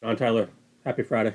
John Tyler, happy Friday.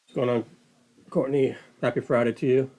What's going on, Courtney? Happy Friday to you.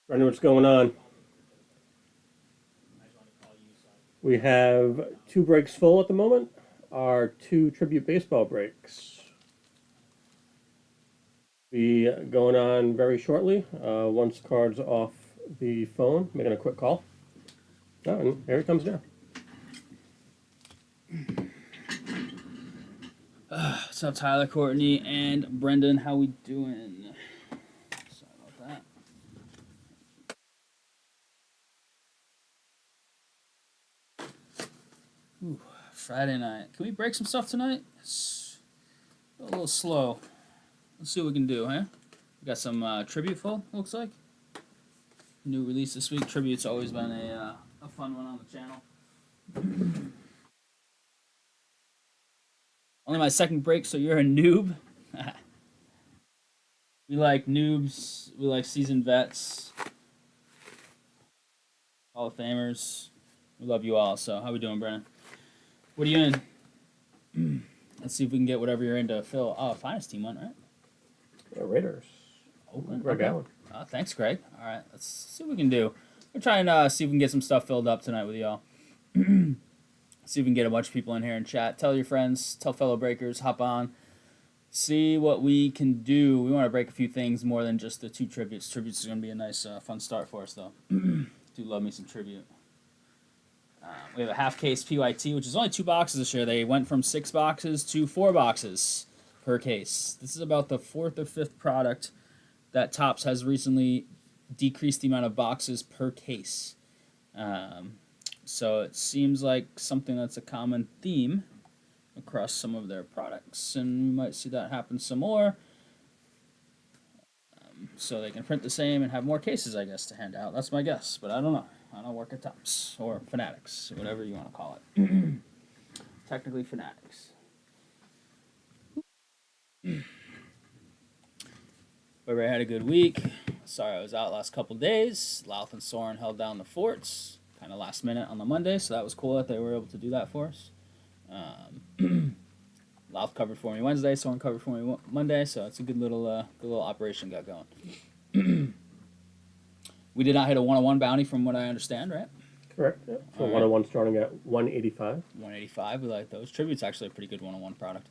Brandon, what's going on? We have two breaks full at the moment. Our two tribute baseball breaks. Be going on very shortly. Once card's off the phone, making a quick call. Oh, and here it comes now. What's up, Tyler, Courtney, and Brendan? How we doing? Sorry about that. Ooh, Friday night. Can we break some stuff tonight? It's a little slow. Let's see what we can do, huh? We got some tribute full, looks like. New release this week. Tribute's always been a fun one on the channel. Only my second break, so you're a noob. We like noobs. We like seasoned vets. Hall of Famers. We love you all. So how we doing, Brennan? What are you in? Let's see if we can get whatever you're into. Phil. Oh, finest team one, right? Raiders. Oakland. Greg Okay. Allen. Thanks, Greg. All right, let's see what we can do. We're trying to see if we can get some stuff filled up tonight with y'all. See if we can get a bunch of people in here and chat. Tell your friends, tell fellow breakers, hop on. See what we can do. We want to break a few things more than just the 2 tributes. Tributes is going to be a nice, fun start for us, though. Do love me some tribute. We have a half case PYT, which is only 2 boxes this year. They went from 6 boxes to 4 boxes per case. This is about the 4th or 5th product that Topps has recently decreased the amount of boxes per case. So it seems like something that's a common theme across some of their products, and we might see that happen some more. So they can print the same and have more cases, I guess, to hand out. That's my guess, but I don't know. I don't work at Topps or Fanatics, whatever you want to call it. Technically Fanatics. Everybody had a good week. Sorry I was out last couple days. Louth and Soren held down the forts, kind of last minute on the Monday, so that was cool that they were able to do that for us. Louth covered for me Wednesday, Soren covered for me Monday, so it's a good little operation got going. We did not hit a 101 bounty from what I understand, right? Correct. Yeah. So 101 starting at 185. 185, we like those. Tribute's actually a pretty good 101 product.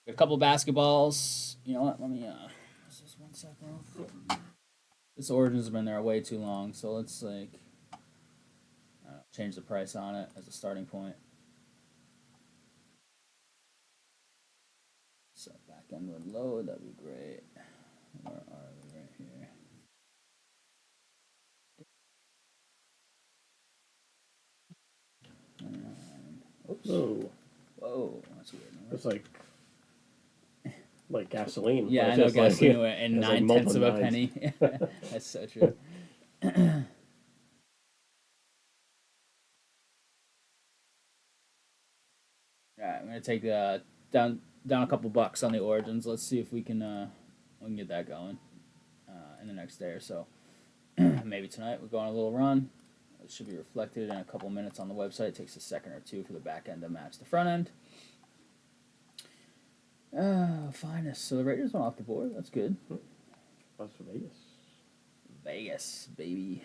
A couple basketballs. You know what? Let me just 1 second. This Origins has been there way too long, so let's like change the price on it as a starting point. So back end would load, that'd be great. Where are we? Right here. Oops. Whoa, that's weird. It's like gasoline. Yeah, I know gasoline and 9/10 of a penny. That's so true. Alright, I'm gonna take down a couple bucks on the Origins. Let's see if we can get that going in the next day or so. Maybe tonight we're going a little run. It should be reflected in a couple minutes on the website. It takes a second or two for the back end to match the front end. Finest. So the Raiders went off the board. That's good. That's Vegas. Vegas, baby.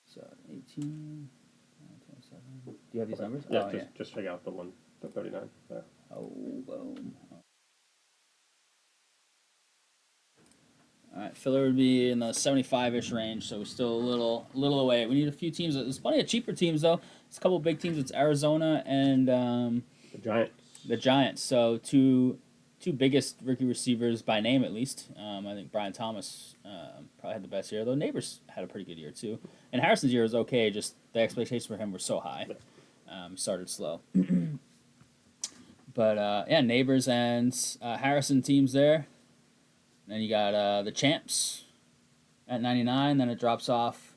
So 18, 27. Do you have these numbers? Yeah, just check out the 39 there. Oh, boom. All right, filler would be in the 75-ish range, so we're still a little away. We need a few teams. There's plenty of cheaper teams though. It's a couple of big teams. It's Arizona and the Giants. The Giants. So two biggest rookie receivers by name at least. I think Brian Thomas probably had the best year, though Neighbors had a pretty good year too. And Harrison's year was okay. Just the expectations for him were so high. Started slow. But yeah, Neighbors and Harrison teams there. Then you got the Champs at 99. Then it drops off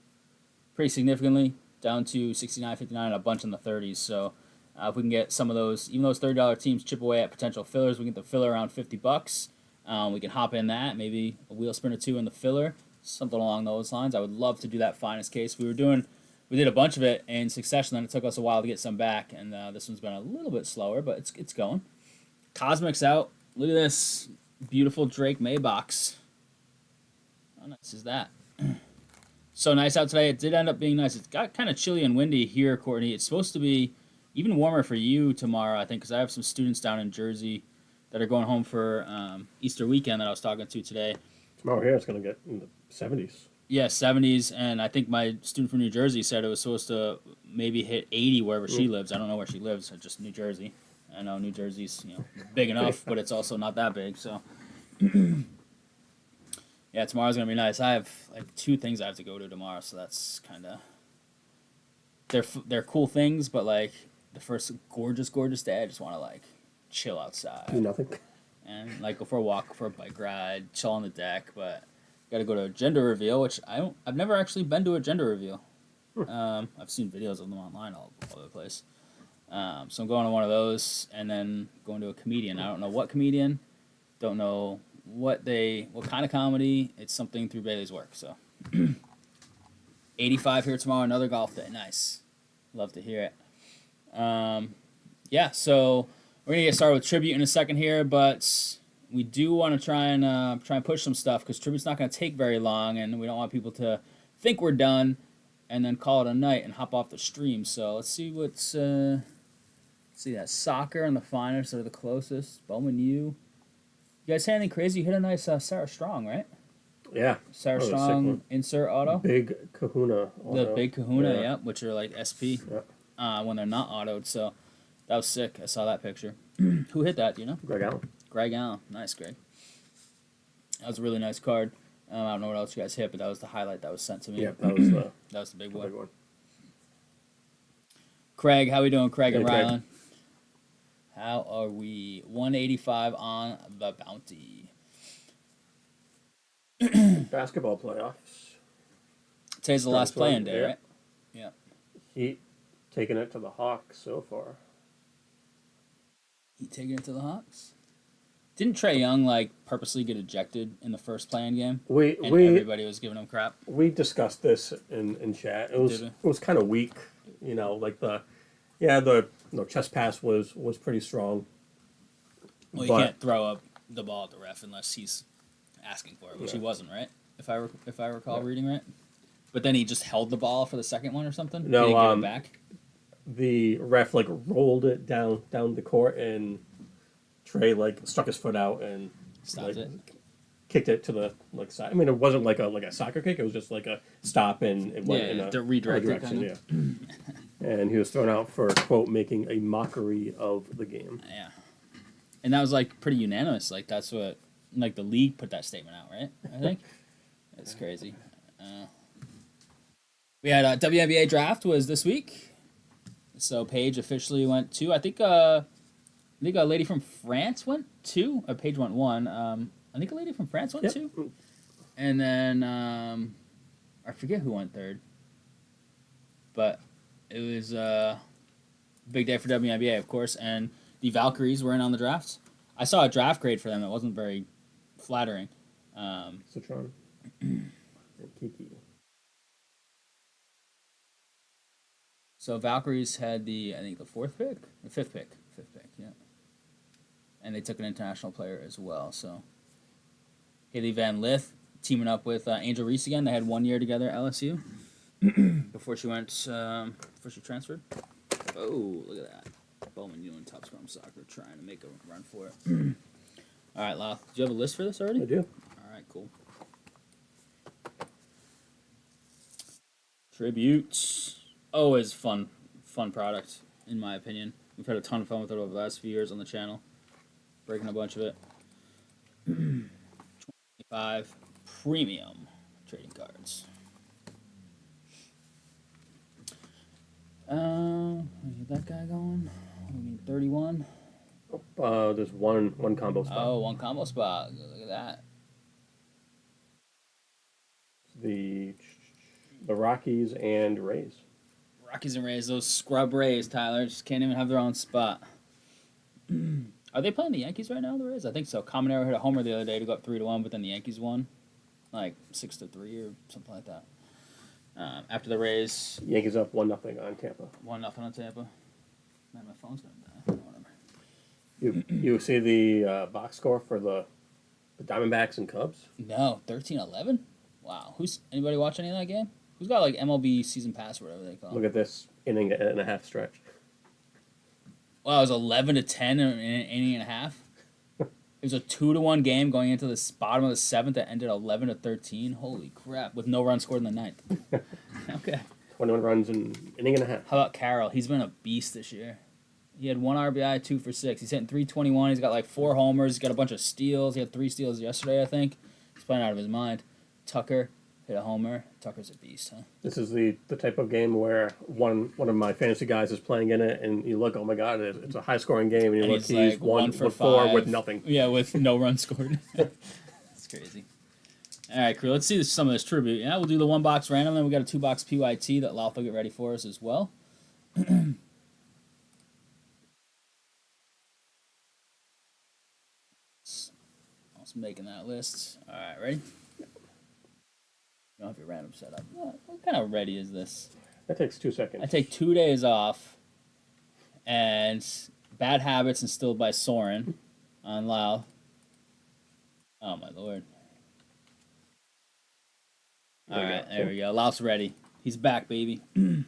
pretty significantly down to 69, 59, and a bunch in the 30s. So if we can get some of those, even those $30 teams, chip away at potential fillers, we can get the filler around $50. We can hop in that, maybe a wheel spin or two in the filler, something along those lines. I would love to do that finest case. We did a bunch of it in succession, then it took us a while to get some back, and this one's been a little bit slower, but it's going. Cosmic's out. Look at this beautiful Drake May box. How nice is that? So nice out today. It did end up being nice. It got kind of chilly and windy here, Courtney. It's supposed to be even warmer for you tomorrow, I think, because I have some students down in Jersey that are going home for Easter weekend that I was talking to today. Tomorrow here it's going to get in the 70s. Yeah, 70s, and I think my student from New Jersey said it was supposed to maybe hit 80 wherever she lives. I don't know where she lives, just New Jersey. I know New Jersey's big enough, but it's also not that big, so... Yeah, tomorrow's gonna be nice. I have like 2 things I have to go to tomorrow, so that's kind of they're cool things, but like the first gorgeous day, I just want to like chill outside. Do nothing. and like go for a walk, for a bike ride, chill on the deck. But got to go to a gender reveal, which I've never actually been to a gender reveal. I've seen videos of them online all over the place. So I'm going to one of those, and then going to a comedian. I don't know what comedian, don't know what kind of comedy. It's something through Bailey's work. So 85 here tomorrow, another golf day. Nice, love to hear it. Yeah, so we're gonna get started with tribute in a second here, but we do want to try and push some stuff because tribute's not gonna take very long, and we don't want people to think we're done and then call it a night and hop off the stream. So let's see what's let's see that soccer and the finest are the closest. Bowman, you guys had anything crazy? You hit a nice Sarah Strong, right? Yeah. Sarah Strong insert auto. Big Kahuna auto. The big Kahuna, yeah, which are like SP when they're not autoed. So that was sick. I saw that picture. Who hit that? Do you know? Greg Allen. Greg Allen. Nice, Greg. That was a really nice card. I don't know what else you guys hit, but that was the highlight that was sent to me. Yeah, that was the that was the big one. one. Craig, how we doing, Craig and Craig. Rylan? How are we? 185 on the bounty. Basketball playoffs. Today's the last play-in day, right? Yeah. Heat taking it to the Hawks so far. Heat taking it to the Hawks? Didn't Trae Young purposely get ejected in the first play-in game? Everybody was giving him crap. We discussed this in chat. It was kind of weak, the chest pass was pretty strong. Well, you can't throw up the ball at the ref unless he's asking for it, which he wasn't, right? If I recall reading right. But then he just held the ball for the second one or something. No, he didn't give it back. The ref rolled it down the court, and Trae stuck his foot out and stopped it. Kicked it to the side. I mean, it wasn't like a soccer kick. It was just like a stop, and it went in a redirect direction. Kind of. Yeah. And he was thrown out for quote making a mockery of the game. Yeah, and that was pretty unanimous. That's what the league put that statement out, right? I think it's crazy. We had a WNBA draft was this week, so Paige officially went 2. I think a lady from France went 2. Paige went 1. I think a lady from France went 2, and then I forget who went 3rd, but it was a big day for WNBA, of course, and the Valkyries were in on the drafts. I saw a draft grade for them that wasn't very flattering. Citron and Kiki. So Valkyries had the 5th pick, yeah, and they took an international player as well. So Haley Van Lith teaming up with Angel Reese again. They had 1 year together at LSU before she transferred. Oh, look at that! Bowman doing top score soccer, trying to make a run for it. All right, Lau, do you have a list for this already? I do. All right, cool. Tributes. Always fun product, in my opinion. We've had a ton of fun with it over the last few years on the channel. Breaking a bunch of it. 25 premium trading cards. Get that guy going. We need 31. There's one combo spot. Oh, one combo spot. Look at that. The Rockies and Rays. Rockies and Rays, those scrub Rays, Tyler, just can't even have their own spot. Are they playing the Yankees right now, the Rays? I think so. Caminero hit a homer the other day to go up 3-1, but then the Yankees won 6-3 or something like that. After the Rays, Yankees up 1-0 on Tampa. 1-0 on Tampa. Man, my phone's gonna die. Whatever. You see the box score for the Diamondbacks and Cubs? No, 13-11. Wow. Anybody watch any of that game? Who's got MLB season pass or whatever they call it? Look at this inning and a half stretch. Wow, it was 11-10 in an inning and a half. It was a 2-1 game going into the bottom of the 7th that ended 11-13. Holy crap! With no runs scored in the 9th. Okay. 21 runs in inning and a half. How about Carroll? He's been a beast this year. He had 1 RBI, 2 for 6. He's hitting .321. He's got 4 homers. He's got a bunch of steals. He had 3 steals yesterday, I think. He's playing out of his mind. Tucker, hit a homer. Tucker's a beast, huh? This is the type of game where one of my fantasy guys is playing in it, and you look, oh my god, it's a high scoring game, and you And look, he's he's like one for for four five. with nothing. Yeah, with no runs scored. That's crazy. All right, crew. Let's see some of this tribute. Yeah, we'll do the 1-box random, then we got a 2-box PYT that Louth will get ready for us as well. I was making that list. All right, ready? You don't have your random set up. What kind of ready is this? That takes 2 seconds. I take 2 days off, and Bad Habits Instilled by Soren on Louth. Oh my lord. All right, there we go. Louth's ready. He's back, baby. All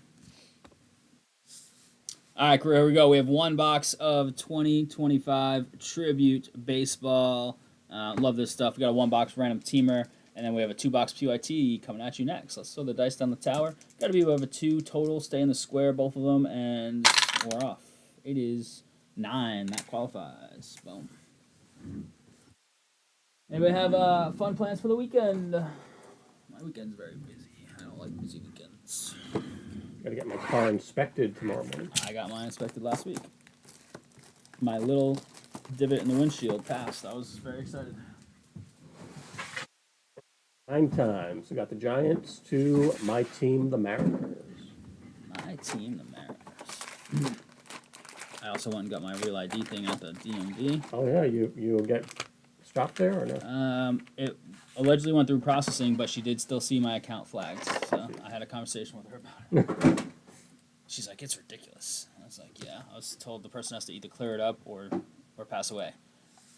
right, crew, here we go. We have 1 box of 2025 Tribute Baseball. Love this stuff. We got a 1-box random teamer, and then we have a 2-box PYT coming at you next. Let's throw the dice down the tower. Got to be above a 2 total. Stay in the square, both of them, and we're off. It is 9. That qualifies. Boom. Anybody have fun plans for the weekend? My weekend's very busy. I don't like busy weekends. Gotta get my car inspected tomorrow morning. I got mine inspected last week. My little divot in the windshield passed. I was very excited. 9 times. We got the Giants to my team, the Mariners. My team, the Mariners. I also went and got my Real ID thing at the DMV. Oh yeah, you'll get stopped there or no? It allegedly went through processing, but she did still see my account flagged. So I had a conversation with her about it. She's like, it's ridiculous. I was like, yeah. I was told the person has to either clear it up or pass away.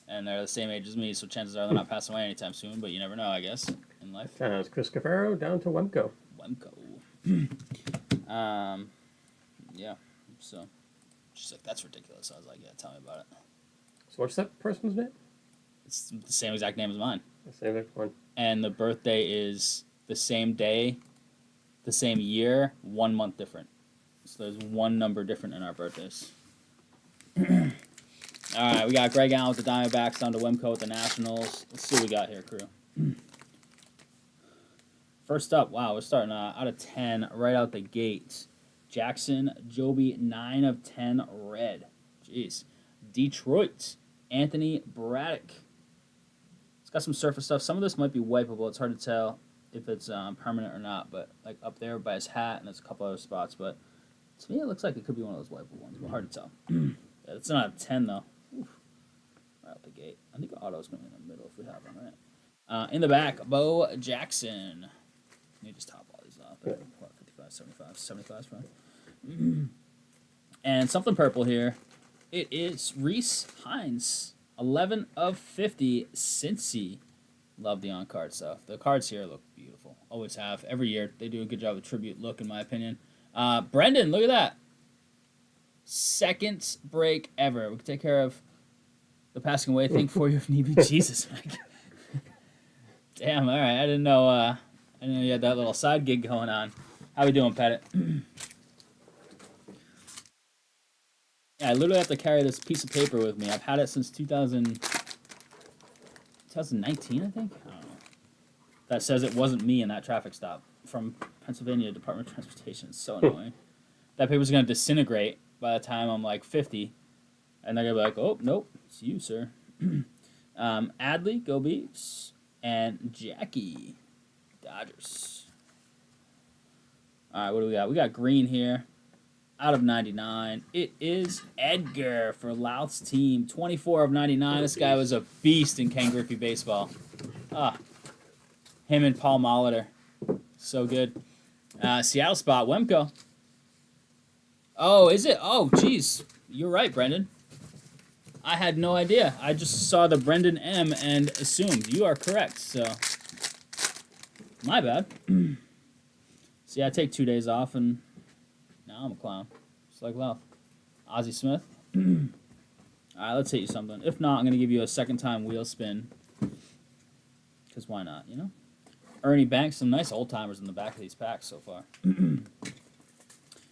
And they're the same age as me, so chances are they're not passing away anytime soon, but you never know, I guess, in life. Times Chris Cafaro down to Wemco. Yeah. So she's like, that's ridiculous. I was like, yeah, tell me about it. So what's that person's name? It's the same exact name as mine. The same one. And the birthday is the same day, the same year, 1 month different. So there's 1 number different in our birthdays. All right, we got Greg Allen with the Diamondbacks down to Wemco with the Nationals. Let's see what we got here, crew. First up, wow, we're starting out of 10 right out the gate. Jackson Joby, 9 of 10 red. Jeez. Detroit, Anthony Braddock. It's got some surface stuff. Some of this might be wipeable. It's hard to tell if it's permanent or not, but like up there by his hat, and there's a couple other spots, but to me it looks like it could be one of those wipeable ones, but hard to tell. Yeah, it's not a 10 though. Oof. Right out the gate. I think auto's going to be in the middle if we have one, right? In the back, Bo Jackson. Let me just top all these off. There. What, 55, 75, 75 is fine. And something purple here. It is Reese Hines. 11 of 50, Cincy. Love the on-card stuff. The cards here look beautiful. Always have. Every year, they do a good job with tribute look, in my opinion. Brendan, look at that. 2nd break ever. We can take care of the passing away thing for you if need be. Jesus, Mike. Damn, all right. I didn't know you had that little side gig going on. How we doing, Pettit? Yeah, I literally have to carry this piece of paper with me. I've had it since 2019, I think? I don't know. That says it wasn't me in that traffic stop from Pennsylvania Department of Transportation. It's so annoying. That paper's going to disintegrate by the time I'm like 50. And they're going to be like, oh, nope, it's you, sir. Adley, go Beats. And Jackie, Dodgers. All right, what do we got? We got green here. Out of 99, it is Edgar for Louth's team. 24 of 99. This guy was a beast in Ken Griffey baseball. Him and Paul Molitor. So good. Seattle spot, Wemco. Oh, is it? Oh, geez. You're right, Brendan. I had no idea. I just saw the Brendan M and assumed. You are correct, so. My bad. See, I take 2 days off and now I'm a clown. Just like Louth. Ozzie Smith. All right, let's hit you something. If not, I'm going to give you a second time wheel spin. Because why not, you know? Ernie Banks, some nice old timers in the back of these packs so far. And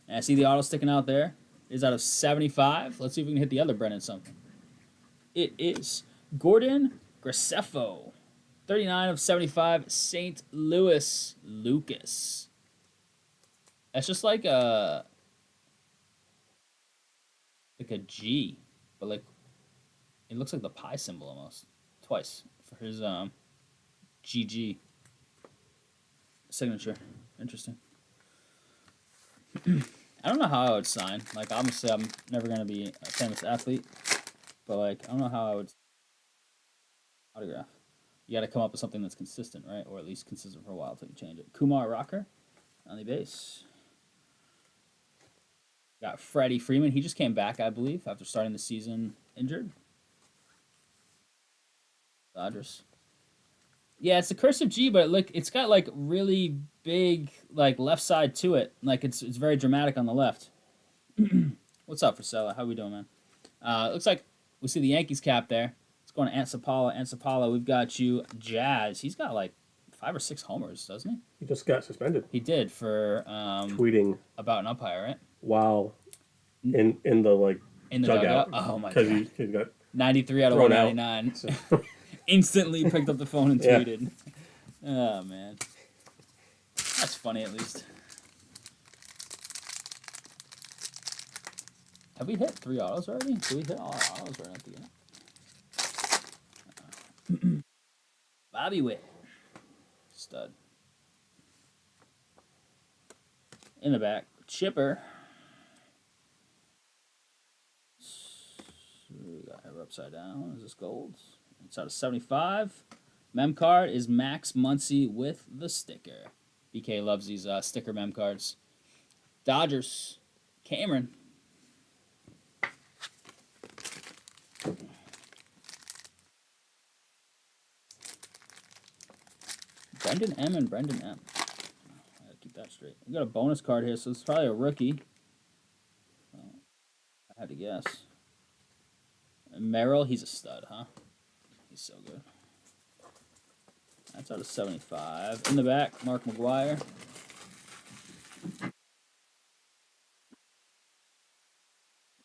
I see the auto sticking out there. It is out of 75. Let's see if we can hit the other Brennan something. It is Gordon Graceffo. 39 of 75, St. Louis Lucas. That's just like a G, but like it looks like the pi symbol almost twice for his GG signature. Interesting. I don't know how I would sign. Like obviously I'm never gonna be a famous athlete, but like I don't know how I would autograph. You got to come up with something that's consistent, right? Or at least consistent for a while until you change it. Kumar Rocker on the base. Got Freddie Freeman. He just came back, I believe, after starting the season injured. Dodgers. Yeah, it's a cursive G, but look, it's got like really big like left side to it. Like it's very dramatic on the left. What's up, Frisella? How we doing, man? Looks like we see the Yankees cap there. Let's go on Ansapala. Ansapala, we've got you Jazz. He's got like 5 or 6 homers, doesn't he? He just got suspended. He did for tweeting about an umpire, right? While in the like in the dugout. Oh my god! Because he got 93 out of 199. So. Instantly picked up the phone and tweeted. Oh man, that's funny at least. Have we hit 3 autos already? Did we hit all our autos right at the end? Bobby Witt. Stud. In the back. Chipper. We got her upside down. Is this gold? It's out of 75. Mem card is Max Muncy with the sticker. BK loves these sticker mem cards. Dodgers. Cameron. Brendan M and Brendan M. I gotta keep that straight. We got a bonus card here, so it's probably a rookie. I had to guess. And Merrill, he's a stud, huh? He's so good. That's out of 75. In the back, Mark McGuire.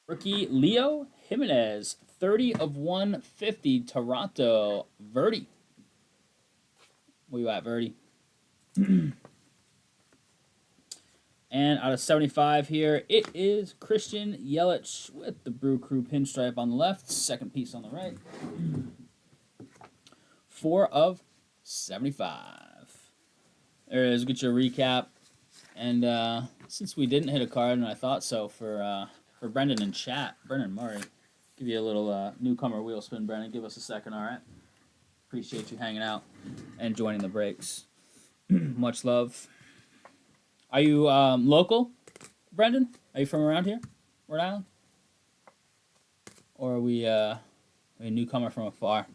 Rookie Leo Jimenez, 30 of 150, Toronto. Rhody. Where you at, Rhody? And out of 75 here, it is Christian Yelich with the Brew Crew pinstripe on the left, second piece on the right. 4 of 75. There it is. Get your recap. And since we didn't hit a card, and I thought so for Brendan in chat, Brendan Murray, give you a little newcomer wheel spin, Brendan. Give us a second, all right? Appreciate you hanging out and joining the breaks. Much love. Are you local, Brendan? Are you from around here, Rhode Island? Or are we a newcomer from afar?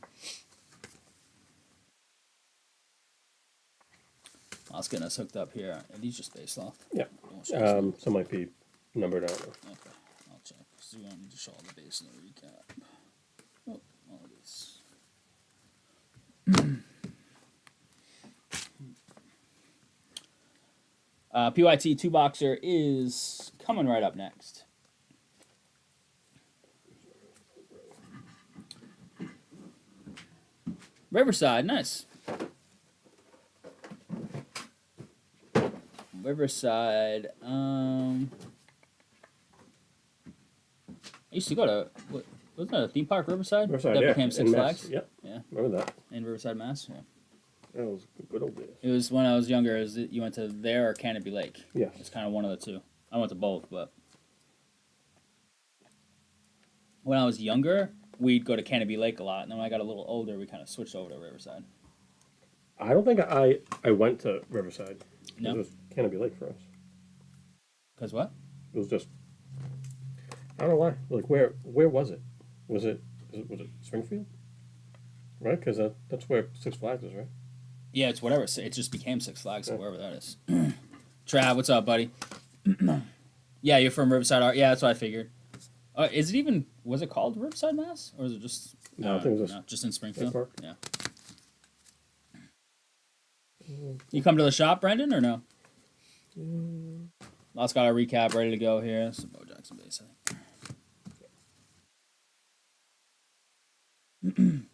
Let's get us hooked up here. Are these just base loft? Yeah. Some might be numbered out. Okay, I'll check. So we don't need to show all the base in the recap. Oh, all of this. PYT 2-boxer is coming right up next. Riverside, nice. Riverside. I used to go to wasn't that a theme park, Riverside? Riverside, that yeah. became Six Flags. Yep. Yeah. Remember that? In Riverside, Mass. Yeah. That was good old days. It was when I was younger. You went to there or Canopy Lake? Yeah. It's kind of one of the two. I went to both, but when I was younger, we'd go to Canopy Lake a lot, and then when I got a little older, we kind of switched over to Riverside. I don't think I went to Riverside. No. It was Canopy Lake for us. Cause what? It was just, I don't know why. Like where was it? Was it Springfield? Right, because that's where Six Flags is, right? Yeah, it's whatever. It just became Six Flags, so wherever that is. Trav, what's up, buddy? Yeah, you're from Riverside Art. Yeah, that's what I figured. Is it even? Was it called Riverside, Mass, or is it just? No, I think it was just in Springfield. Park. Yeah. You come to the shop, Brendan, or no? Last got our recap ready to go here. Some Bo Jackson base, I think.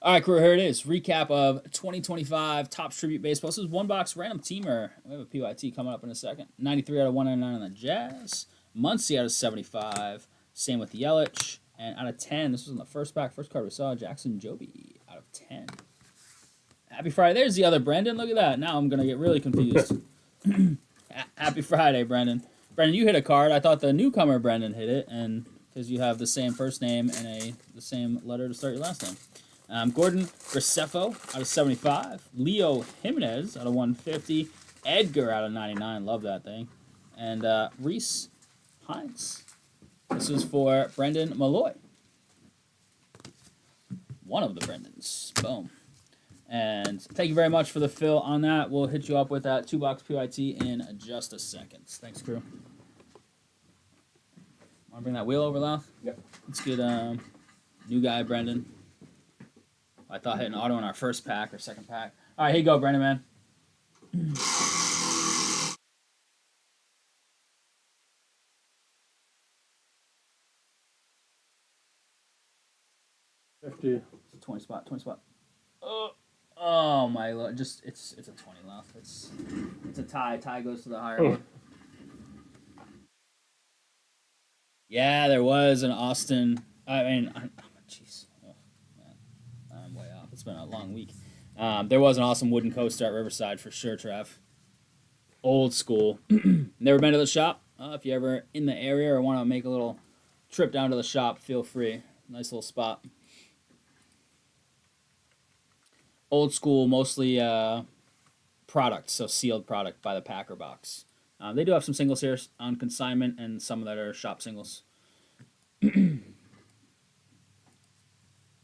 All right, crew, here it is. Recap of 2025 Topps Tribute Baseball. This is one box random teamer. We have a PYT coming up in a second. 93 out of 199 on the Jazz. Muncy out of 75. Same with Yelich. And out of 10, this was in the first pack. First card we saw, Jackson Joby out of 10. Happy Friday. There's the other Brendan. Look at that. Now I'm going to get really confused. Happy Friday, Brendan. Brendan, you hit a card. I thought the newcomer Brendan hit it, and because you have the same first name and the same letter to start your last name. Gordon Graceffo out of 75. Leo Jimenez out of 150. Edgar out of 99. Love that thing. And Reese Hines. This is for Brendan Malloy. One of the Brendans. Boom. And thank you very much for the fill on that. We'll hit you up with that 2-box PYT in just a second. Thanks, crew. Want to bring that wheel over, Lau? Yep. Let's get new guy, Brendan. I thought hitting auto in our first pack or second pack. All right, here you go, Brendan, man. $50. It's a 20 spot, 20 spot. Oh my lord, just it's a 20 left. It's a tie. Tie goes to the higher one. Yeah, there was an Austin. I mean, jeez, oh, man, I'm way off. It's been a long week. There was an awesome wooden coaster at Riverside for sure, Trev. Old school. Never been to the shop? If you're ever in the area or want to make a little trip down to the shop, feel free. Nice little spot. Old school, mostly product, so sealed product by the Packer box. They do have some singles here on consignment and some that are shop singles.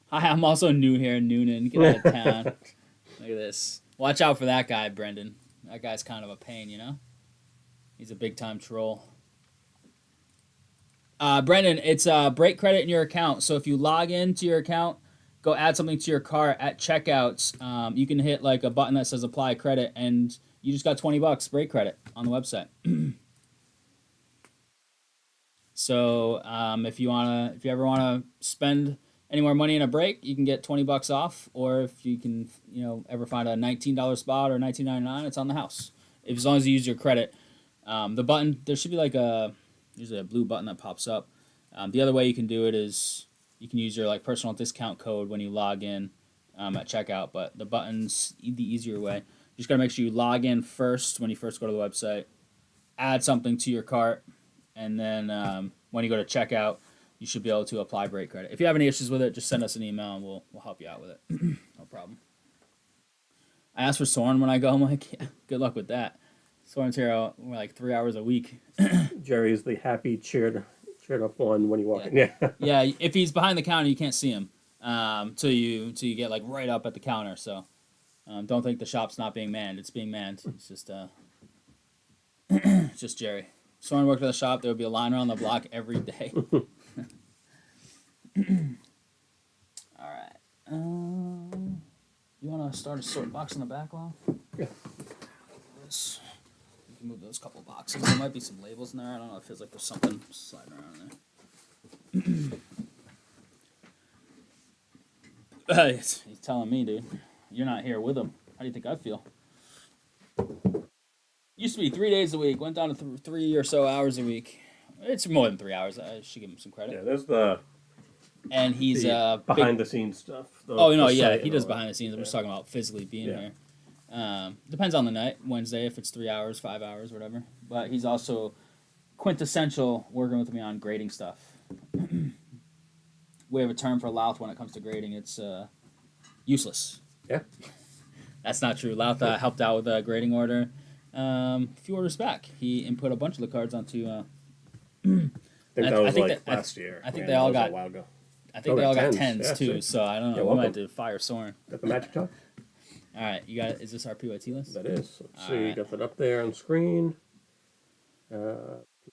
Hi, I'm also new here in Noonan. Get out of town. Look at this. Watch out for that guy, Brendan. That guy's kind of a pain, you know? He's a big-time troll. Brendan, it's break credit in your account. So if you log into your account, go add something to your cart at checkouts, you can hit like a button that says apply credit, and you just got $20 break credit on the website. So if you ever wanna spend any more money in a break, you can get $20 off. Or if you can, ever find a $19 spot or $19.99, it's on the house. As long as you use your credit. The button, there should be like usually a blue button that pops up. The other way you can do it is you can use your like personal discount code when you log in at checkout. But the button's the easier way. You just gotta make sure you log in first when you first go to the website, add something to your cart, and then when you go to checkout, you should be able to apply break credit. If you have any issues with it, just send us an email and we'll help you out with it. No problem. I asked for Soren when I go. I'm like, yeah, good luck with that. Soren's here we're like 3 hours a week. Jerry's the happy, cheered up one when you walk in. Yeah. Yeah, if he's behind the counter, you can't see him till you get like right up at the counter. So don't think the shop's not being manned. It's being manned. It's just it's just Jerry. Soren worked at the shop. There would be a line around the block every day. All right. You want to start a sort box in the back, Lon? Yeah. This. You can move those couple boxes. There might be some labels in there. I don't know. It feels like there's something sliding around in there. He's telling me, dude. You're not here with him. How do you think I feel? Used to be 3 days a week. Went down to 3 or so hours a week. It's more than 3 hours. I should give him some credit. Yeah, there's the... And he's behind the scenes stuff. He does behind the scenes. I'm just talking about physically being here. Depends on the night. Wednesday, if it's 3 hours, 5 hours, whatever. But he's also quintessential working with me on grading stuff. We have a term for Louth when it comes to grading. It's useless. Yeah. That's not true. Louth helped out with a grading order a few orders back. He input a bunch of the cards onto... I think that was last year. I think they all got... A while ago. I think they all got 10s yeah, too, so I don't know. We might have to fire Soren. Got the magic talk? All right, you got it. Is this our PYT list? That is. Let's see. Right. You got that up there on screen.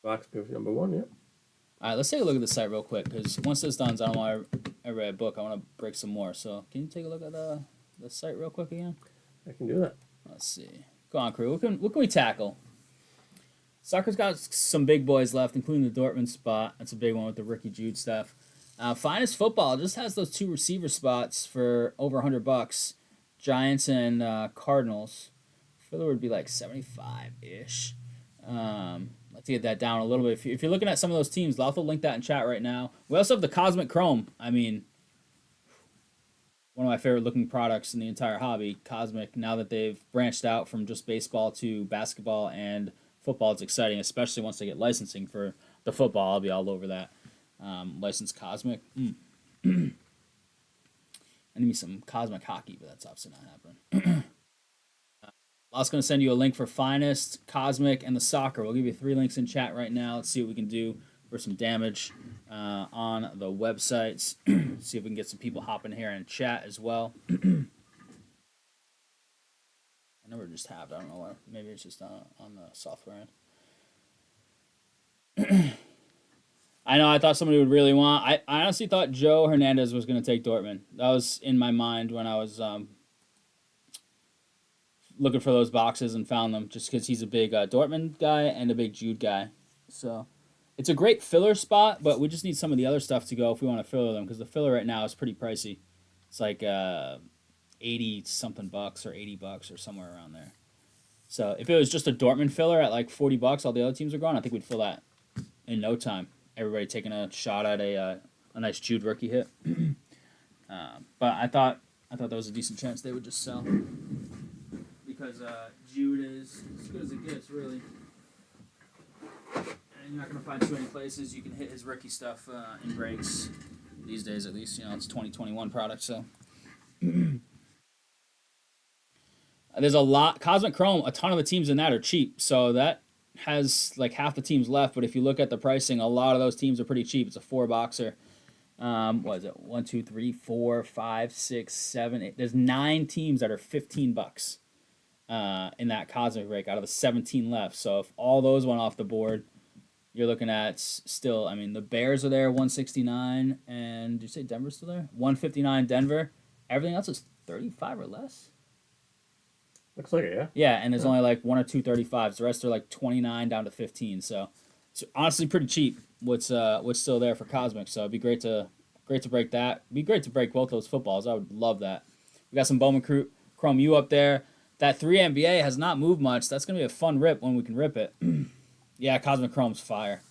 Box PYT number 1, yeah. All right, let's take a look at the site real quick, because once this done, I don't want to read a book. I want to break some more. So can you take a look at the site real quick again? I can do that. Let's see. Go on, crew. What can we tackle? Soccer's got some big boys left, including the Dortmund spot. That's a big one with the Ricky Jude stuff. Finest Football just has those two receiver spots for over $100. Giants and Cardinals. Filler would be like 75 ish. Let's get that down a little bit. If you're looking at some of those teams, I'll also link that in chat right now. We also have the Cosmic Chrome. I mean, one of my favorite looking products in the entire hobby, Cosmic. Now that they've branched out from just baseball to basketball and football, it's exciting, especially once they get licensing for the football. I'll be all over that. Licensed Cosmic. I need me some Cosmic Hockey, but that's obviously not happening. I was going to send you a link for Finest, Cosmic, and the soccer. We'll give you 3 links in chat right now. Let's see what we can do for some damage on the websites. See if we can get some people hopping here and chat as well. I never just have. I don't know why. Maybe it's just on the software end. I know. I thought somebody would really want. I honestly thought Joe Hernandez was going to take Dortmund. That was in my mind when I was looking for those boxes and found them, just because he's a big Dortmund guy and a big Jude guy. So it's a great filler spot, but we just need some of the other stuff to go if we want to filler them, because the filler right now is pretty pricey. It's like 80 something bucks or $80 or somewhere around there. So if it was just a Dortmund filler at like $40, all the other teams are gone, I think we'd fill that in no time. Everybody taking a shot at a nice Jude rookie hit. But I thought there was a decent chance they would just sell, because Jude is as good as it gets, really. And you're not going to find too many places you can hit his rookie stuff in breaks these days, at least. You know, it's 2021 product, so. There's a lot. Cosmic Chrome, a ton of the teams in that are cheap, so that has like half the teams left. But if you look at the pricing, a lot of those teams are pretty cheap. It's a 4-boxer. What is it? 1, 2, 3, 4, 5, 6, 7, 8. There's 9 teams that are $15 in that Cosmic break out of the 17 left. So if all those went off the board, you're looking at still. I mean, the Bears are there, 169, and did you say Denver's still there? 159 Denver. Everything else is 35 or less. Looks like it, yeah. Yeah, and there's only like 1 or 2 35s. The rest are like 29 down to 15. So it's honestly pretty cheap. What's still there for Cosmic? So it'd be great to break that. It'd be great to break both those footballs. I would love that. We got some Bowman Chrome U up there. That 3 NBA has not moved much. That's gonna be a fun rip when we can rip it. Yeah, Cosmic Chrome's fire.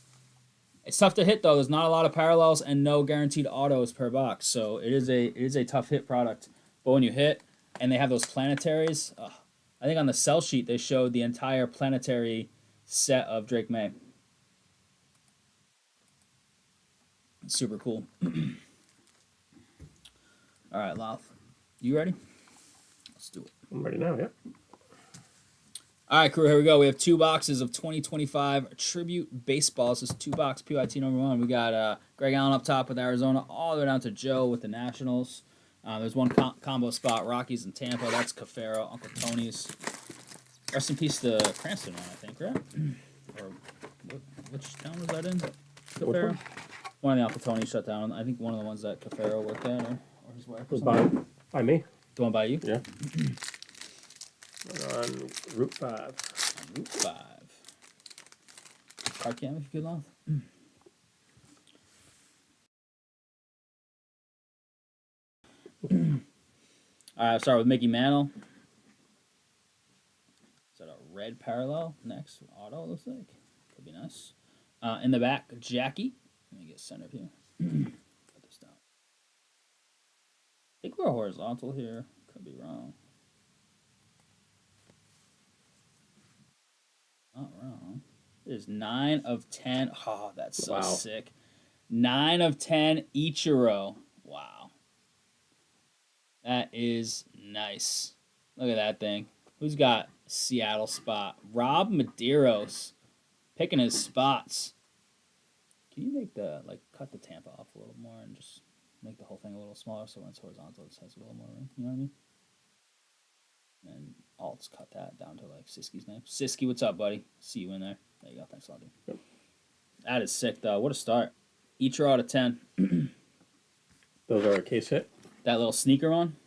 It's tough to hit though. There's not a lot of parallels and no guaranteed autos per box, so it is a tough hit product. But when you hit and they have those planetaries, I think on the sell sheet they showed the entire planetary set of Drake May. It's super cool. All right, Loth, you ready? Let's do it. I'm ready now, yeah. All right, crew, here we go. We have 2 boxes of 2025 Tribute Baseballs. This is 2-box PYT number 1. We got Greg Allen up top with Arizona, all the way down to Joe with the Nationals. There's one combo spot, Rockies and Tampa. That's Cafaro, Uncle Tony's. Rest in peace to Cranston one, I think, right? Or which town was that in? Cafaro? One of the Uncle Tony's shut down. I think one of the ones that Cafaro worked at, or his wife. It was by me. The one by you? Yeah. On Route 5. On Route 5. Car cam if you could, Loth. All right, I'll start with Mickey Mantle. Is that a red parallel next? Auto, looks like. Could be nice. In the back, Jackie. Let me get centered here. Put this down. I think we're horizontal here. Could be wrong. Not wrong. It is 9 of 10. Oh, that's so sick. 9 of 10 Ichiro. Wow. That is nice. Look at that thing. Who's got Seattle spot? Rob Medeiros picking his spots. Can you make cut the Tampa off a little more and just make the whole thing a little smaller so when it's horizontal it has a little more room? You know what I mean? And Alt's cut that down to like Siski's name. Siski, what's up, buddy? See you in there. There you go. Thanks a lot, dude. Yep. That is sick, though. What a start. Ichiro out of 10. Those are a case hit. That little sneaker on.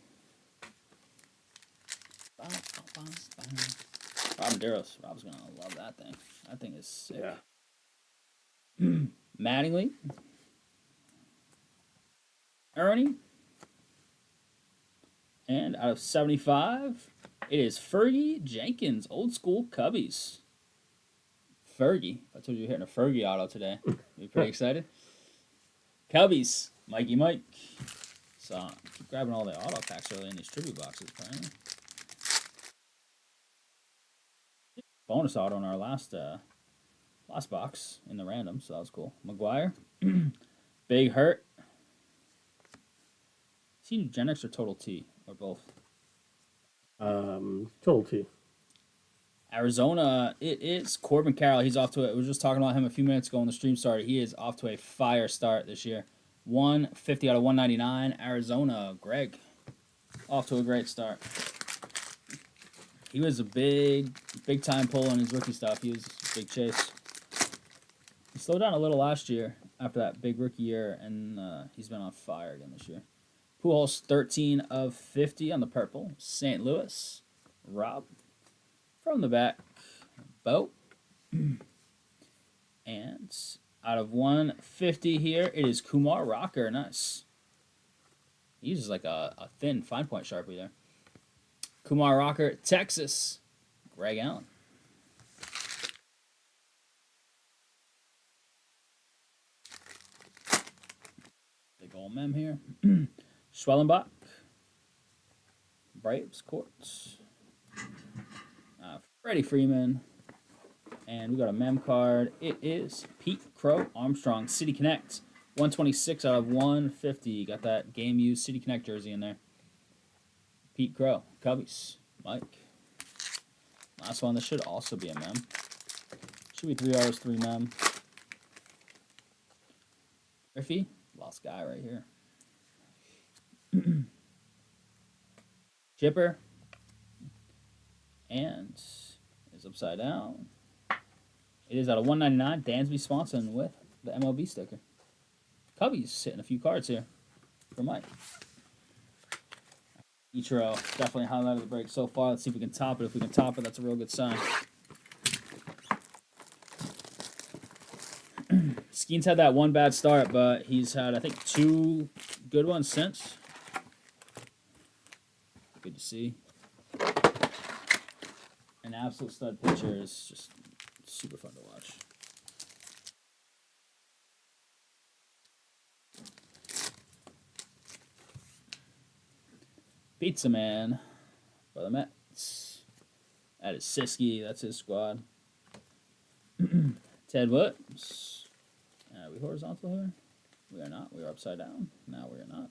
Rob Medeiros. Rob's going to love that thing. That thing is sick. Yeah. Mattingly. Ernie. And out of 75, it is Fergie Jenkins, old school Cubbies. Fergie. If I told you you're hitting a Fergie auto today, you'd be pretty excited. Cubbies, Mikey Mike. So keep grabbing all the auto packs early in these tribute boxes, apparently. Bonus auto in our last box in the random, so that was cool. McGuire. Big Hurt. Is he Gen X or Total T? Or both? Total T. Arizona, it is Corbin Carroll. He's off to it. We were just talking about him a few minutes ago when the stream started. He is off to a fire start this year. 150 out of 199. Arizona, Greg. Off to a great start. He was a big time pull on his rookie stuff. He was a big chase. He slowed down a little last year after that big rookie year, and he's been on fire again this year. Pujols, 13 of 50 on the purple. St. Louis, Rob. From the back, Bo. And out of 150 here, it is Kumar Rocker. Nice. He uses like a thin fine point Sharpie there. Kumar Rocker, Texas. Greg Allen. Big old mem here. Schwellenbach. Braves, Courts. Freddie Freeman. And we got a mem card. It is Pete Crow Armstrong, City Connect. 126 out of 150. Got that game used City Connect jersey in there. Pete Crow, Cubbies, Mike. Last one. This should also be a mem. Should be 3 hours, 3 mem. Griffey, lost guy right here. Chipper. And is upside down. It is out of 199. Dansby Swanson with the MLB sticker. Cubbies hitting a few cards here for Mike. Ichiro definitely highlighted the break so far. Let's see if we can top it. If we can top it, that's a real good sign. Skeen's had that one bad start, but he's had, I think, 2 good ones since. Good to see. An absolute stud pitcher is just super fun to watch. Pizza Man for the Mets. That is Siski. That's his squad. Ted Woods. Are we horizontal here? We are not. We are upside down. No, we are not.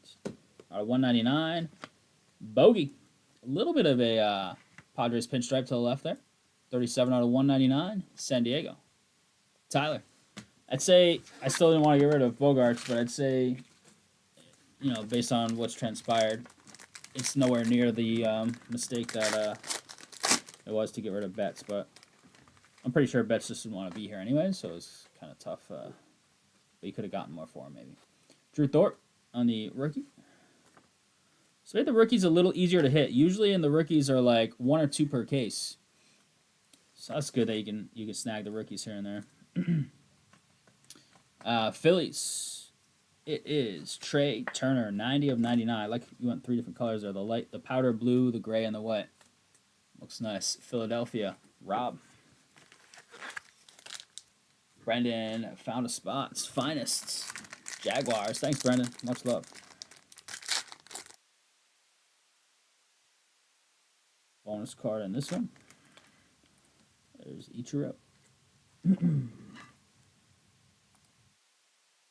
Out of 199. Bogey. A little bit of a Padres pinstripe to the left there. 37 out of 199. San Diego. Tyler. I'd say, I still didn't want to get rid of Bogarts, but I'd say, you know, based on what's transpired, it's nowhere near the mistake that it was to get rid of Betts. But I'm pretty sure Betts just didn't want to be here anyway, so it was kind of tough. But you could have gotten more for him, maybe. Drew Thorpe on the rookie. So made the rookies a little easier to hit. Usually in the rookies are like 1 or 2 per case. So that's good that you can snag the rookies here and there. Phillies. It is Trey Turner, 90 of 99. I like you went 3 different colors there. The powder blue, the gray, and the white. Looks nice. Philadelphia. Rob. Brendan found a spot. Finest. Jaguars. Thanks, Brendan. Much love. Bonus card in this one. There's Ichiro. In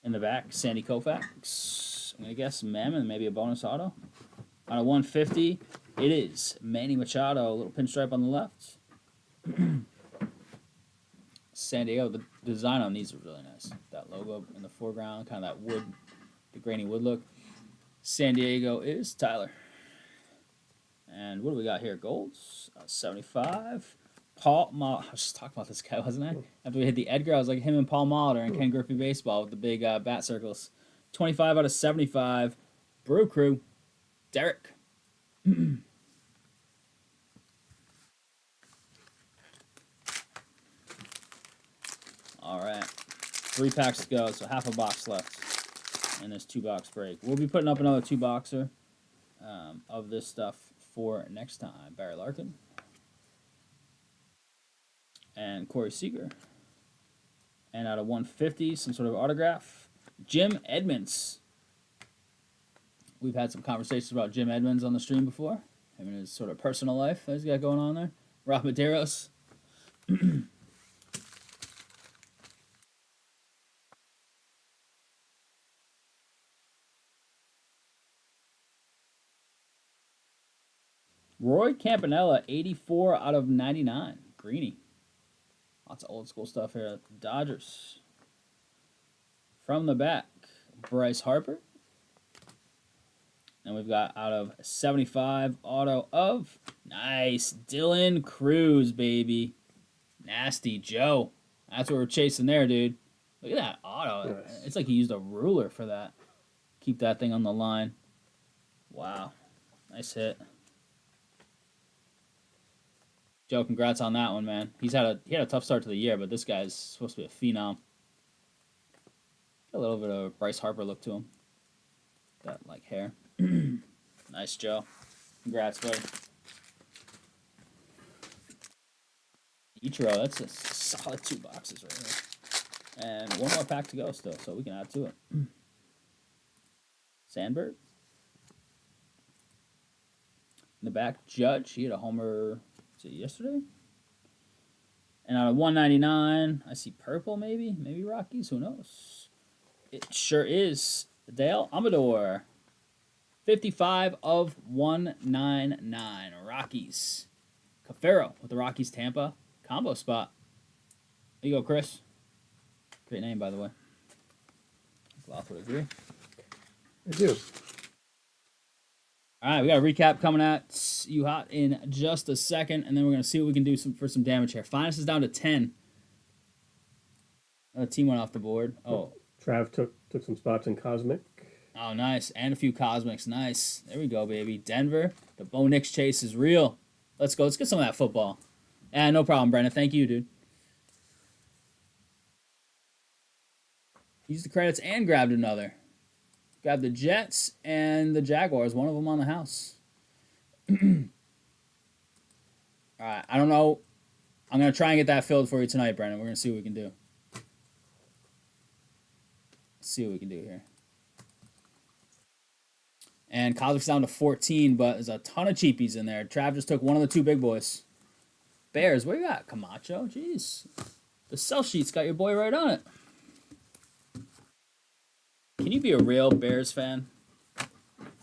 the back, Sandy Koufax. I'm going to guess Mem and maybe a bonus auto. Out of 150, it is Manny Machado. A little pinstripe on the left. San Diego, the design on these is really nice. That logo in the foreground, kind of that wood, the grainy wood look. San Diego is Tyler. And what do we got here? Golds, 75. Paul Molitor. I was just talking about this guy, wasn't I? After we hit the Edgar, I was like him and Paul Molitor and Ken Griffey Baseball with the big bat circles. 25 out of 75. Brew Crew. Derek. All right. 3 packs to go, so half a box left. in this 2-box break. We'll be putting up another 2-boxer of this stuff for next time. Barry Larkin and Corey Seager. And out of 150, some sort of autograph, Jim Edmonds. We've had some conversations about Jim Edmonds on the stream before. Him and his sort of personal life that he's got going on there. Rock Medeiros. Roy Campanella, 84 out of 99. Greeny. Lots of old school stuff here at the Dodgers. From the back, Bryce Harper. And we've got out of 75 auto of, nice, Dylan Cruz, baby. Nasty Joe. That's what we're chasing there, dude. Look at that auto. Nice. It's like he used a ruler for that. Keep that thing on the line. Wow. Nice hit. Joe, congrats on that one, man. He had a tough start to the year, but this guy's supposed to be a phenom. Got a little bit of Bryce Harper look to him. That like hair. Nice, Joe. Congrats, buddy. Ichiro, that's a solid 2 boxes right here. And one more pack to go still, so we can add to it. Sandberg. In the back, Judge. He had a homer, was it yesterday? And out of 199, I see purple maybe. Maybe Rockies, who knows? It sure is. Dale Amador. 55 of 199. Rockies. Cafaro with the Rockies Tampa combo spot. There you go, Chris. Great name, by the way. Loth would agree. I do. All right, we got a recap coming at you hot in just a second, and then we're going to see what we can do for some damage here. Finest is down to 10. Another team went off the board. Oh. Trav took some spots in Cosmic. Oh, nice. And a few Cosmics. Nice. There we go, baby. Denver. The Bo Nix chase is real. Let's go. Let's get some of that football. No problem, Brandon. Thank you, dude. Used the credits and grabbed another. Grabbed the Jets and the Jaguars. One of them on the house. All right. I don't know. I'm going to try and get that filled for you tonight, Brandon. We're going to see what we can do. Let's see what we can do here. And Cosmic's down to 14, but there's a ton of cheapies in there. Trav just took one of the 2 big boys. Bears, where you at? Camacho? Jeez. The sell sheet's got your boy right on it. Can you be a real Bears fan?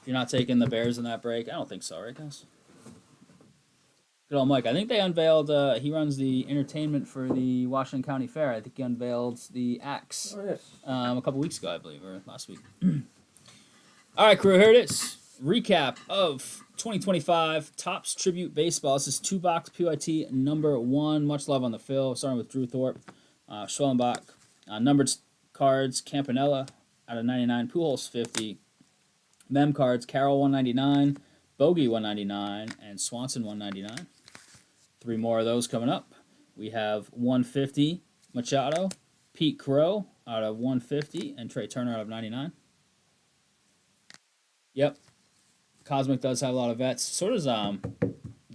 You're not taking the Bears in that break? I don't think so, right, guys? Good old Mike. I think they unveiled, he runs the entertainment for the Washington County Fair. I think he unveiled the axe a couple weeks ago, I believe, or last week. All right, crew, here it is. Recap of 2025 Topps Tribute Baseball. This is 2-box PYT number 1. Much love on the fill. Starting with Drew Thorpe, Schwellenbach. Numbered cards, Campanella out of 99, Pujols 50. Mem cards, Carroll 199, Bogey 199, and Swanson 199. 3 more of those coming up. We have 150, Machado, Pete Crow out of 150, and Trey Turner out of 99. Yep. Cosmic does have a lot of vets. So does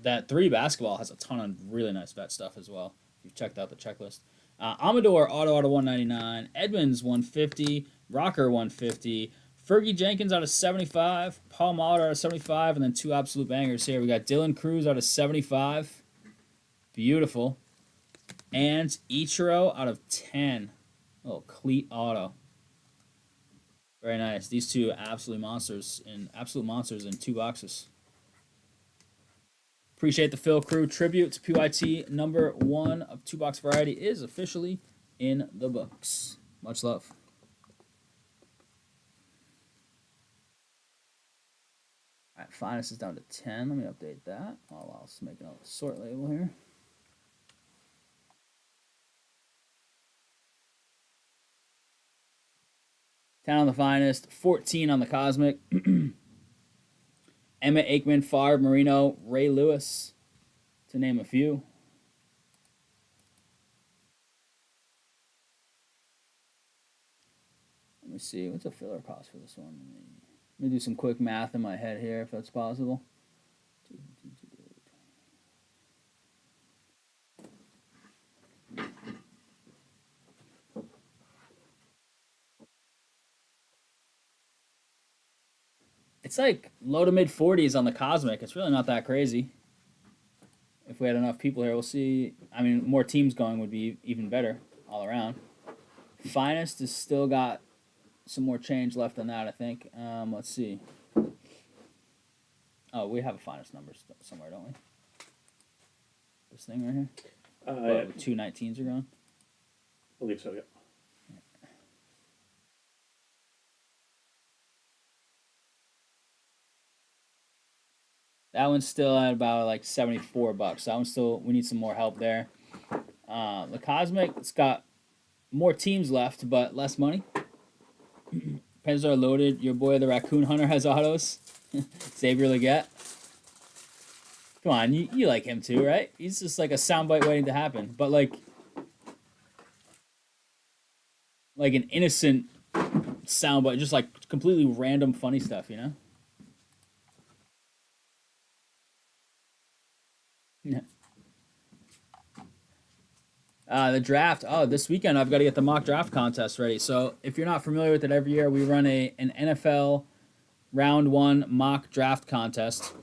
that 3 basketball has a ton of really nice vet stuff as well. If you've checked out the checklist. Amador auto out of 199. Edmonds 150. Rocker 150. Fergie Jenkins out of 75. Paul Molitor out of 75. And then 2 absolute bangers here. We got Dylan Cruz out of 75. Beautiful. And Ichiro out of 10. Little cleat auto. Very nice. These 2 absolute monsters in 2 boxes. Appreciate the fill, crew. Tribute to PYT number 1 of 2-box variety is officially in the books. Much love. All right, finest is down to 10. Let me update that. I'll also make another sort label here. Ten on the finest, 14 on the Cosmic. Emmett Aikman, Favre, Marino, Ray Lewis, to name a few. Let me see. What's a filler cost for this one? Let me do some quick math in my head here, if that's possible. It's like low to mid 40s on the Cosmic. It's really not that crazy. If we had enough people here, we'll see. I mean, more teams going would be even better all around. Finest has still got some more change left on that, I think. Let's see. Oh, we have a finest number somewhere, don't we? This thing right here? Yeah. Two 19s are gone? I believe so, yeah. That one's still at about like $74. That one's still, we need some more help there. The Cosmic, it's got more teams left, but less money. Pens are loaded. Your boy, the Raccoon Hunter, has autos. Xavier Leggett. Come on, you like him too, right? He's just like a soundbite waiting to happen. But like an innocent soundbite, just like completely random funny stuff, you know? Yeah. The draft. Oh, this weekend I've got to get the mock draft contest ready. So if you're not familiar with it, every year we run an NFL round one mock draft contest.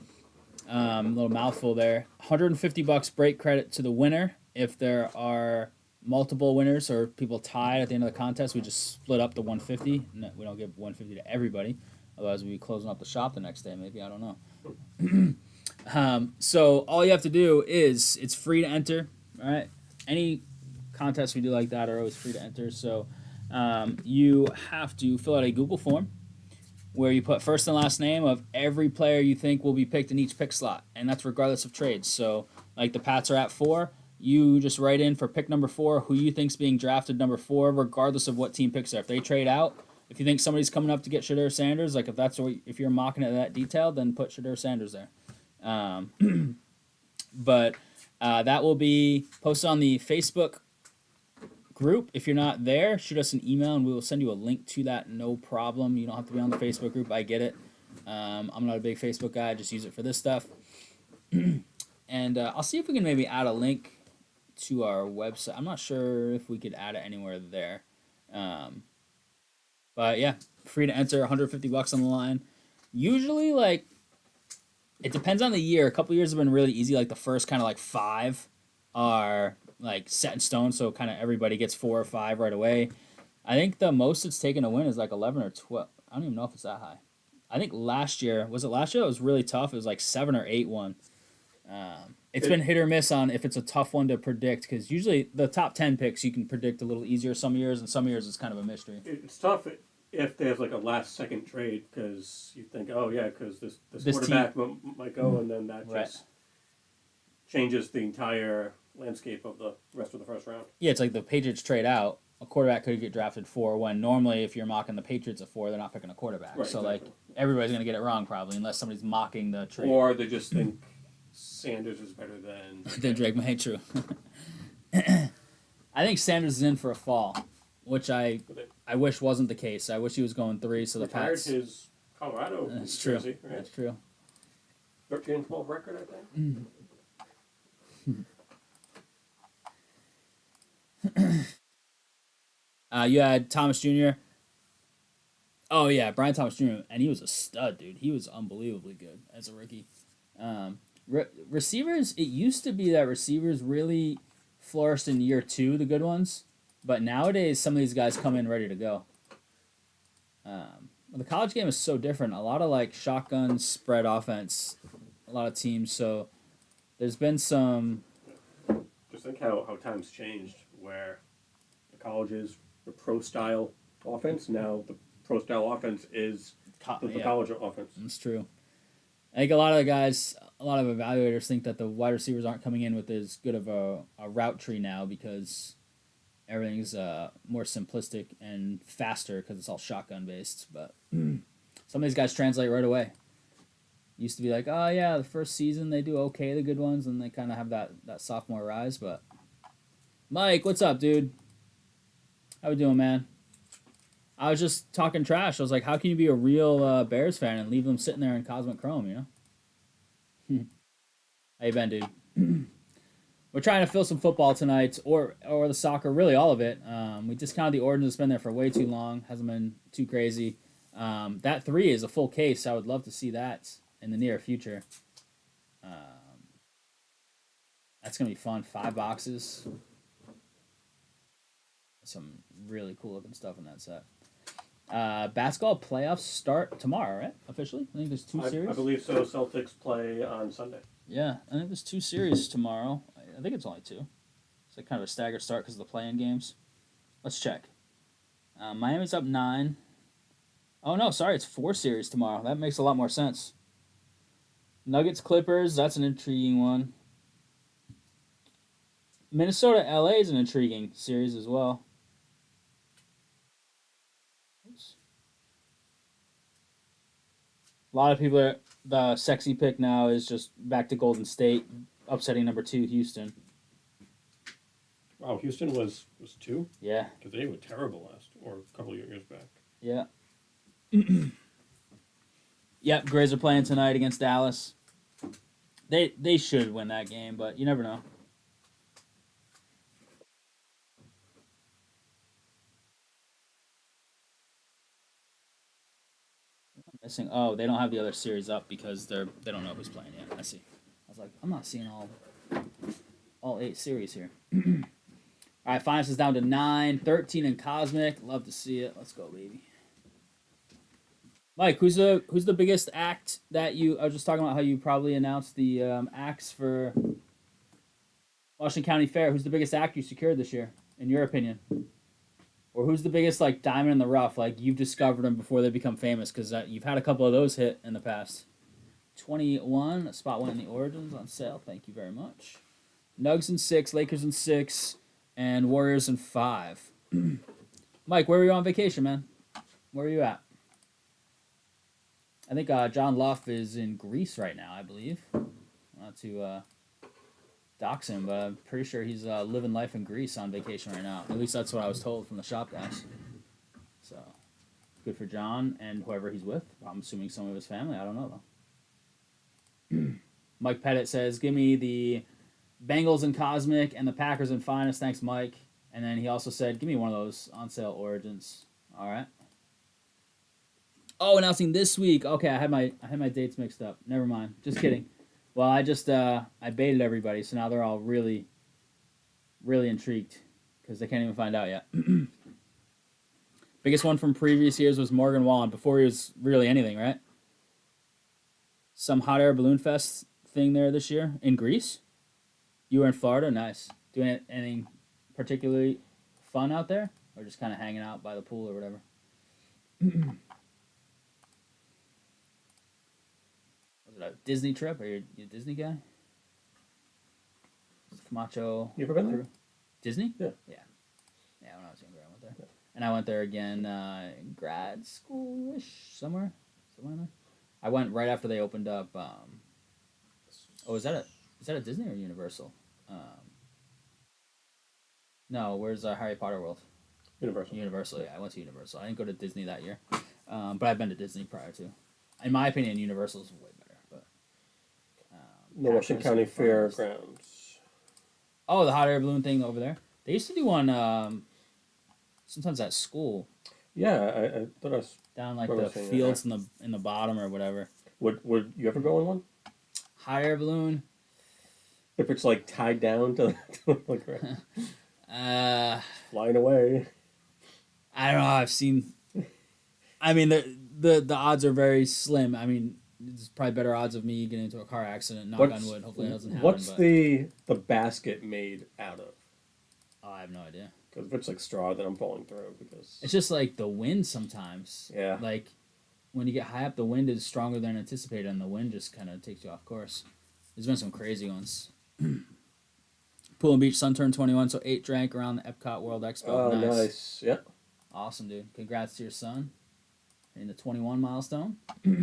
Little mouthful there. $150 break credit to the winner. If there are multiple winners or people tied at the end of the contest, we just split up the 150. No, we don't give 150 to everybody. Otherwise, we'd be closing up the shop the next day. Maybe, I don't know. So all you have to do is, it's free to enter. All right. Any contests we do like that are always free to enter. So you have to fill out a Google form where you put first and last name of every player you think will be picked in each pick slot, and that's regardless of trades. So like the Pats are at 4, you just write in for pick number 4 who you think's being drafted number 4, regardless of what team picks are. If they trade out, if you think somebody's coming up to get Shadur Sanders, like if you're mocking it that detailed, then put Shadur Sanders there. But that will be posted on the Facebook group. If you're not there, shoot us an email and we will send you a link to that. No problem. You don't have to be on the Facebook group. I get it. I'm not a big Facebook guy. I just use it for this stuff. And I'll see if we can maybe add a link to our website. I'm not sure if we could add it anywhere there. But yeah, free to enter. $150 on the line. Usually, like, it depends on the year. A couple years have been really easy. Like the first kind of like 5 are like set in stone, so kind of everybody gets 4 or 5 right away. I think the most it's taken to win is like 11 or 12. I don't even know if it's that high. I think last year, it was really tough. It was like 7 or 8 won. It's been hit or miss on if it's a tough one to predict, because usually the top 10 picks you can predict a little easier some years, and some years it's kind of a mystery. It's tough if there's like a last second trade, because you think, oh yeah, because this quarterback might go, and then that just changes the entire landscape of the rest of the first round. Yeah, it's like the Patriots trade out. A quarterback could get drafted 4, when normally if you're mocking the Patriots at 4, they're not picking a quarterback. Right, so exactly. Like everybody's gonna get it wrong probably, unless somebody's mocking the trade. Or they just think Sanders is better than Drake May. True. I think Sanders is in for a fall, which I wish wasn't the case. I wish he was going 3. So the Pats. His Colorado. That's true. Jersey, right? That's true. 13-12 record, I think. You had Thomas Jr. Oh yeah, Brian Thomas Jr. And he was a stud, dude. He was unbelievably good as a rookie. Receivers. It used to be that receivers really flourished in year 2, the good ones. But nowadays, some of these guys come in ready to go. The college game is so different. A lot of like shotgun spread offense. A lot of teams. So there's been some. Just think how times changed, where the colleges the pro style offense. Now the pro style offense is the college offense. That's true. I think a lot of evaluators think that the wide receivers aren't coming in with as good of a route tree now, because everything's more simplistic and faster because it's all shotgun based. But some of these guys translate right away. Used to be like, oh yeah, the first season they do okay, the good ones, and they kind of have that sophomore rise. But Mike, what's up, dude? How we doing, man? I was just talking trash. I was like, how can you be a real Bears fan and leave them sitting there in Cosmic Chrome, you know? How you been, dude? We're trying to fill some football tonight, or the soccer, really all of it. We discounted the Origins. It's been there for way too long. Hasn't been too crazy. That 3 is a full case. I would love to see that in the near future. That's going to be fun. 5 boxes. Some really cool looking stuff in that set. Basketball playoffs start tomorrow, right? Officially? I think there's 2 series. I believe so. Celtics play on Sunday. Yeah, I think there's 2 series tomorrow. I think it's only 2. It's like kind of a staggered start because of the play-in games. Let's check. Miami's up 9. Oh, no, sorry. It's 4 series tomorrow. That makes a lot more sense. Nuggets, Clippers. That's an intriguing one. Minnesota, LA is an intriguing series as well. Oops. A lot of people are... The sexy pick now is just back to Golden State, upsetting number 2, Houston. Wow, Houston was 2? Yeah. Because they were terrible a couple of years back. Yeah. Yep, Grizz are playing tonight against Dallas. They should win that game, but you never know. I'm missing. Oh, they don't have the other series up because they don't know who's playing yet. I see. I was like, I'm not seeing all 8 series here. All right, finals is down to 9, 13 in Cosmic. Love to see it. Let's go, baby. Mike, who's the biggest act that you? I was just talking about how you probably announced the acts for Washington County Fair. Who's the biggest act you secured this year, in your opinion? Or who's the biggest like diamond in the rough? Like you've discovered them before they become famous because you've had a couple of those hit in the past. 21 spot 1 in the Origins on sale. Thank you very much. Nugs in 6, Lakers in 6, and Warriors in 5. Mike, where were you on vacation, man? Where are you at? I think John Luff is in Greece right now, I believe. Not to dox him, but I'm pretty sure he's living life in Greece on vacation right now. At least that's what I was told from the shop guys. So, good for John and whoever he's with. I'm assuming some of his family. I don't know, though. Mike Pettit says, give me the Bengals and Cosmic and the Packers and Finest. Thanks, Mike. And then he also said, give me one of those on sale Origins. All right. Oh, announcing this week. Okay, I had my dates mixed up. Never mind. Just kidding. Well, I just I baited everybody, so now they're all really, really intrigued because they can't even find out yet. Biggest one from previous years was Morgan Wallen before he was really anything, right? Some hot air balloon fest thing there this year in Greece. You were in Florida, nice. Doing anything particularly fun out there, or just kind of hanging out by the pool or whatever? Was it a Disney trip? Are you a Disney guy? Camacho. You ever been there? Disney? Yeah. Yeah. Yeah, when I was younger, I went there. Yeah. And I went there again in grad school-ish, somewhere in there. I went right after they opened up. Is that a Disney or Universal? No, where's Harry Potter World? Universal. Universal, yeah. I went to Universal. I didn't go to Disney that year. But I've been to Disney prior to. In my opinion, Universal's way better. But the Washington County Fairgrounds. Oh, the hot air balloon thing over there. They used to do one sometimes at school. Yeah, I thought I was down like the fields in the bottom or whatever. Would you ever go on one? Hot air balloon. If it's like tied down to like flying away. I don't know. I've seen. I mean, the odds are very slim. I mean, it's probably better odds of me getting into a car accident. Knock on wood. Hopefully, it doesn't happen. What's the basket made out of? Oh, I have no idea. Because if it's like straw, then I'm falling through because it's just like the wind sometimes. Yeah. Like when you get high up, the wind is stronger than anticipated, and the wind just kind of takes you off course. There's been some crazy ones. Pool and Beach Sun turned 21, so 8 drank around the Epcot World Expo. Oh, nice. Yeah. Awesome, dude. Congrats to your son in the 21 milestone. All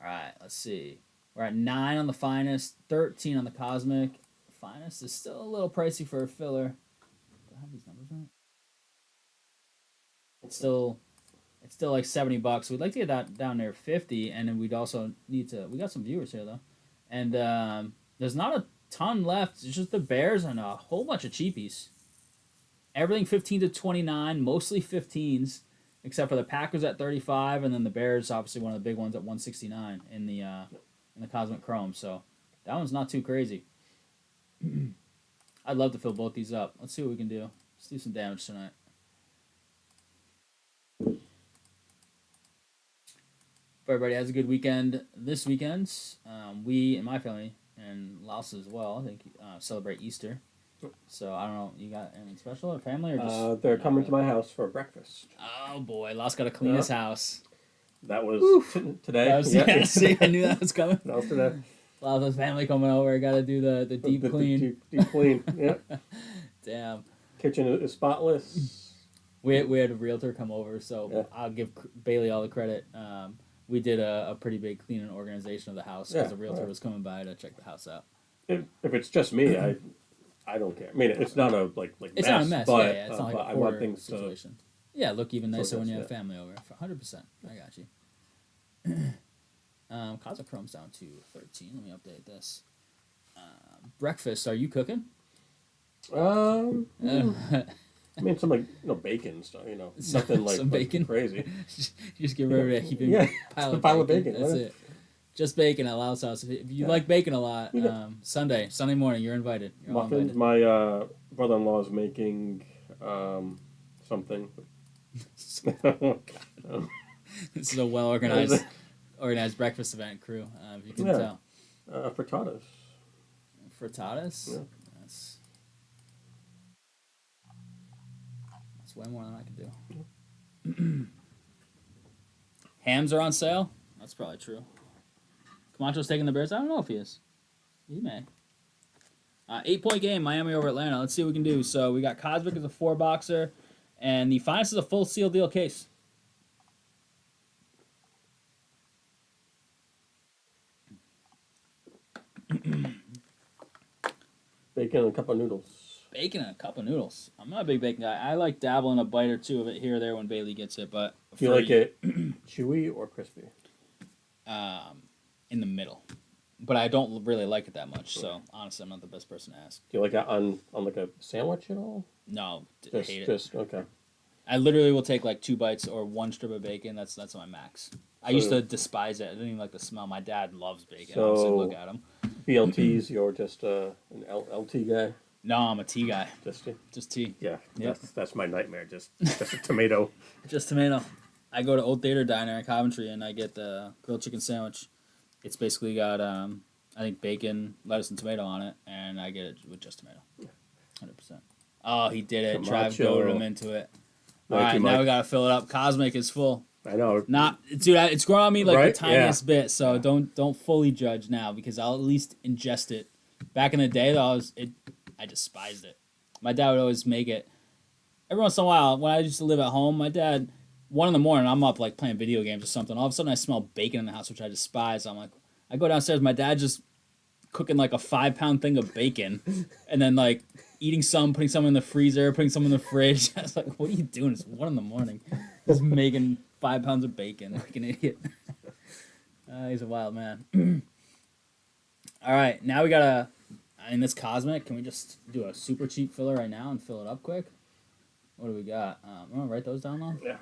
right, let's see. We're at 9 on the Finest, 13 on the Cosmic. Finest is still a little pricey for a filler. Do I have these numbers It's still like $70. We'd like to get that down there 50, and then we'd also need to. We got some viewers here though, and there's not a ton left. It's just the Bears and a whole bunch of cheapies. Everything 15 to 29, mostly 15s, except for the Packers at 35, and then the Bears, obviously one of the big ones at 169 in the Cosmic Chrome. So that one's not too crazy. I'd love to fill both these up. Let's see what we can do. Let's do some damage tonight. Hope everybody has a good weekend this weekend. We and my family and Laos as well, I think, celebrate Easter. So I don't know, you got anything special or family or just? They're coming to my house for breakfast. Oh boy, Laos got to clean his house. That was today. That was, yeah, see, I knew that was coming. That was today. Laos' family coming over. Got to do the deep clean. Deep clean. Yeah. Damn. Kitchen is spotless. We had a realtor come over, so yeah. I'll give Bailey all the credit. We did a pretty big cleaning organization of the house because the realtor was coming by to check the house out. If it's just me, I don't care. I mean, it's not a like it's mess, not a mess. but, yeah, it's not like a I want things situation. Yeah, look even nicer when you have yeah. family over. 100%. I got you. Cosmic Chrome's down to 13. Let me update this. Breakfast, are you cooking? I mean, some bacon stuff, something like some bacon? crazy. Just get rid of a heaping pile of bacon. That's it. Just bacon at Lau's house. If you like bacon a lot, Sunday morning, you're invited. You're all invited. My brother-in-law is making something. This is a well-organized breakfast event crew, if you can tell. Frittatas. Frittatas? Yeah. That's way more than I could do. Hams are on sale? That's probably true. Camacho's taking the Bears? I don't know if he is. He may. 8-point game, Miami over Atlanta. Let's see what we can do. So we got Cosmic as a 4-boxer, and the Finest is a full seal deal case. Bacon and a cup of noodles. Bacon and a cup of noodles. I'm not a big bacon guy. I like dabbling a bite or two of it here or there when Bailey gets it, but do you like it chewy or crispy? In the middle. But I don't really like it that much, so honestly, I'm not the best person to ask. Do you like it on like a sandwich at all? No, hate it. Just okay. I literally will take like 2 bites or 1 strip of bacon. That's my max. I used to despise it. I didn't even like the smell. My dad loves bacon. So, I look at him. BLTs, you're just an LT guy? No, I'm a tea guy. Just tea. Yeah, yep. That's my nightmare. Just a tomato. Just tomato. I go to Old Theater Diner in Coventry and I get the grilled chicken sandwich. It's basically got I think bacon, lettuce, and tomato on it, and I get it with just tomato. 100%. Oh, he did it. Trav goaded him into it. All right, now we gotta fill it up. Cosmic is full. I know. Dude, it's growing on me like the tiniest bit. So don't fully judge now because I'll at least ingest it. Back in the day, though, I despised it. My dad would always make it. Every once in a while, when I used to live at home, my dad, 1 a.m, I'm up like playing video games or something. All of a sudden, I smell bacon in the house, which I despise. I'm like, I go downstairs, my dad just cooking like a 5-pound thing of bacon, and then like eating some, putting some in the freezer, putting some in the fridge. I was like, what are you doing? It's 1 a.m. Just making 5 pounds of bacon like an idiot. He's a wild man. All right, now we gotta. In this Cosmic, can we just do a super cheap filler right now and fill it up quick? What do we got? You want to write those down, though? Yeah.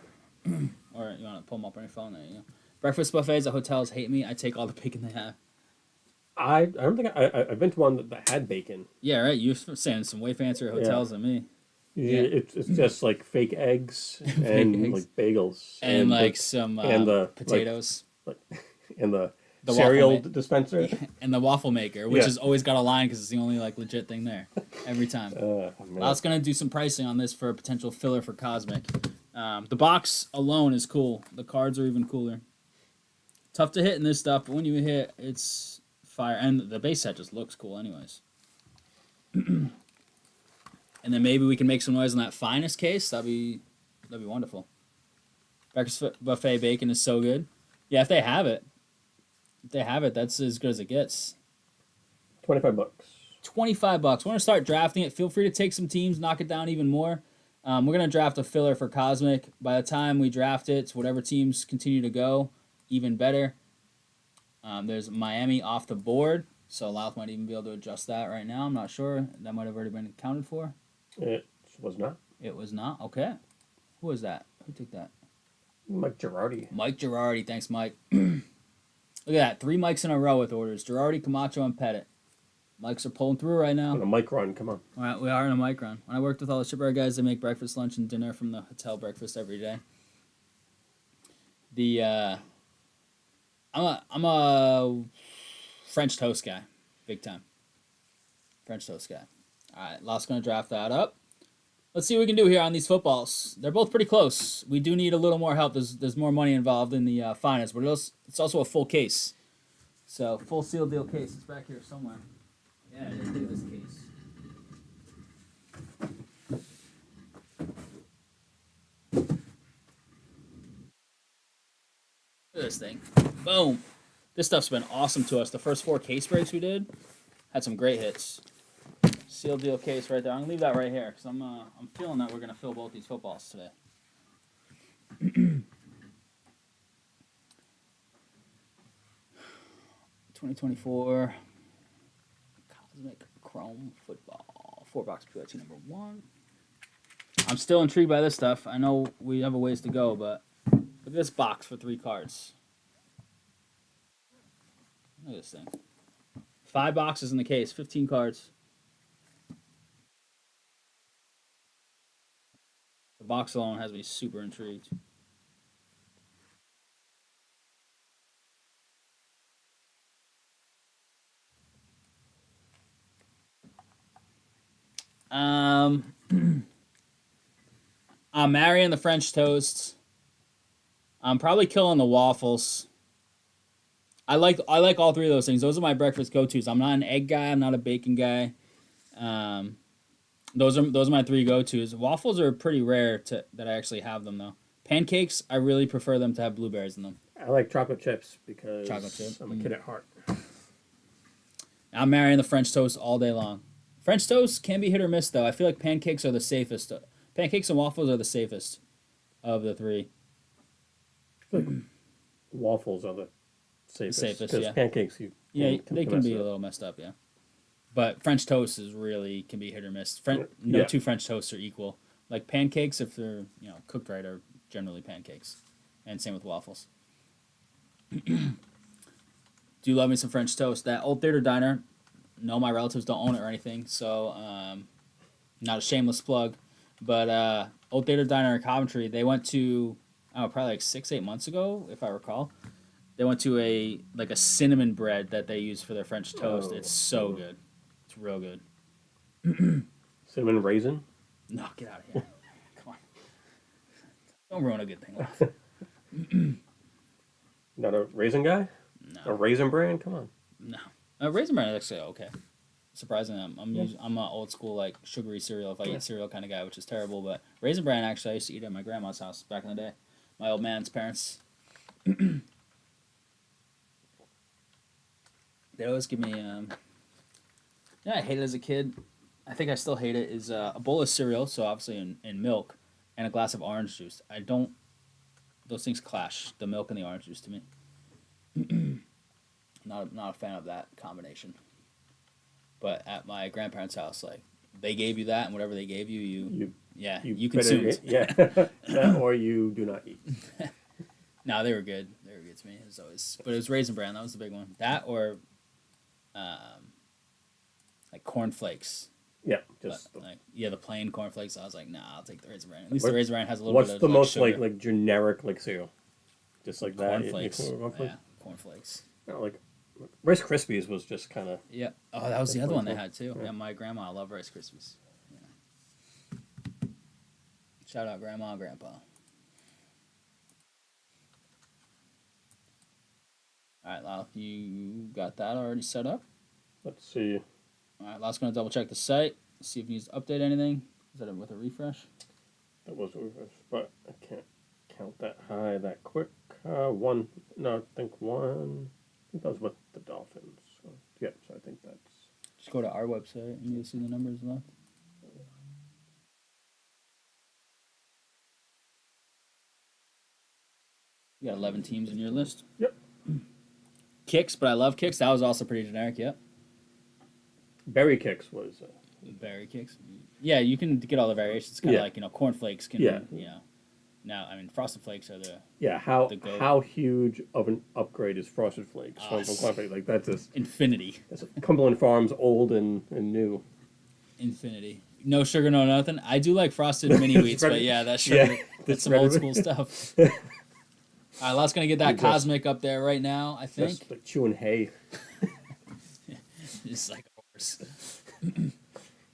Or you want to pull them up on your phone? There you go. Breakfast buffets at hotels hate me. I take all the bacon they have. I don't think I've been to one that had bacon. Yeah, right. You're saying some way fancier hotels than me. Yeah, it's just like fake eggs and like bagels and like some and the potatoes and the cereal dispenser and the waffle maker, which has always got a line because it's the only like legit thing there every time. I was gonna do some pricing on this for a potential filler for Cosmic. The box alone is cool. The cards are even cooler. Tough to hit in this stuff, but when you hit, it's fire. And the base set just looks cool, anyways. And then maybe we can make some noise on that Finest case. That'd be wonderful. Breakfast buffet bacon is so good. Yeah, if they have it. That's as good as it gets. $25. $25. Want to start drafting it? Feel free to take some teams, knock it down even more. We're gonna draft a filler for Cosmic. By the time we draft it, whatever teams continue to go, even better. There's Miami off the board, so Louth might even be able to adjust that right now. I'm not sure. That might have already been accounted for. It was not. It was not. Okay. Who was that? Who took that? Mike Girardi. Mike Girardi. Thanks, Mike. Look at that. 3 mics in a row with orders. Girardi, Camacho, and Pettit. Mics are pulling through right now. On a mic run, come on. All right, we are in a mic run. When I worked with all the shipyard guys, they make breakfast, lunch, and dinner from the hotel breakfast every day. I'm a French toast guy, big time. French toast guy. All right, Lot's gonna draft that up. Let's see what we can do here on these footballs. They're both pretty close. We do need a little more help. There's more money involved in the finance, but it's also a full case. So full seal deal case. It's back here somewhere. Yeah, look at this case. Look at this thing. Boom. This stuff's been awesome to us. The first 4 case breaks we did had some great hits. Seal deal case right there. I'm gonna leave that right here because I'm feeling that we're gonna fill both these footballs today. 2024 Cosmic Chrome Football 4-box PYT number 1. I'm still intrigued by this stuff. I know we have a ways to go, but look at this box for 3 cards. Look at this thing. 5 boxes in the case, 15 cards. The box alone has me super intrigued. I'm marrying the French toast. I'm probably killing the waffles. I like all 3 of those things. Those are my breakfast go-tos. I'm not an egg guy. I'm not a bacon guy. Those are my 3 go-tos. Waffles are pretty rare that I actually have them though. Pancakes, I really prefer them to have blueberries in them. I like chocolate chips because I'm a kid at heart. I'm marrying the French toast all day long. French toast can be hit or miss though. I feel like pancakes are the safest. Pancakes and waffles are the safest of the 3. Waffles are the safest. Because yeah. Pancakes, they can be a little messed up, yeah. But French toast can be hit or miss. No 2 French toasts are equal. Like pancakes, if they're cooked right, are generally pancakes, and same with waffles. Do love me some French toast. That Old Theater Diner. No, my relatives don't own it or anything, so not a shameless plug. But Old Theater Diner in Coventry, they went to probably like 6-8 months ago, if I recall. They went to a cinnamon bread that they use for their French toast. It's so good. It's real good. Cinnamon raisin? No, get out of here. Come on. Don't ruin a good thing. Not a raisin guy? No. A Raisin Bran? Come on. No. Raisin Bran is actually okay. Surprisingly, I'm an old school like sugary cereal if I eat cereal kind of guy, which is terrible. But Raisin Bran actually I used to eat at my grandma's house back in the day. My old man's parents. They always give me. I hated it as a kid. I think I still hate it. Is a bowl of cereal, so obviously in milk, and a glass of orange juice. I don't. Those things clash. The milk and the orange juice to me. Not a fan of that combination. But at my grandparents' house, like they gave you that, and whatever they gave you, you consumed. That or you do not eat. No, they were good. They were good to me. It was always, but it was Raisin Bran. That was the big one. That or, like cornflakes. Yeah, just the plain cornflakes. I was like, nah, I'll take the Raisin Bran. At least the Raisin Bran has a little bit of. What's the most sugar. like generic cereal? Just like that. Cornflakes. Yeah, cornflakes. No, like Rice Krispies was just kind of. Yeah. Oh, that was the other one they had too. Yeah, my grandma loved Rice Krispies. Yeah. Shout out Grandma and Grandpa. All right, Lyle, you got that already set up? Let's see. All right, Lyle's going to double check the site, see if he needs to update anything. Is that with a refresh? That was a refresh, but I can't count that high that quick. I think that was with the Dolphins. So I think that's... Just go to our website and you'll see the numbers left. You got 11 teams in your list. Yep. Kicks, but I love kicks. That was also pretty generic. Yep. Berry Kicks was. Berry kicks. Yeah, you can get all the variations. Kind of like cornflakes can. Yeah. Now, I mean, Frosted Flakes are the How huge of an upgrade is Frosted Flakes from cornflakes? Like that's just infinity. That's Cumberland Farms, old and new. Infinity. No sugar, no nothing. I do like frosted mini wheats, but yeah, that's sugar. That's some old school stuff. All right, Lot's gonna get that cosmic up there right now. I think. Just like chewing hay. Just like a horse.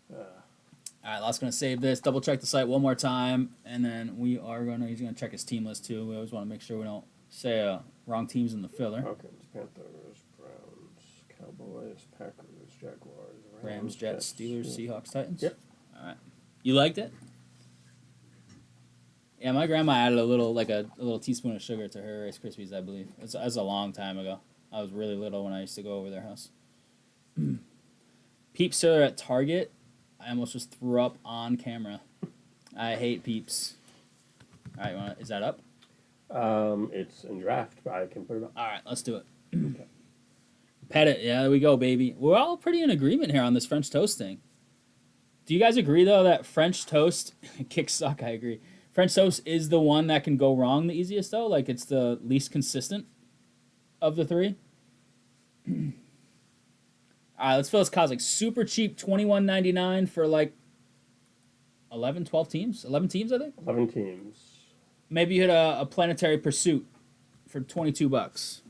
All right, Lot's gonna save this. Double check the site one more time, and then he's gonna check his team list too. We always want to make sure we don't say wrong teams in the filler. Okay, Panthers, Browns, Cowboys, Packers, Jaguars, Rams, Jets, Steelers, Seahawks, Titans. Yep. All right. You liked it? Yeah, my grandma added a little teaspoon of sugar to her Rice Krispies, I believe. That's a long time ago. I was really little when I used to go over their house. Peeps are at Target. I almost just threw up on camera. I hate Peeps. All right, is that up? It's in draft, but I can put it up. All right, let's do it. Okay. Pet it. Yeah, there we go, baby. We're all pretty in agreement here on this French toast thing. Do you guys agree, though, that French toast... Kicks suck, I agree. French toast is the one that can go wrong the easiest, though? Like, it's the least consistent of the three? All right, let's fill this cosmic. Super cheap, $21.99 for, like, 11, 12 teams? 11 teams, I think? 11 teams. Maybe you hit a Planetary Pursuit for $22.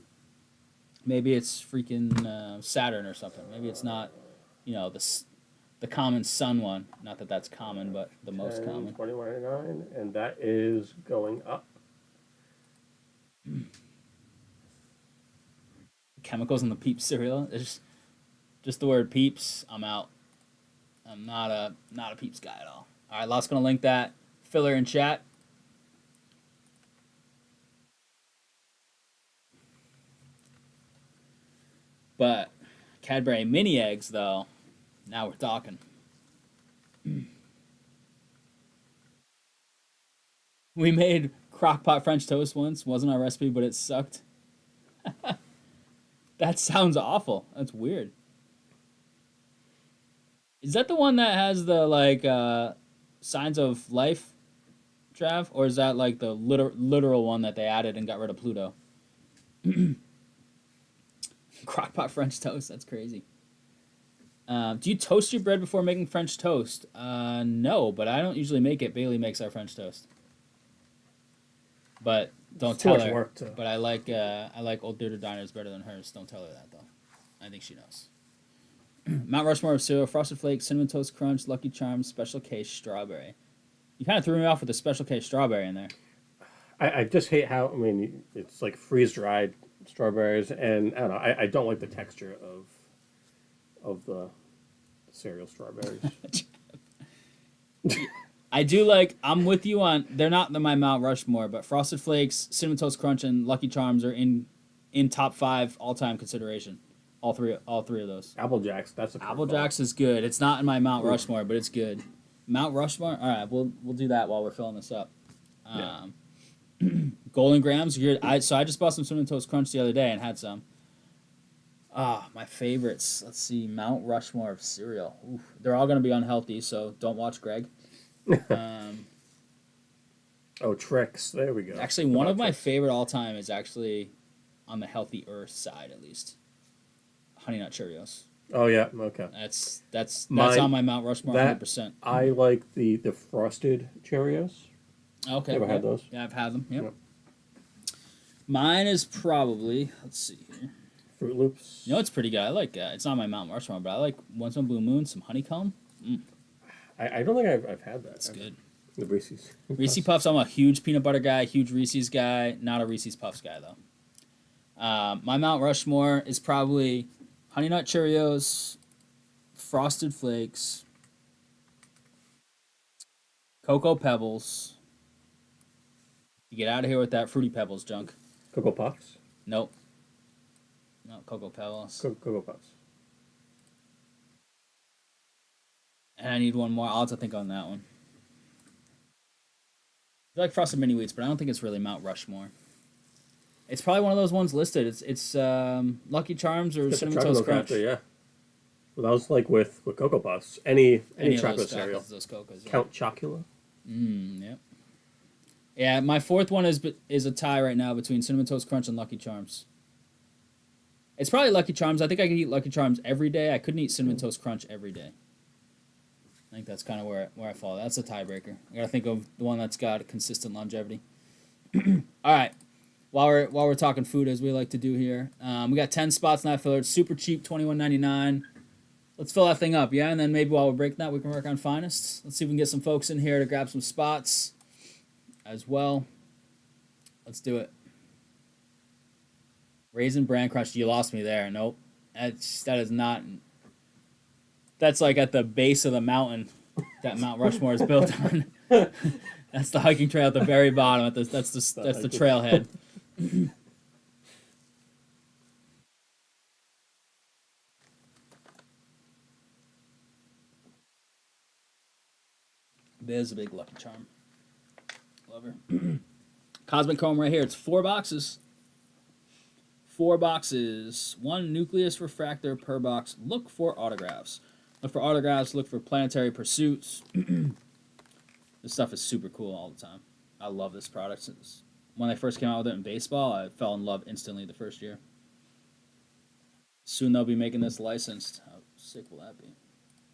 Maybe it's freaking Saturn or something. Maybe it's not, the common sun one. Not that that's common, but the most common. $21.99, and that is going up. Chemicals in the Peeps cereal. It's just the word Peeps. I'm out. I'm not a Peeps guy at all. All right, Lot's gonna link that filler in chat. But Cadbury mini eggs, though. Now we're talking. We made crockpot French toast once. Wasn't our recipe, but it sucked. That sounds awful. That's weird. Is that the one that has the signs of life, Trav? Or is that like the literal one that they added and got rid of Pluto? Crockpot French toast. That's crazy. Do you toast your bread before making French toast? No, but I don't usually make it. Bailey makes our French toast. But don't tell her. But I like Old Theater Diners better than hers. Don't tell her that though. I think she knows. Mount Rushmore of cereal: Frosted Flakes, Cinnamon Toast Crunch, Lucky Charms, Special K Strawberry. You kind of threw me off with the Special K Strawberry in there. I just hate how it's like freeze dried strawberries, and I don't know. I don't like the texture of the cereal strawberries. I do like. I'm with you on. They're not my Mount Rushmore, but Frosted Flakes, Cinnamon Toast Crunch, and Lucky Charms are in top 5 all time consideration. All three of those. Apple Jacks. Apple Jacks is good. It's not in my Mount Rushmore, but it's good. Mount Rushmore. All right, we'll do that while we're filling this up. Golden Grams. So I just bought some Cinnamon Toast Crunch the other day and had some. My favorites. Let's see. Mount Rushmore of cereal. Oof. They're all going to be unhealthy, so don't watch Greg. Tricks. There we go. Actually, one of my favorite all time is actually on the healthy earth side, at least. Honey Nut Cheerios. Oh yeah, okay. That's on my Mount Rushmore 100%. I like the frosted Cheerios. Okay. You ever had those? Yeah, I've had them. Yep. Mine is probably, let's see here. Fruit Loops. It's pretty good. I like it's not my Mount Rushmore, but I like Once on Blue Moon, some honeycomb. I don't think I've had that. It's good. The Reese's. Reese's Puffs. I'm a huge peanut butter guy, huge Reese's guy. Not a Reese's Puffs guy though. My Mount Rushmore is probably Honey Nut Cheerios, Frosted Flakes, Cocoa Pebbles. You get out of here with that Fruity Pebbles junk. Cocoa Puffs? Nope. No, Cocoa Pebbles. Cocoa Puffs. And I need one more. I'll have to think on that one. I like Frosted Mini Wheats, but I don't think it's really Mount Rushmore. It's probably one of those ones listed. It's Lucky Charms or Get the Cinnamon chocolate Toast milk Crunch. after, yeah. Well, that was like with Cocoa Puffs. Any Any of chocolate those cereal. those Cocos. Yeah. Count Chocula. Yep. Yeah, my fourth one is a tie right now between Cinnamon Toast Crunch and Lucky Charms. It's probably Lucky Charms. I think I could eat Lucky Charms every day. I couldn't eat Cinnamon Toast Crunch every day. I think that's kind of where I fall. That's a tiebreaker. I gotta think of the one that's got consistent longevity. All right. While we're talking food, as we like to do here, we got 10 spots in that filler. It's super cheap, $21.99. Let's fill that thing up, yeah? And then maybe while we're breaking that, we can work on finest. Let's see if we can get some folks in here to grab some spots as well. Let's do it. Raisin Bran Crunch. You lost me there. Nope. That is not. That's like at the base of the mountain that Mount Rushmore is built on. That's the hiking trail at the very bottom. That's the trailhead. There's a big Lucky Charm. Love her. Cosmic Comb right here. It's 4 boxes. 4 boxes. 1 nucleus refractor per box. Look for autographs. Look for autographs. Look for planetary pursuits. This stuff is super cool all the time. I love this product. When I first came out with it in baseball, I fell in love instantly the first year. Soon they'll be making this licensed. How sick will that be?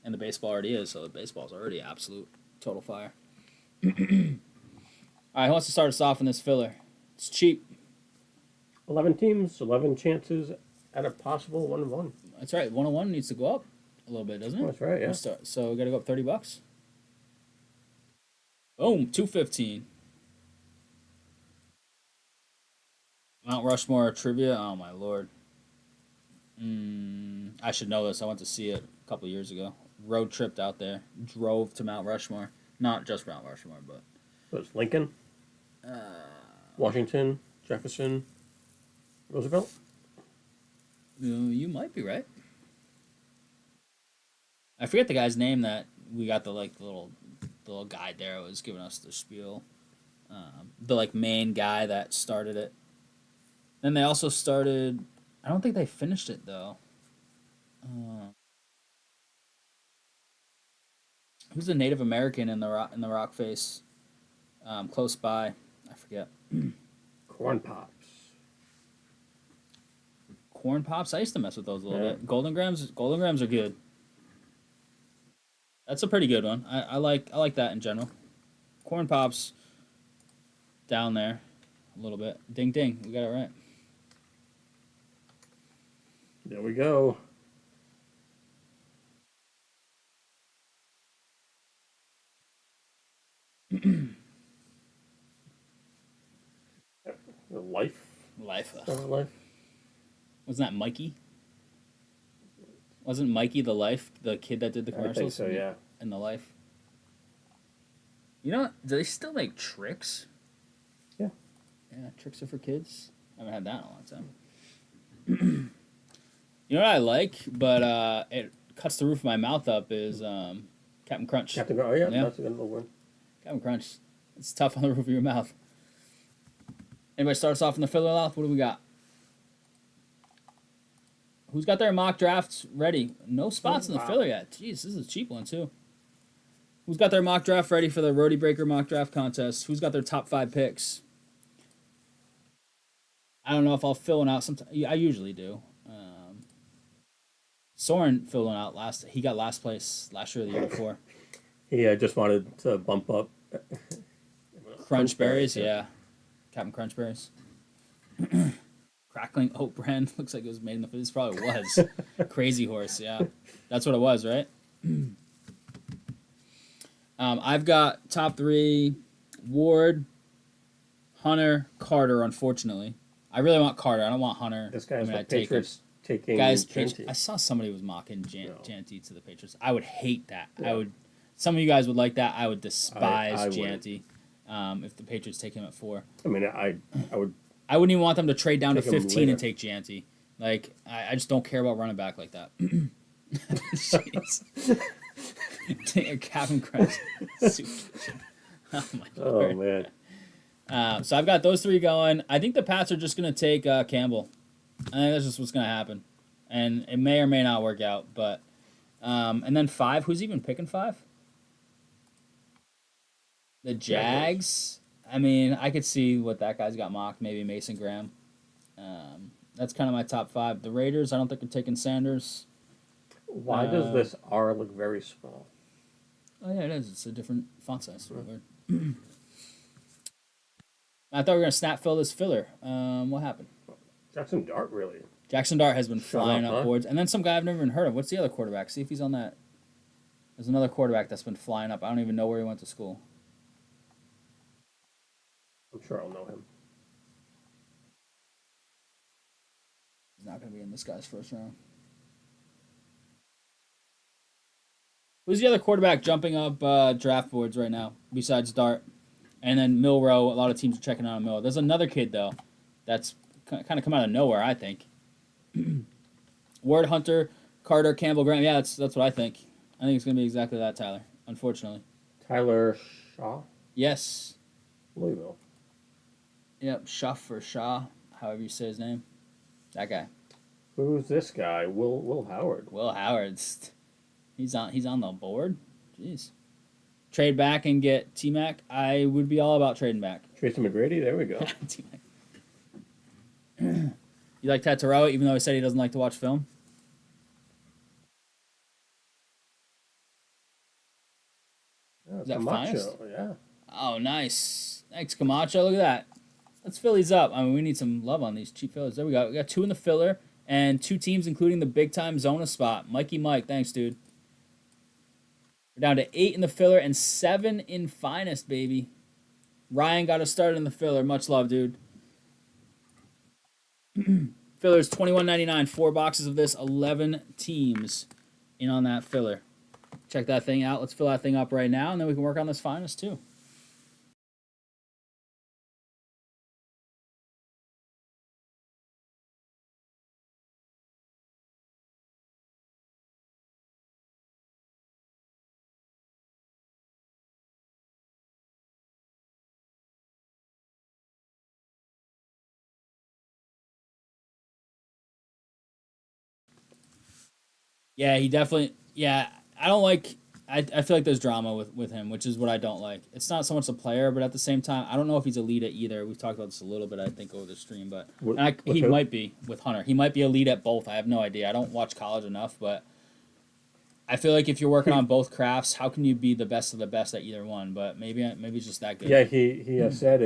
And the baseball already is, so the baseball's already absolute total fire. All right, who wants to start us off in this filler? It's cheap. 11 teams, 11 chances at a possible 1-1. That's right. 101 needs to go up a little bit, doesn't it? That's right, yeah. So we got to go up $30. Boom, 215. Mount Rushmore trivia. Oh my lord. I should know this. I went to see it a couple years ago. Road tripped out there. Drove to Mount Rushmore. Not just Mount Rushmore, but. So it's Lincoln, Washington, Jefferson, Roosevelt. You might be right. I forget the guy's name that we got the little guide there was giving us the spiel. The main guy that started it. Then they also started. I don't think they finished it though. Who's the Native American in the rock face? Close by, I forget. Corn Pops. Corn Pops. I used to mess with those a little bit. Golden Grams are good. That's a pretty good one. I like that in general. Corn Pops. Down there, a little bit. Ding ding, we got it right. There we go. Life. Life. Life. Wasn't that Mikey? Wasn't Mikey the Life, the kid that did the commercials? I think so, yeah. In the Life. You know what? Do they still make Tricks? Yeah. Yeah, Tricks are for kids. I haven't had that in a long time. You know what I like, but it cuts the roof of my mouth up is Captain Crunch. Captain Crunch. Oh yeah, that's a good little one. Captain Crunch. It's tough on the roof of your mouth. Anybody starts off in the filler off? What do we got? Who's got their mock drafts ready? No spots in the filler yet. Jeez, this is a cheap one too. Who's got their mock draft ready for the Rhody Breaker mock draft contest? Who's got their top 5 picks? I don't know if I'll fill one out. I usually do. Soren filled one out last. He got last place last year or the year before. He just wanted to bump up. Crunch berries, yeah. Captain Crunch berries. Crackling oat bran. Looks like it was made in the. This probably was. Crazy Horse, yeah. That's what it was, right? I've got top 3: Ward, Hunter, Carter. Unfortunately, I really want Carter. I don't want Hunter. This guy's the Patriots taking. Guys, I saw somebody was mocking Janty to the Patriots. I would hate that. Yeah. I would. Some of you guys would like that. I would despise Janty if the Patriots take him at 4. I mean, I would. I wouldn't even want them to trade down to 15 and take Janty. Like, I just don't care about running back like that. Jeez. Captain Crunch. Oh, my Lord. Oh, man. So I've got those three going. I think the Pats are just going to take Campbell. I think that's just what's going to happen. And it may or may not work out. But and then 5, who's even picking 5? The Jags. I mean, I could see what that guy's got mocked. Maybe Mason Graham. That's kind of my top 5. The Raiders, I don't think are taking Sanders. Why does this R look very small? Oh, yeah, it is. It's a different font size. Weird. I thought we were going to snap fill this filler. What happened? Jackson Dart, really? Jackson Dart has been flying up boards. And then some guy I've never even heard of. What's the other quarterback? See if he's on that. There's another quarterback that's been flying up. I don't even know where he went to school. I'm sure I'll know him. He's not going to be in this guy's first round. Who's the other quarterback jumping up draft boards right now besides Dart? And then Milrow, a lot of teams are checking out on Milrow. There's another kid, though, that's kind of come out of nowhere, I think. Ward, Hunter, Carter, Campbell, Graham. Yeah, that's what I think. I think it's going to be exactly that, Tyler, unfortunately. Tyler Shaw? Yes. Louisville. Yep, Shuff or Shaw, however you say his name. That guy. Who's this guy? Will Howard. Will Howard's... He's on the board. Jeez. Trade back and get T-Mac. I would be all about trading back. Tracy McGrady. There we go. T-Mac. You like Tataroa, even though he said he doesn't like to watch film? Yeah, Is that Camacho. finest? Yeah. Oh, nice. Thanks, Camacho. Look at that. Let's fill these up. I mean, we need some love on these cheap fillers. There we go. We got 2 in the filler and 2 teams, including the big-time Zona spot. Mikey Mike, thanks, dude. We're down to 8 in the filler and 7 in finest, baby. Ryan got us started in the filler. Much love, dude. Filler's $21.99. 4 boxes of this. 11 teams in on that filler. Check that thing out. Let's fill that thing up right now, and then we can work on this finest too. Yeah, he definitely. Yeah, I don't like. I feel like there's drama with him, which is what I don't like. It's not so much the player, but at the same time, I don't know if he's elite at either. We've talked about this a little bit, I think, over the stream, but he might be with Hunter. He might be elite at both. I have no idea. I don't watch college enough, but I feel like if you're working on both crafts, how can you be the best of the best at either one? But maybe it's just that good. Yeah, he has said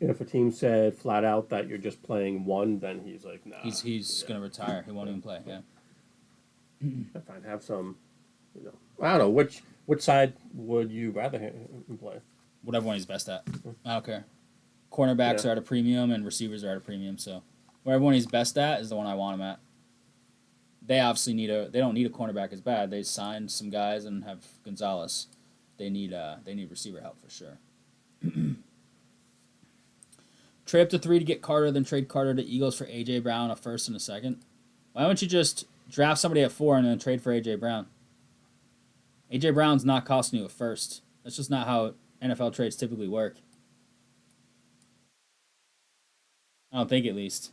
if a team said flat out that you're just playing one, then he's like, nah. He's gonna retire. He won't even play. Yeah. That's fine. Have some, I don't know which side would you rather him play? Whatever one he's best at. I don't care. Cornerbacks are at a premium and receivers are at a premium. So whatever one he's best at is the one I want him at. They obviously they don't need a cornerback as bad. They signed some guys and have Gonzalez. They need receiver help for sure. Trade up to 3 to get Carter, then trade Carter to Eagles for AJ Brown, a first and a second. Why don't you just draft somebody at 4 and then trade for AJ Brown? AJ Brown's not costing you a first. That's just not how NFL trades typically work. I don't think, at least.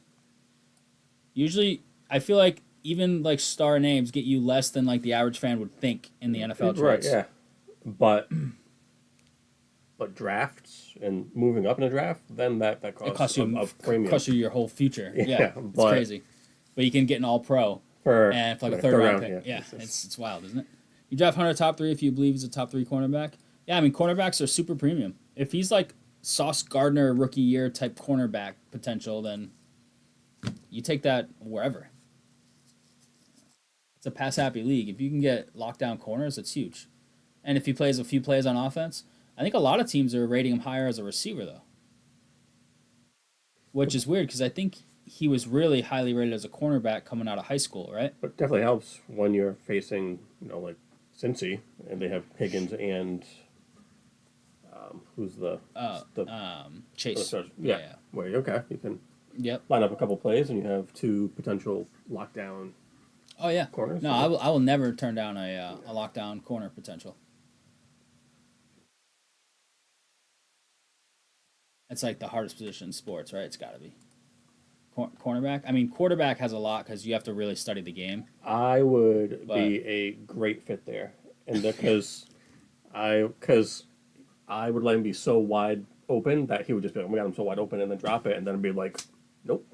Usually, I feel like even like star names get you less than like the average fan would think in the NFL trades. Right, yeah. But drafts and moving up in a draft, then that costs you a premium. Costs you your whole future. Yeah, it's but crazy. But you can get an all pro for like a third round pick. Yeah, it's wild, isn't it? You draft Hunter top 3 if you believe he's a top 3 cornerback. Yeah, I mean cornerbacks are super premium. If he's like Sauce Gardner rookie year type cornerback potential, then you take that wherever. It's a pass happy league. If you can get lockdown corners, it's huge. And if he plays a few plays on offense, I think a lot of teams are rating him higher as a receiver though. Which is weird because I think he was really highly rated as a cornerback coming out of high school, right? But it definitely helps when you're facing, like Cincy, and they have Higgins and who's the Chase. Yeah. Where you can Yep. line up a couple plays and you have 2 potential lockdown. Oh yeah. Corners. No, I will never turn down a lockdown corner potential. It's like the hardest position in sports, right? It's got to be cornerback. I mean, quarterback has a lot because you have to really study the game. I would But be a great fit there, and because I would let him be so wide open that he would just be like, "Oh my god, I'm so wide open," and then drop it, and then be like, "Nope."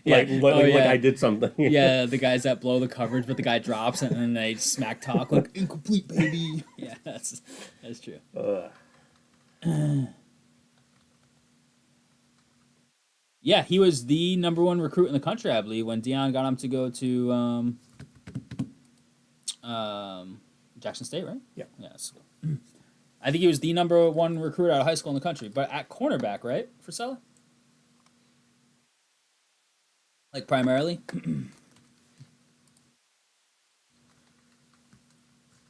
yeah, Like I did something. yeah, the guys that blow the coverage, but the guy drops and then they smack talk like incomplete, baby. Yeah, that's true. Yeah, he was the #1 recruit in the country, I believe, when Deion got him to go to Jackson State, right? Yeah. Yeah. So, I think he was the #1 recruit out of high school in the country, but at cornerback, right, for Sella? Like primarily.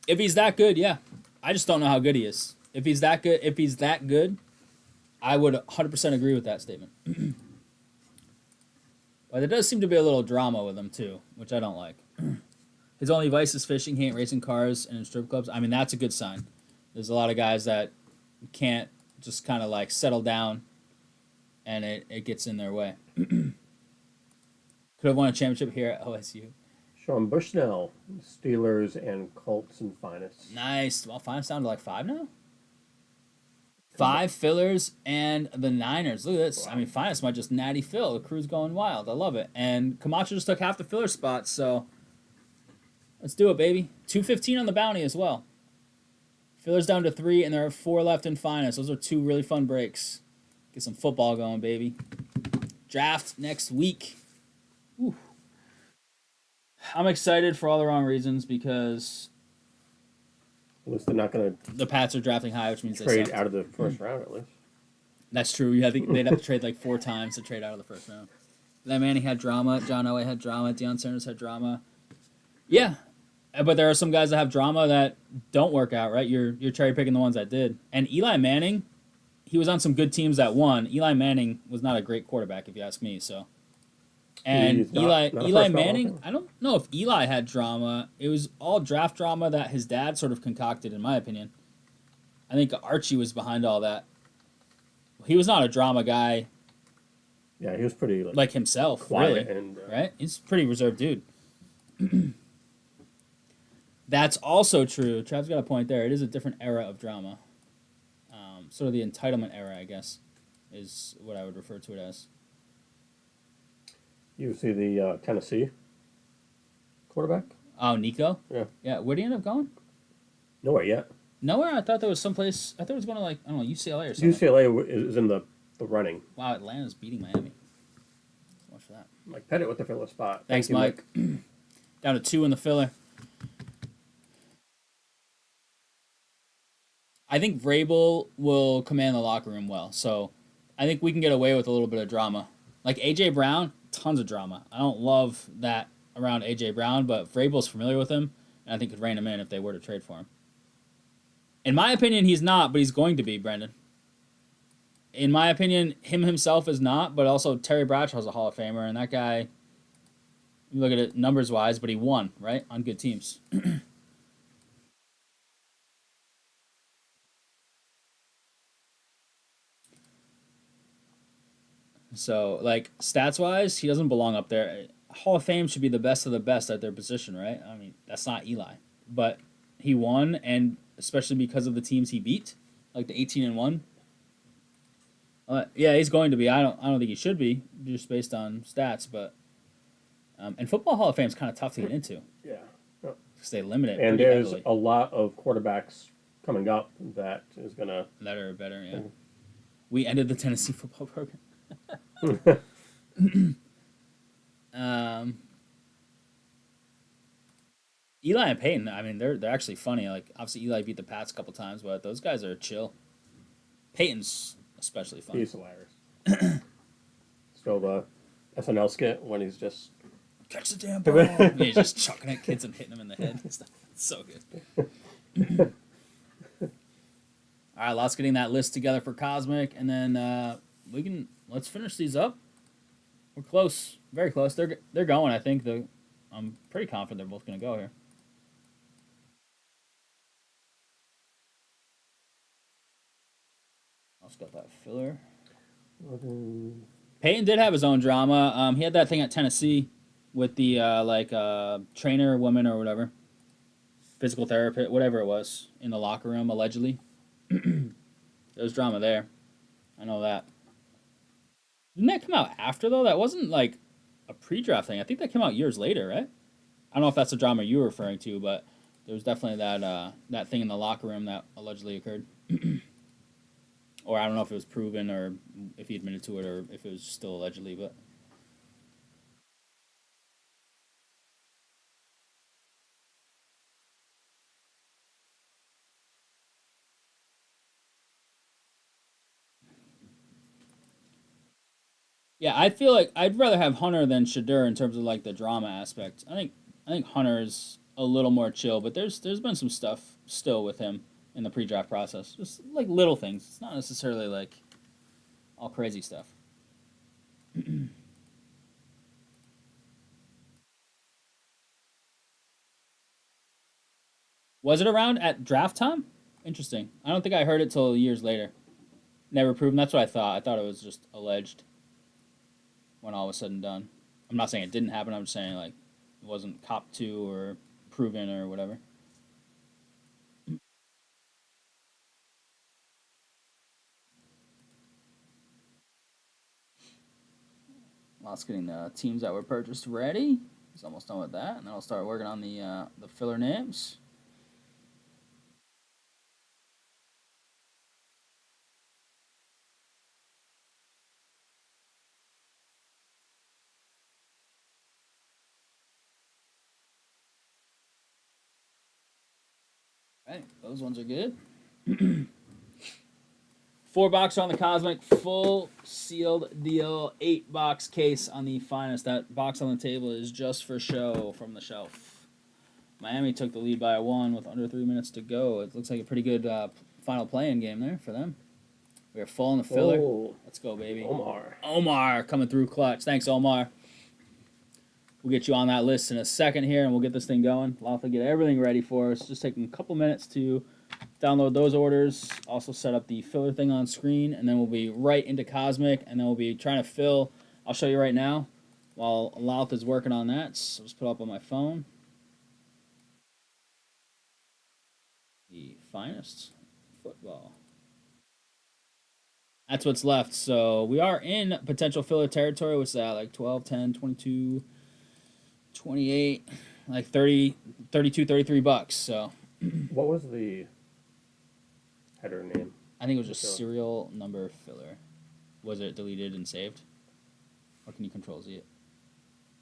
If he's that good, yeah. I just don't know how good he is. If he's that good, I would 100% agree with that statement. But there does seem to be a little drama with him too, which I don't like. His only vice is fishing. He ain't racing cars and in strip clubs. I mean, that's a good sign. There's a lot of guys that can't just kind of like settle down, and it gets in their way. Could have won a championship here at OSU. Sean Bushnell, Steelers and Colts and Finest. Nice. Well, Finest down to like 5 now. 5 fillers and the Niners. Look at this. Wow. I mean, Finest might just natty fill. The crew's going wild. I love it. And Camacho just took half the filler spots, so let's do it, baby. 215 on the bounty as well. Fillers down to 3, and there are 4 left in Finest. Those are 2 really fun breaks. Get some football going, baby. Draft next week. Whew. I'm excited for all the wrong reasons because at least they're not going to. The Pats are drafting high, which means trade they out of the first round at least. That's true. Yeah, they'd have to trade like 4 times to trade out of the first round. That Manning had drama. John Elway had drama. Deion Sanders had drama. Yeah, but there are some guys that have drama that don't work out. Right? You're cherry picking the ones that did. And Eli Manning, he was on some good teams that won. Eli Manning was not a great quarterback, if you ask me. So. And Eli Manning, I don't know if Eli had drama. It was all draft drama that his dad sort of concocted, in my opinion. I think Archie was behind all that. He was not a drama guy. Yeah, he was pretty like himself, quiet really, and right? He's a pretty reserved dude. That's also true. Trav's got a point there. It is a different era of drama. Sort of the entitlement era, I guess, is what I would refer to it as. You see the Tennessee quarterback? Oh, Nico? Yeah. Yeah, where'd he end up going? Nowhere yet. Nowhere? I thought there was someplace. I thought it was going to, like, I don't know, UCLA or something. UCLA is in the running. Wow, Atlanta's beating Miami. So much for that. Mike Pettit with the filler spot. Thanks, Mike. Down to 2 in the filler. I think Vrabel will command the locker room well. So I think we can get away with a little bit of drama. Like A.J. Brown, tons of drama. I don't love that around A.J. Brown, but Vrabel's familiar with him, and I think could rein him in if they were to trade for him. In my opinion, he's not, but he's going to be, Brendan. In my opinion, him himself is not, but also Terry Bradshaw's a Hall of Famer, and that guy, you look at it numbers-wise, but he won, right, on good teams. So, like, stats-wise, he doesn't belong up there. Hall of Fame should be the best of the best at their position, right? I mean, that's not Eli. But he won, and especially because of the teams he beat, like the 18-1. Yeah, he's going to be. I don't think he should be, just based on stats. But and football Hall of Fame is kind of tough to get into. Yeah. Because they limit it. And there's heavily. a lot of quarterbacks coming up that is gonna that are better. Yeah. We ended the Tennessee football program. Eli and Peyton, I mean, they're actually funny. Like, obviously, Eli beat the Pats a couple times, but those guys are chill. Peyton's especially funny. He's hilarious. Still the SNL skit when he's just catch the damn ball. Yeah, he's just chucking at kids and hitting them in the head. It's so good. All right, let's getting that list together for Cosmic, and then let's finish these up. We're close, very close. They're going. I think I'm pretty confident they're both going to go here. Also got that filler. Peyton did have his own drama. He had that thing at Tennessee with the trainer woman or whatever, physical therapist, whatever it was, in the locker room allegedly. There was drama there. I know that. Didn't that come out after though? That wasn't like a pre-draft thing. I think that came out years later, right? I don't know if that's the drama you were referring to, but there was definitely that thing in the locker room that allegedly occurred. Or I don't know if it was proven or if he admitted to it or if it was still allegedly, but yeah, I feel like I'd rather have Hunter than Shadur in terms of like the drama aspect. I think Hunter's a little more chill, but there's been some stuff still with him in the pre-draft process, just like little things. It's not necessarily like all crazy stuff. Was it around at draft time? Interesting. I don't think I heard it till years later. Never proven. That's what I thought. I thought it was just alleged when all was said and done. I'm not saying it didn't happen. I'm just saying like it wasn't cop to or proven or whatever. Lots getting the teams that were purchased ready. He's almost done with that, and then I'll start working on the filler names. Right, those ones are good. 4 box on the Cosmic, full sealed deal. 8 box case on the Finest. That box on the table is just for show from the shelf. Miami took the lead by a 1 with under 3 minutes to go. It looks like a pretty good final play-in game there for them. We are full in the filler. Oh, Let's go, baby. Omar coming through clutch. Thanks, Omar. We'll get you on that list in a second here, and we'll get this thing going. We'll have to get everything ready for us. Just taking a couple minutes to download those orders. Also set up the filler thing on screen, and then we'll be right into Cosmic, and then we'll be trying to fill. I'll show you right now while Louth is working on that. So let's put it up on my phone. The Finest football. That's what's left. So we are in potential filler territory. What's that? Like 12, 10, 22, 28, like 30, 32, 33 bucks. So what was the header name? I think it was just serial number filler. Was it deleted and saved? Or can you control Z it?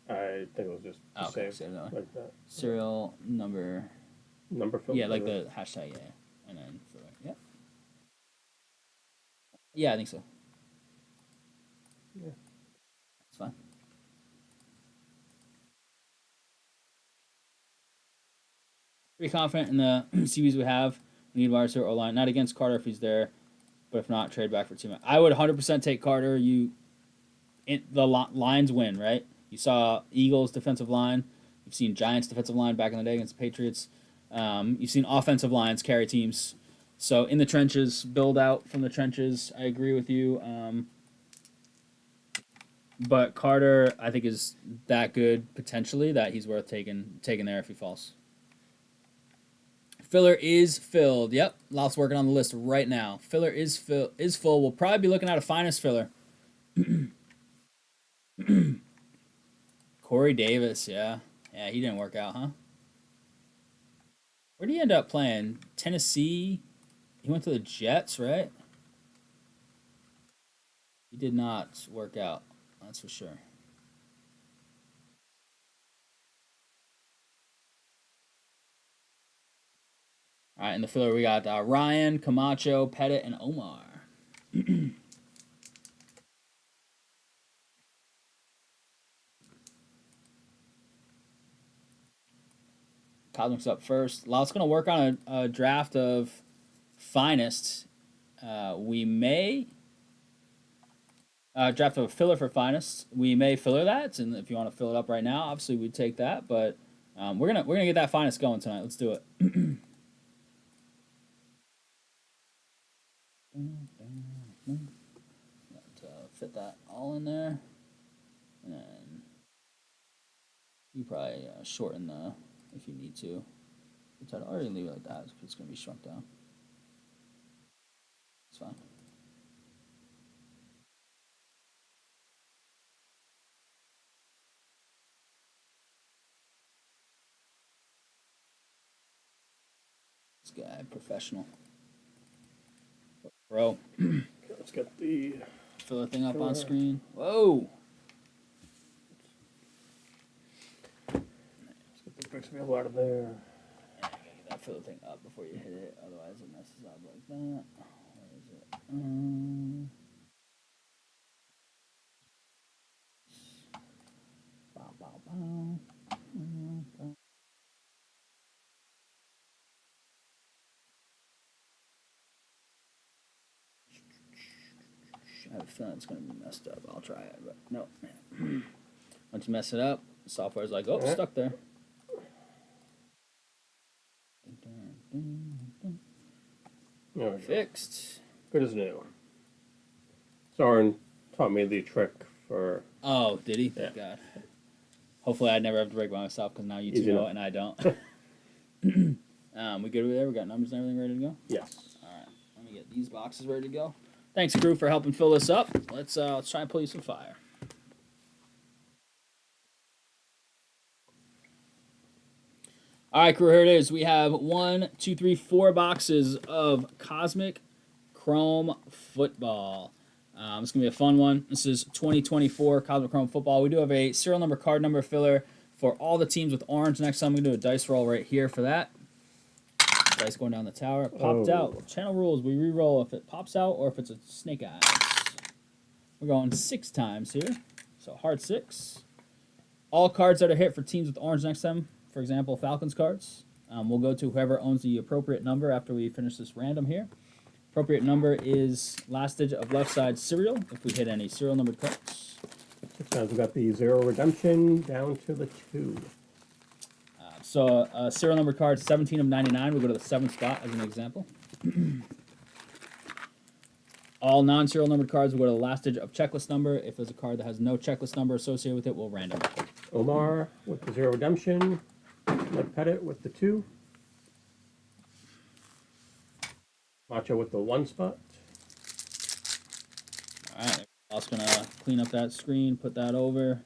I think it was just saved like that. Serial number. Number filler? Yeah, like the hashtag, yeah. And then filler. Yep. Yeah, I think so. Yeah. It's fine. Pretty confident in the CVs we have. We need wide receiver O-line. Not against Carter if he's there, but if not, trade back for team. I would 100% take Carter. The Lions win, right? You saw Eagles defensive line. You've seen Giants defensive line back in the day against the Patriots. You've seen offensive lines carry teams. So in the trenches, build out from the trenches. I agree with you. But Carter, I think, is that good potentially that he's worth taking there if he falls. Filler is filled. Yep, Louth's working on the list right now. Filler is full. We'll probably be looking at a Finest filler. Corey Davis, yeah, he didn't work out, huh? Where did he end up playing? Tennessee. He went to the Jets, right? He did not work out. That's for sure. All right, in the filler we got Ryan, Camacho, Pettit, and Omar. Cosmic's up first. Louth's going to work on a draft of Finest. We may draft a filler for Finest. We may filler that, and if you want to fill it up right now, obviously we'd take that. But we're gonna get that Finest going tonight. Let's do it. fit that all in there. And then you probably shorten the, if you need to. The title, or you can leave it like that because it's going to be shrunk down. It's fine. This guy, professional. Bro. Let's get the filler thing up on screen. Whoa! Let's get the bricks available out of there. Yeah, you gotta get that filler thing up before you hit it, otherwise it messes up like that. Where is it? Bow, bow, bow. I have a feeling it's going to be messed up. I'll try it, but no. Once you mess it up, the software's like, oh, stuck there. Fixed. Good as new. Soren taught me the trick for... Oh, did he? Thank God. Hopefully I never have to break by myself because now you two know it and I don't. We good over there? We got numbers and everything ready to go? Yes. All right. Let me get these boxes ready to go. Thanks, crew, for helping fill this up. Let's try and pull you some fire. All right, crew, here it is. We have 1, 2, 3, 4 boxes of Cosmic Chrome Football. It's going to be a fun one. This is 2024 Cosmic Chrome Football. We do have a serial number, card number filler for all the teams with orange. Next time, we do a dice roll right here for that. Dice going down the tower. It popped out. Channel rules. We re-roll if it pops out or if it's a snake eyes. We're going 6 times here. So hard 6. All cards that are hit for teams with orange next time. For example, Falcons cards. We'll go to whoever owns the appropriate number after we finish this random here. Appropriate number is last digit of left side serial, if we hit any serial numbered cards. 6 times we got the 0 redemption down to the 2. So serial number card 17 of 99. We go to the 7th spot as an example. All non-serial numbered cards will go to the last digit of checklist number. If there's a card that has no checklist number associated with it, we'll random it. Omar with the 0 redemption. Mike Pettit with the 2. Macho with the 1 spot. All right. I'm also going to clean up that screen, put that over.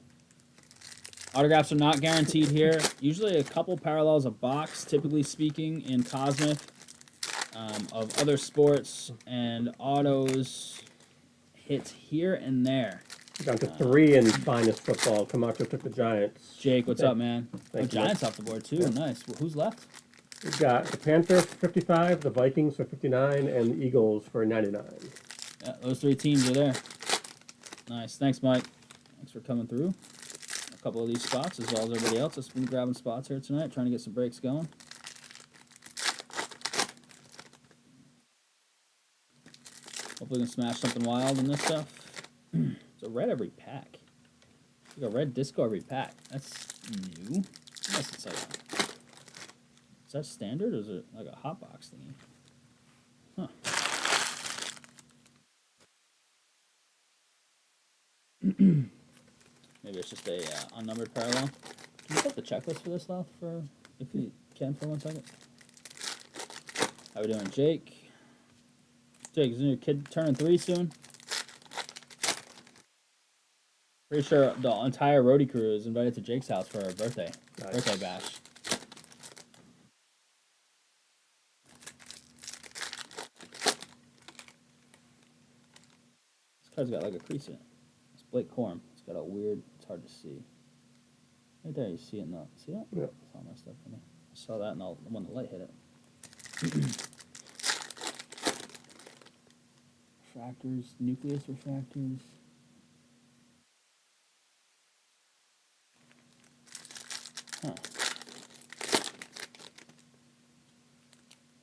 Autographs are not guaranteed here. Usually a couple parallels a box, typically speaking, in Cosmic, of other sports, and autos hit here and there. Down to 3 in finest football. Camacho took the Giants. Jake, what's up, man? Thank you. Giants off the board, too. Yeah. Nice. Who's left? We've got the Panthers for 55, the Vikings for 59, and the Eagles for 99. Yeah, those 3 teams are there. Nice. Thanks, Mike. Thanks for coming through. A couple of these spots, as well as everybody else that's been grabbing spots here tonight, trying to get some breaks going. Hopefully we can smash something wild in this stuff. It's a red every pack. Like a red disco every pack. That's new. Unless it's like a, is that standard or is it like a hot box thingy? Huh. Maybe it's just a unnumbered parallel. Can you put the checklist for this left for if you can for 1 second? How we doing, Jake? Jake, isn't your kid turning 3 soon? Pretty sure the entire Rhody crew is invited to Jake's house for a birthday. Nice. Birthday bash. This card's got like a crease in it. It's Blake Corum. It's got a weird, it's hard to see. Right there, you see it in the, see that? Yeah. It's all messed up for me. I saw that when the light hit it. Refractors, nucleus refractors. Huh.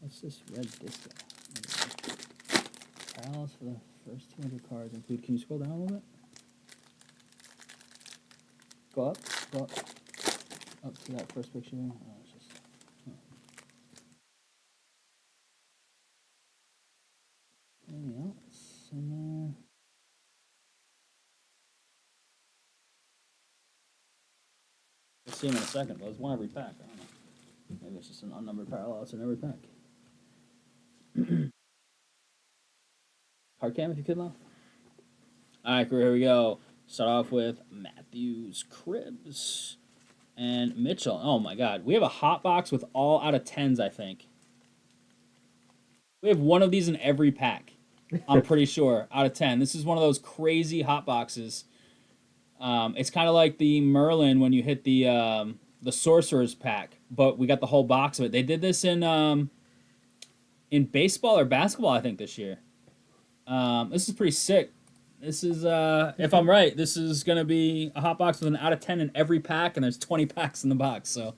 What's this red disco? Parallels for the first 200 cards include. Can you scroll down a little bit? Go up. Go up. Up to that first picture. Oh, it's just. Huh. Anything else in there? see them in a second, but there's one every pack. I don't know. Maybe it's just an unnumbered parallel. It's in every pack. Hard cam if you could, though. All right, here we go. Start off with Matthews, Cribbs, and Mitchell. Oh my God, we have a hot box with all out of 10s. I think we have one of these in every pack. I'm pretty sure out of 10. This is one of those crazy hot boxes. It's kind of like the Merlin when you hit the Sorcerer's pack, but we got the whole box of it. They did this in baseball or basketball, I think, this year. This is pretty sick. This is, if I'm right, this is going to be a hot box with an out of 10 in every pack, and there's 20 packs in the box. So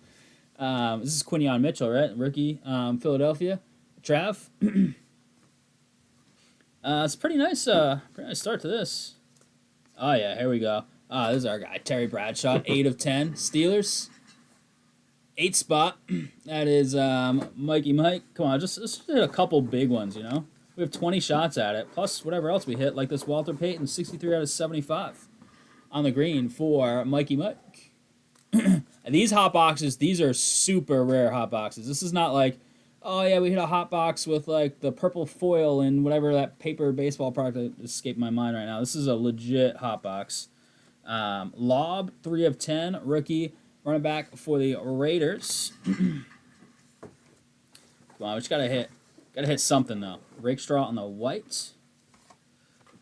this is Quinion Mitchell, right? Rookie, Philadelphia. Trav. It's pretty nice start to this. Oh, yeah, here we go. This is our guy, Terry Bradshaw, 8 of 10. Steelers, 8 spot. That is Mikey Mike. Come on, let's hit a couple big ones, you know? We have 20 shots at it, plus whatever else we hit, like this Walter Payton, 63 out of 75 on the green for Mikey Mike. And these hot boxes, these are super rare hot boxes. This is not like, oh yeah, we hit a hot box with like the purple foil and whatever that paper baseball product that escaped my mind right now. This is a legit hot box. Lob, 3 of 10, rookie, running back for the Raiders. Come on, we just gotta hit something though. Rakestraw on the white.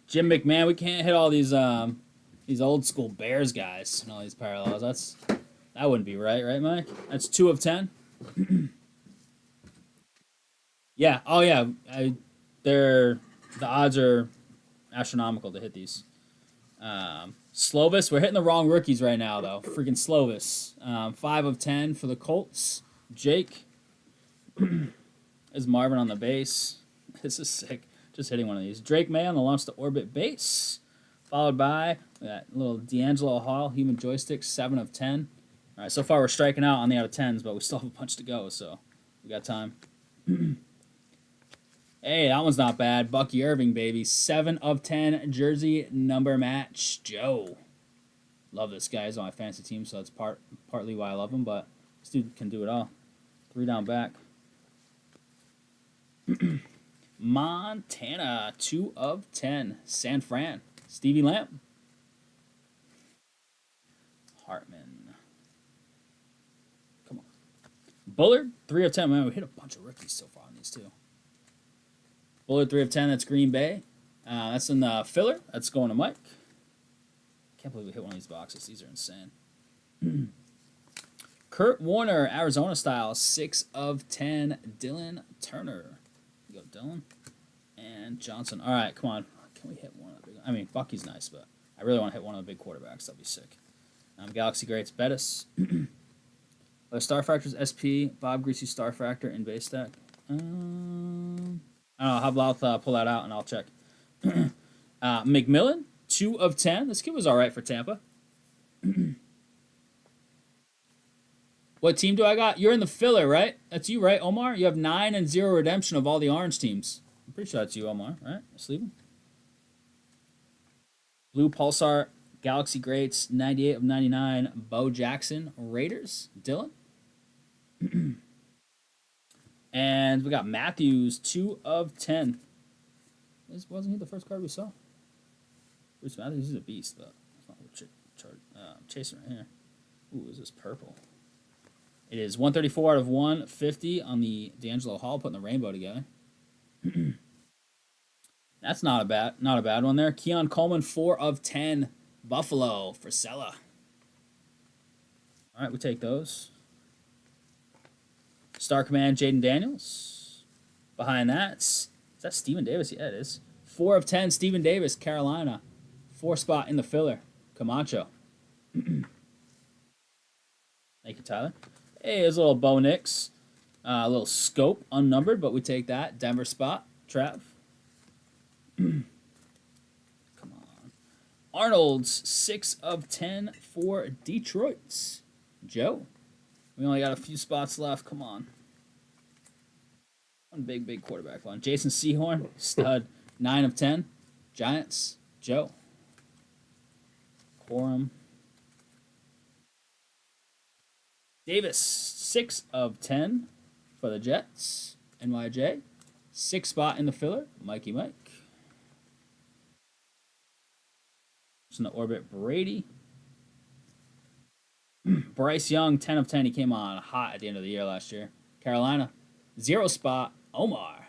Jim McMahon, we can't hit all these old school Bears guys and all these parallels. That wouldn't be right, Mike? That's 2 of 10. Yeah. Oh yeah. The odds are astronomical to hit these. Slovis, we're hitting the wrong rookies right now though. Freaking Slovis. 5 of 10 for the Colts. Jake. Is Marvin on the base. This is sick. Just hitting one of these. Drake May on the launch to orbit base. Followed by that little D'Angelo Hall, human joystick, 7 of 10. All right, so far we're striking out on the out of 10s, but we still have a bunch to go, so we got time. Hey, that one's not bad. Bucky Irving, baby. 7 of 10 jersey number match. Joe. Love this guy. He's on my fantasy team, so that's partly why I love him, but this dude can do it all. 3 down back. Montana, 2 of 10. San Fran, Stevie Lamb. Hartman. Come on. Bullard, 3 of 10. Man, we hit a bunch of rookies so far on these two. Bullard, 3 of 10. That's Green Bay. That's in the filler. That's going to Mike. Can't believe we hit one of these boxes. These are insane. Kurt Warner, Arizona style, 6 of 10. Dylan Turner. Go Dylan and Johnson. All right, come on. Can we hit one of the big? I mean, Bucky's nice, but I really want to hit one of the big quarterbacks. That'd be sick. Galaxy Greats, Bettis. Star Fractors SP, Bob Greasy Star Fractor in base stack. I don't know. How about pull that out and I'll check. McMillan, 2 of 10. This kid was all right for Tampa. What team do I got? You're in the filler, right? That's you, right, Omar? You have 9 and 0 redemption of all the orange teams. I'm pretty sure that's you, Omar, right? Sleep him. Blue Pulsar, Galaxy Greats, 98 of 99. Bo Jackson, Raiders, Dylan. And we got Matthews, 2 of 10. This wasn't he the first card we saw? Bruce Matthews is a beast, but that's not what I'm chasing right here. Ooh, is this purple? It is 134 out of 150 on the D'Angelo Hall, putting the rainbow together. That's not a bad one there. Keon Coleman, 4 of 10. Buffalo for Sella. All right, we take those. Star Command, Jaden Daniels. Behind that, is that Steven Davis? Yeah, it is. 4 of 10, Steven Davis, Carolina. 4 spot in the filler, Camacho. Thank you, Tyler. Hey, there's a little Bo Nix. A little scope, unnumbered, but we take that. Denver spot, Trav. Come on. Arnold's 6 of 10 for Detroit. Joe. We only got a few spots left. Come on. One big quarterback one. Jason Sehorn, stud. 9 of 10. Giants, Joe. Quorum. Davis, 6 of 10 for the Jets. NYJ, 6th spot in the filler. Mikey Mike. In the orbit, Brady. Bryce Young, 10 of 10. He came on hot at the end of the year last year. Carolina, 0 spot, Omar.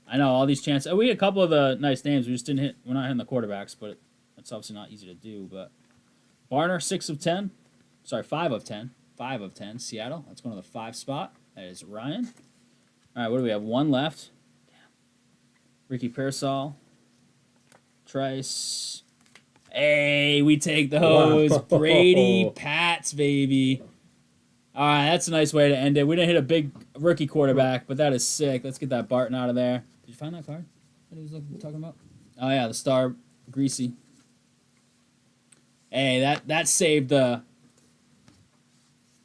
I know all these chances. We had a couple of the nice names. We just didn't hit. We're not hitting the quarterbacks, but it's obviously not easy to do. But Barner, 6 of 10. Sorry, 5 of 10. 5 of 10. Seattle. That's going to the 5 spot. That is Ryan. All right, what do we have? 1 left. Damn. Ricky Pearsall. Trice. Hey, we take those. Wow. Brady Pats, baby. All right, that's a nice way to end it. We didn't hit a big rookie quarterback, but that is sick. Let's get that Barton out of there. Did you find that card that he was talking about? Oh, yeah, the star, Greasy. Hey, that saved the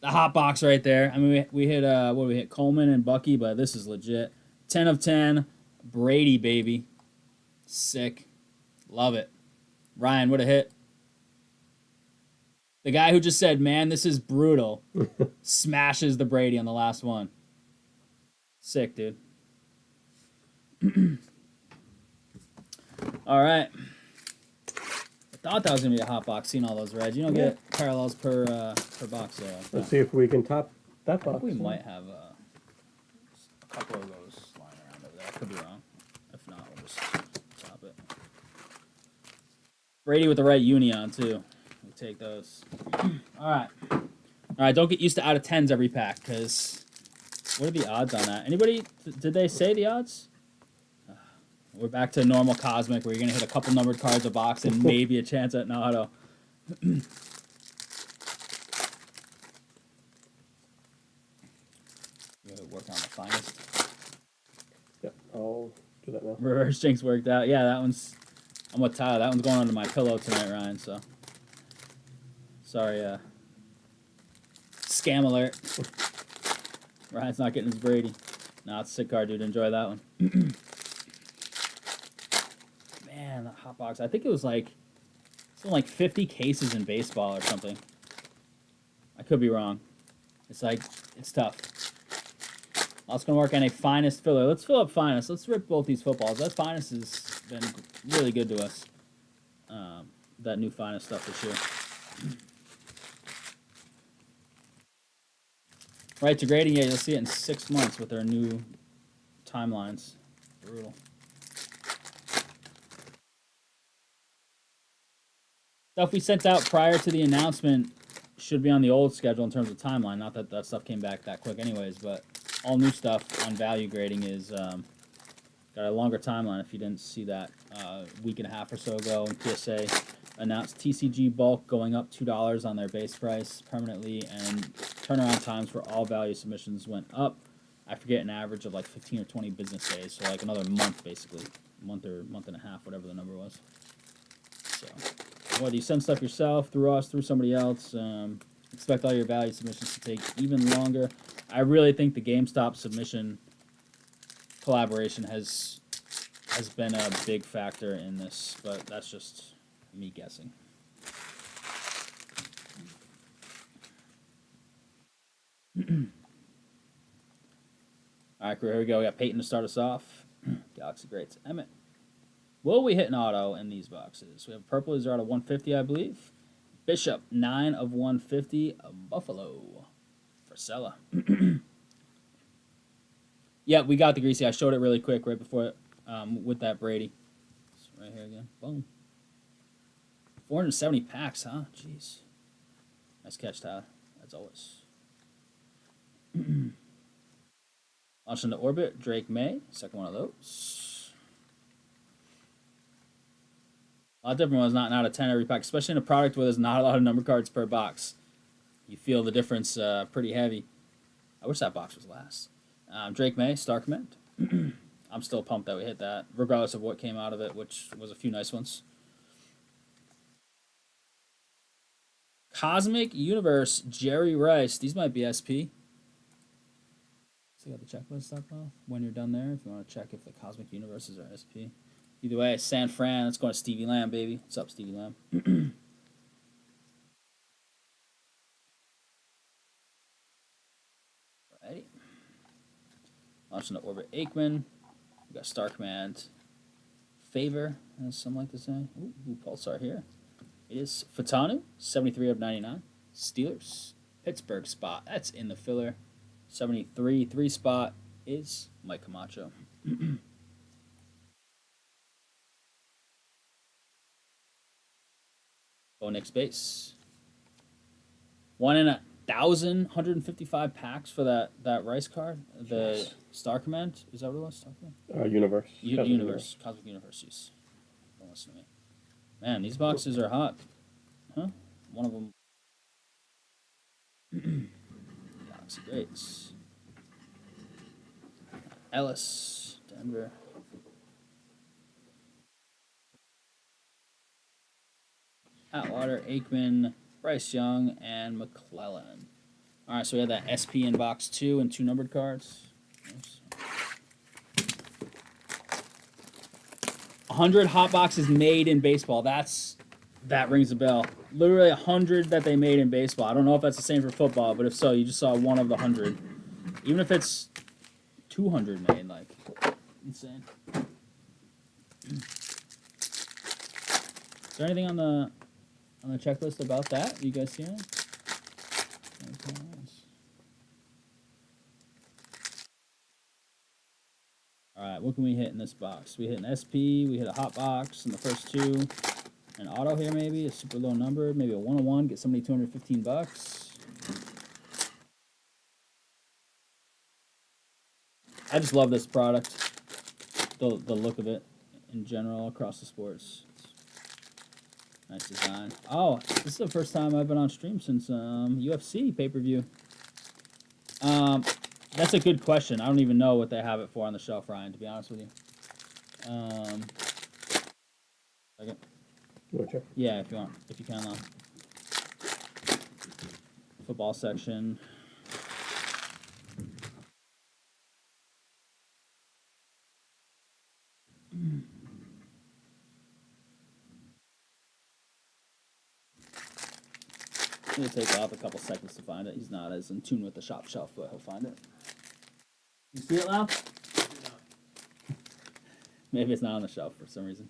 hot box right there. I mean, we hit, what did we hit? Coleman and Bucky, but this is legit. 10 of 10, Brady, baby. Sick. Love it. Ryan, what a hit. The guy who just said, man, this is brutal, smashes the Brady on the last one. Sick, dude. All right. I thought that was going to be a hot box, seeing all those reds. You don't get parallels per box. Let's see if we can top that box. We might have a couple of those lying around over there. I could be wrong. If not, we'll just top it. Brady with the right uni on, too. We'll take those. All right, don't get used to out of 10s every pack, because what are the odds on that? Anybody, did they say the odds? We're back to normal Cosmic, where you're going to hit a couple numbered cards a box and maybe a chance at an auto. You work on the finest. Yep, I'll do that now. Reverse Jinx worked out. Yeah, that one's... I'm with Tyler. That one's going under my pillow tonight, Ryan, so... Sorry, scam alert. Ryan's not getting his Brady. No, it's a sick card, dude. Enjoy that one. Man, the hot box. I think it was like... something like 50 cases in baseball or something. I could be wrong. It's like... it's tough. That's going to work on a finest filler. Let's fill up finest. Let's rip both these footballs. That finest has been really good to us. That new finest stuff this year. Right to grading, yeah, you'll see it in 6 months with their new timelines. Brutal. Stuff we sent out prior to the announcement should be on the old schedule in terms of timeline. Not that that stuff came back that quick anyways, but all new stuff on value grading is got a longer timeline if you didn't see that a week and a half or so ago. And PSA announced TCG bulk going up $2 on their base price permanently, and turnaround times for all value submissions went up. I forget, an average of like 15 or 20 business days, so like another month basically, month or month and a half, whatever the number was. So whether you send stuff yourself, through us, through somebody else, expect all your value submissions to take even longer. I really think the GameStop submission collaboration has been a big factor in this, but that's just me guessing. All right, crew, here we go. We got Peyton to start us off. Galaxy Greats. Emmett. Will we hit an auto in these boxes? We have purple is out of 150, I believe. Bishop, 9 of 150. Buffalo. Frisella. Yeah, we got the Greasy. I showed it really quick right before with that Brady. It's right here again. Boom. 470 packs, huh? Jeez. Nice catch, Tyler. As always. Launch into orbit. Drake May. Second one of those. A lot different ones. Not an out of 10 every pack. Especially in a product where there's not a lot of number cards per box. You feel the difference pretty heavy. I wish that box was last. Drake May. Star Command. I'm still pumped that we hit that. Regardless of what came out of it, which was a few nice ones. Cosmic Universe, Jerry Rice. These might be SP. So you got the checklist up when you're done there, if you want to check if the Cosmic Universes are SP. Either way, San Fran. Let's go to Stevie Lamb, baby. What's up, Stevie Lamb? Launching the Orbit Aikman. We got Star Command Favor, as some like to say. Ooh, Pulsar here. It is Fatanu, 73 of 99. Steelers, Pittsburgh spot. That's in the filler. 73, 3 spot is Mike Camacho. Next base. 1 in 1,155 packs for that Rice card. The Star Command. Is that what it was? Star Command? Universe. Universe. Cosmic Universes. Don't listen to me. Man, these boxes are hot. Huh? One of them. Galaxy Greats. Ellis. Denver. Atwater, Aikman, Bryce Young, and McClellan. All right, so we have that SP in box 2 and 2 numbered cards. Oops. 100 hot boxes made in baseball. That rings a bell. Literally 100 that they made in baseball. I don't know if that's the same for football, but if so, you just saw one of the 100. Even if it's 200 made, like, insane. Is there anything on the checklist about that? You guys see it? All right, what can we hit in this box? We hit an SP, we hit a hot box in the first 2, an auto here maybe, a super low number, maybe a 101, get somebody $215. I just love this product, the look of it in general across the sports. Nice design. Oh, this is the first time I've been on stream since UFC pay-per-view. That's a good question. I don't even know what they have it for on the shelf, Ryan, to be honest with you. Second. You want to check? Yeah, if you want. If you can, football section. It'll take off a couple seconds to find it. He's not as in tune with the shop shelf, but he'll find it. You see it, Lau? Maybe it's not on the shelf for some reason.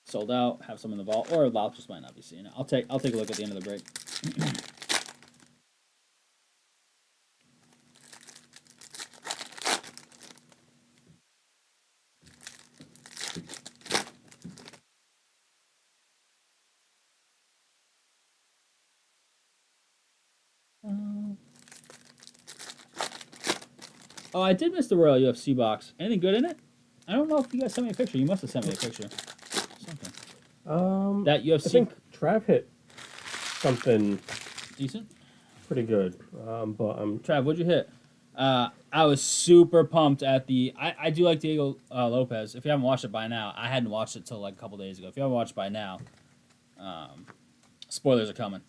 Sold out. Have some in the vault, or Lau just might not be seeing it. I'll take a look at the end of the break. Oh, I did miss the Royal UFC box. Anything good in it? I don't know if you guys sent me a picture. You must have sent me a picture. Something. That UFC. I think Trav hit something decent. Pretty good. But Trav, what'd you hit? I was super pumped at the. I do like Diego Lopez. If you haven't watched it by now, I hadn't watched it till like a couple days ago. If you haven't watched it by now, spoilers are coming.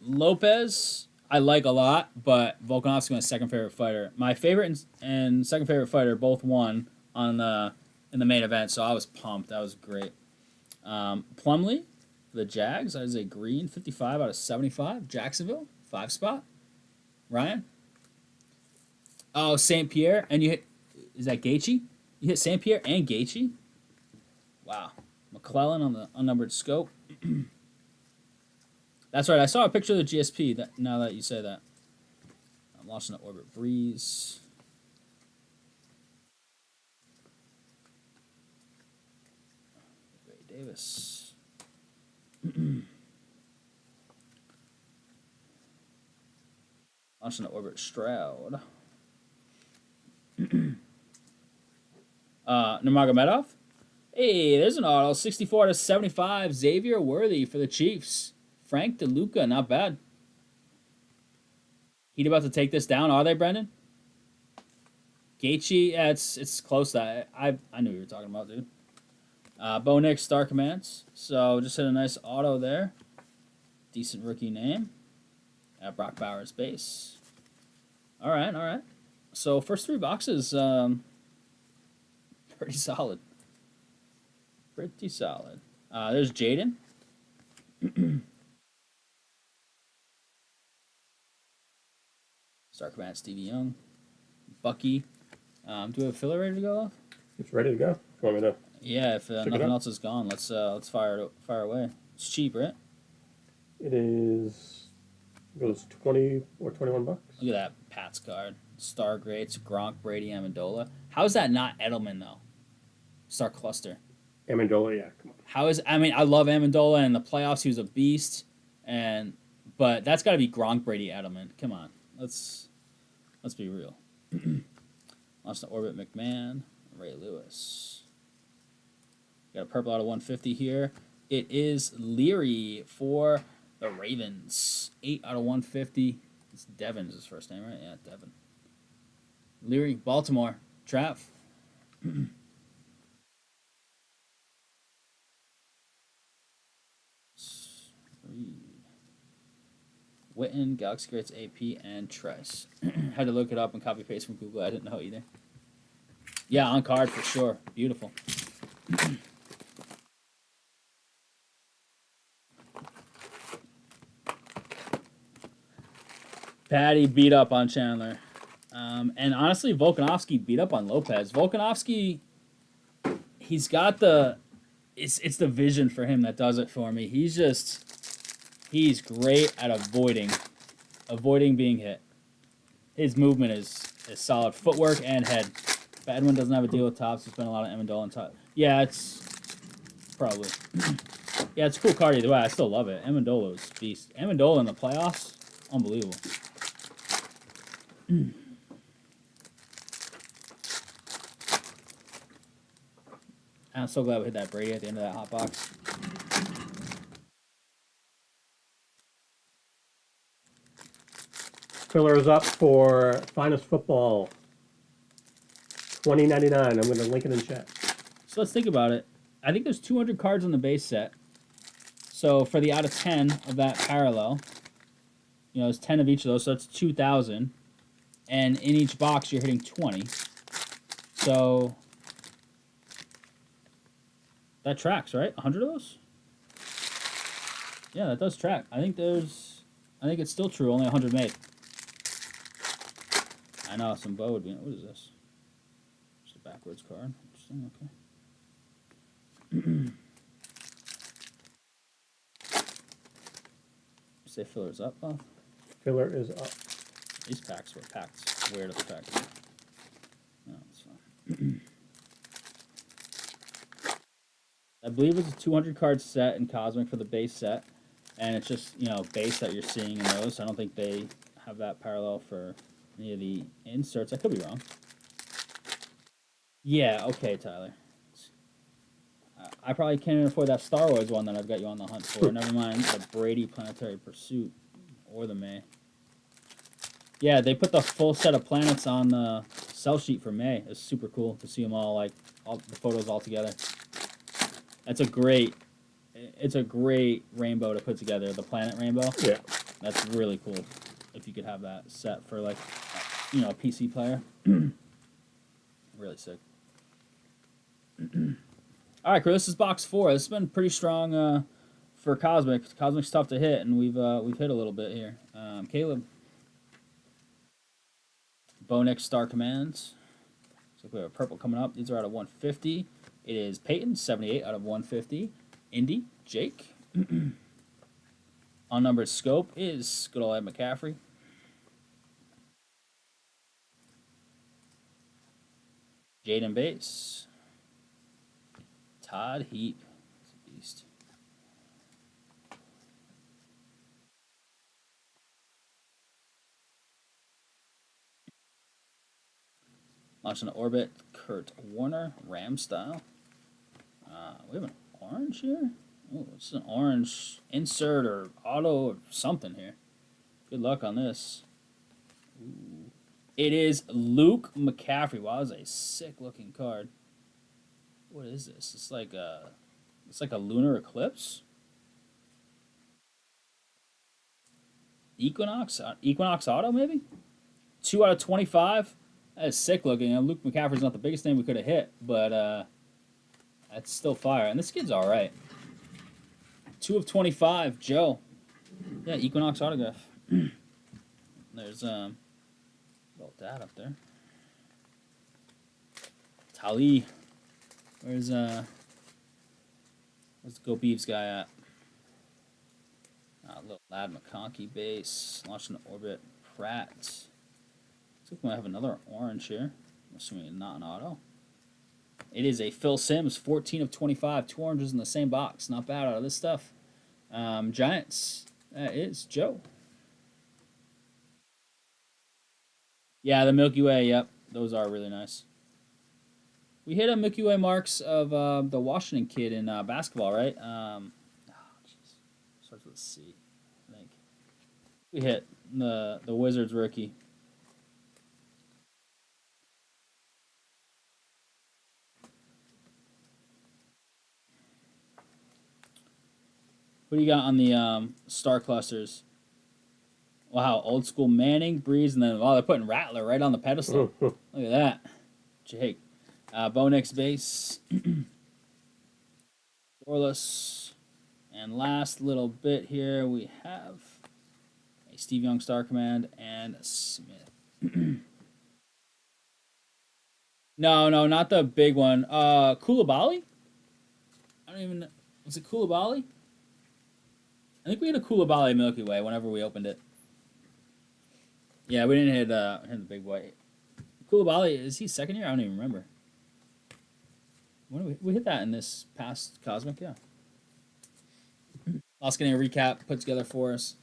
Lopez, I like a lot, but Volkanovski my second favorite fighter. My favorite and second favorite fighter both won on in the main event, so I was pumped. That was great. Plumlee for the Jags. That is a green 55 out of 75. Jacksonville 5 spot. Ryan. Oh, St. Pierre, and you hit. Is that Gaethje? You hit St. Pierre and Gaethje. Wow. McClellan on the unnumbered scope. That's right. I saw a picture of the GSP. Now that you say that, I'm launching the Orbit Breeze. Ray Davis. Launching the Orbit Stroud. Nurmagomedov. Hey, there's an auto. 64 to 75. Xavier Worthy for the Chiefs. Frank DeLuca, not bad. Heat about to take this down, are they, Brendan? Gaethje, yeah, it's close. I knew you were talking about, dude. Bo Nix, Star Commands. So just hit a nice auto there. Decent rookie name. Brock Bowers base. All right. So first 3 boxes, pretty solid. There's Jaden. Star Command Stevie Young. Bucky. Do we have a filler ready to go off? It's ready to go. You want me to? Yeah, if nothing else is gone, let's fire away. It's cheap, right? It is. It goes 20 or 21 bucks. Look at that Pats card. Star Greats, Gronk, Brady, Amendola. How is that not Edelman though? Star Cluster. Amendola, yeah, come on. How is? I mean, I love Amendola. In the playoffs, he was a beast, but that's got to be Gronk, Brady, Edelman. Come on, let's be real. Lost to Orbit McMahon, Ray Lewis. Got a purple out of 150 here. It is Leary for the Ravens. 8 out of 150. It's Devin's his first name, right? Yeah, Devin. Leary, Baltimore. Trav. Witten, Galaxy Greats AP, and Trice. Had to look it up and copy paste from Google. I didn't know either. Yeah, on card for sure. Beautiful. Patty beat up on Chandler. And honestly, Volkanovski beat up on Lopez. Volkanovski, he's got the... It's the vision for him that does it for me. He's great at avoiding being hit. His movement is solid. Footwork and head. If Edwin doesn't have a deal with tops, there's been a lot of Amendola on top. Yeah, it's probably... Yeah, it's a cool card either way. I still love it. Amendola is beast. Amendola in the playoffs, unbelievable. I'm so glad we hit that Brady at the end of that hot box. Filler is up for Finest Football. $20.99. I'm going to link it in chat. So let's think about it. I think there's 200 cards on the base set. So for the out of 10 of that parallel, there's 10 of each of those, so that's 2,000. And in each box, you're hitting 20. So that tracks, right? 100 of those? Yeah, that does track. I think it's still true. Only 100 made. I know some bow would be. What is this? Just a backwards card. Interesting. Okay. Say filler's up, Bob? Filler is up. These packs were packed. Where to pack? No, it's fine. I believe it's a 200 card set in Cosmic for the base set, and it's just base that you're seeing in those. I don't think they have that parallel for any of the inserts. I could be wrong. Yeah, okay, Tyler. I probably can't afford that Star Wars one that I've got you on the hunt for. Never mind the Brady Planetary Pursuit or the May. Yeah, they put the full set of planets on the sell sheet for May. It's super cool to see them all the photos all together. It's a great rainbow to put together, the planet rainbow. Yeah. That's really cool if you could have that set for a PC player. Really sick. All right, Chris, this is box 4. This has been pretty strong for Cosmic. Cosmic's tough to hit, and we've hit a little bit here. Caleb. Bonex Star Commands. So we have a purple coming up. These are out of 150. It is Peyton, 78 out of 150. Indy, Jake. Unnumbered Scope is good old Ed McCaffrey. Jaden Base. Todd Heap. He's a beast. Launching the Orbit, Kurt Warner, Ram style. We have an orange here? Oh, it's an orange insert or auto or something here. Good luck on this. Ooh. It is Luke McCaffrey. Wow, that's a sick looking card. What is this? It's like a lunar eclipse. Equinox auto maybe. 2 out of 25. That is sick looking. Luke McCaffrey's not the biggest name we could have hit, but that's still fire. And this kid's all right. 2 of 25, Joe. Yeah, Equinox autograph. There's put that up there. Tali. Where's the Go Beavs guy at? Little Lad McConkey base. Launching the orbit. Pratt. Looks like we might have another orange here. I'm assuming not an auto. It is a Phil Simms, 14 of 25. 2 oranges in the same box. Not bad out of this stuff. Giants. That is Joe. Yeah, the Milky Way. Yep. Those are really nice. We hit a Milky Way marks of the Washington kid in basketball, right? Starts with a C, I think. We hit the Wizards rookie. What do you got on the star clusters? Wow, old school Manning, Breeze, and then they're putting Rattler right on the pedestal. Look at that, Jake. Bo Nix base. Orless. And last little bit here, we have a Steve Young Star Command and Smith. No, not the big one. Koulibaly? I don't even know. Was it Koulibaly? I think we had a Koulibaly Milky Way whenever we opened it. Yeah, we didn't hit the big boy. Koulibaly, is he second year? I don't even remember. When did we hit that in this past Cosmic? Yeah. Lost getting a recap put together for us.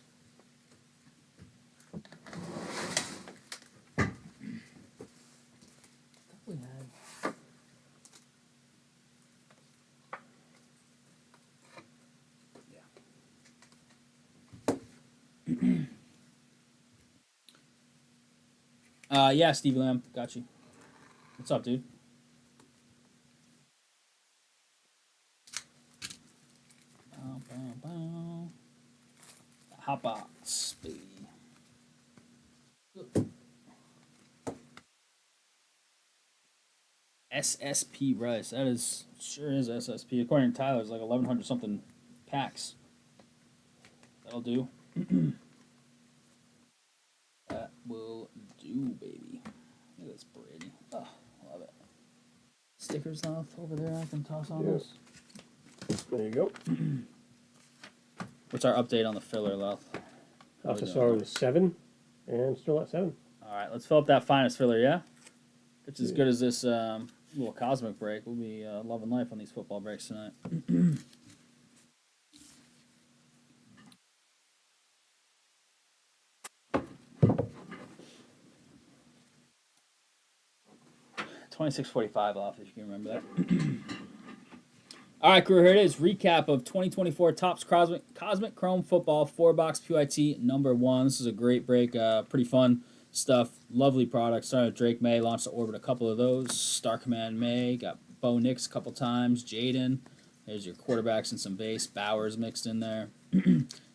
We had. Yeah, Steve Lamb, got you. What's up, dude? Hot box, baby. SSP Rice. That is sure is SSP. According to Tyler, it's like 1,100 something packs. That'll do. That will do, baby. Look at this Brady. Oh, love it. Stickers left over there. I can toss on this. There you go. What's our update on the filler left? Alpha Star was 7, and still at 7. All right, let's fill up that finest filler, yeah? If it's as good as this little Cosmic break, we'll be loving life on these football breaks tonight. $26.45 off, if you can remember that. All right, crew, here it is. Recap of 2024 Topps Cosmic Chrome Football 4-box PYT number 1. This is a great break. Pretty fun stuff. Lovely product. Started with Drake May. Launched the Orbit a couple of those. Star Command May. Got Bo Nix a couple times. Jaden. There's your quarterbacks and some base. Bowers mixed in there.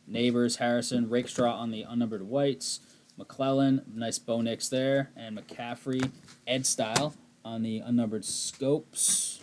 Neighbors, Harrison. Rakestraw on the unnumbered whites. McClellan. Nice Bo Nix there. And McCaffrey. Ed Style on the unnumbered scopes.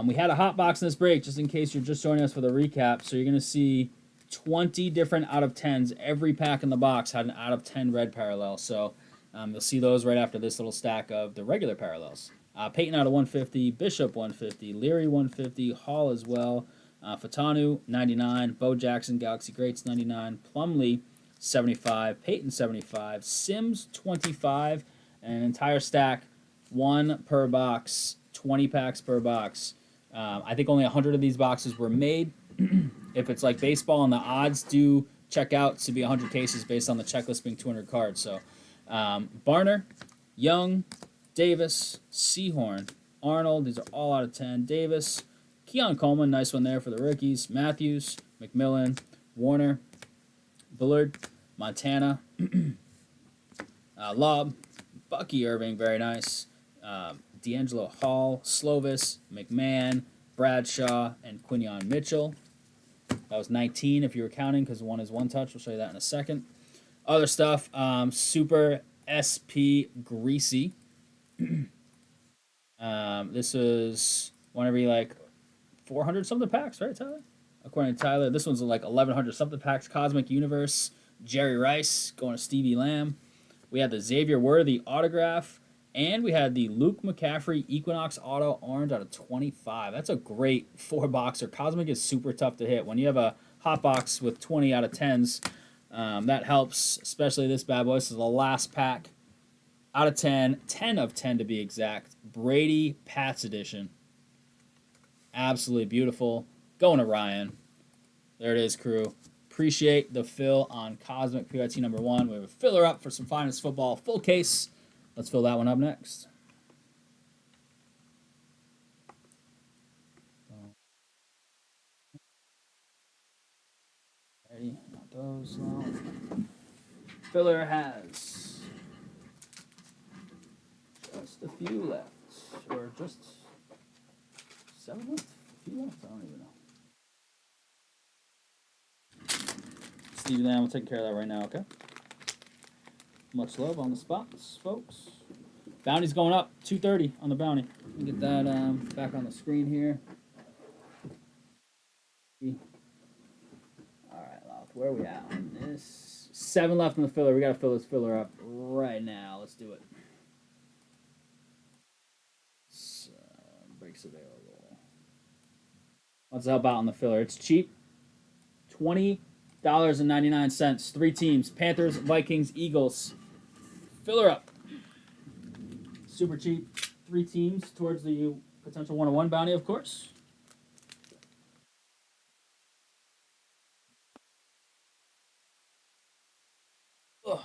We had a hot box in this break, just in case you're just joining us for the recap. So you're going to see 20 different out of 10s. Every pack in the box had an out of 10 red parallel. So you'll see those right after this little stack of the regular parallels. Peyton out of 150, Bishop 150, Leary 150, Hall as well, Fatanu 99, Bo Jackson Galaxy Greats 99, Plumlee 75, Peyton 75, Sims 25, and an entire stack, 1 per box, 20 packs per box. I think only 100 of these boxes were made. If it's like baseball and the odds do check out to be 100 cases based on the checklist being 200 cards. So Barner, Young, Davis, Seahorn, Arnold, these are all out of 10. Davis, Keon Coleman, nice one there for the rookies. Matthews, McMillan, Warner, Bullard, Montana, Lobb, Bucky Irving, very nice. D'Angelo Hall, Slovis, McMahon, Bradshaw, and Quinion Mitchell. That was 19 if you were counting, because one is one touch. We'll show you that in a second. Other stuff, Super SP Greasy. This is one every like 400 something packs, right, Tyler? According to Tyler, this one's like 1,100 something packs. Cosmic Universe, Jerry Rice going to Stevie Lamb. We had the Xavier Worthy autograph, and we had the Luke McCaffrey Equinox Auto Orange out of 25. That's a great 4-boxer. Cosmic is super tough to hit. When you have a hot box with 20 out of 10s, that helps, especially this bad boy. This is the last pack out of 10, 10 of 10 to be exact. Brady Pats edition. Absolutely beautiful. Going to Ryan. There it is, crew. Appreciate the fill on Cosmic PYT number 1. We have a filler up for some Finest Football full case. Let's fill that one up next. Ready? Not those. No. Filler has just a few left. Or just 7 left? A few left? I don't even know. Steve and I will take care of that right now, okay? Much love on the spots, folks. Bounty's going up, 230 on the bounty. Let me get that back on the screen here. All right, Louth, where are we at on this? 7 left in the filler. We got to fill this filler up right now. Let's do it. Breaks available. What's the help out on the filler? It's cheap. $20.99. 3 teams. Panthers, Vikings, Eagles. Filler up. Super cheap. 3 teams towards the potential 101 bounty, of course. Ugh.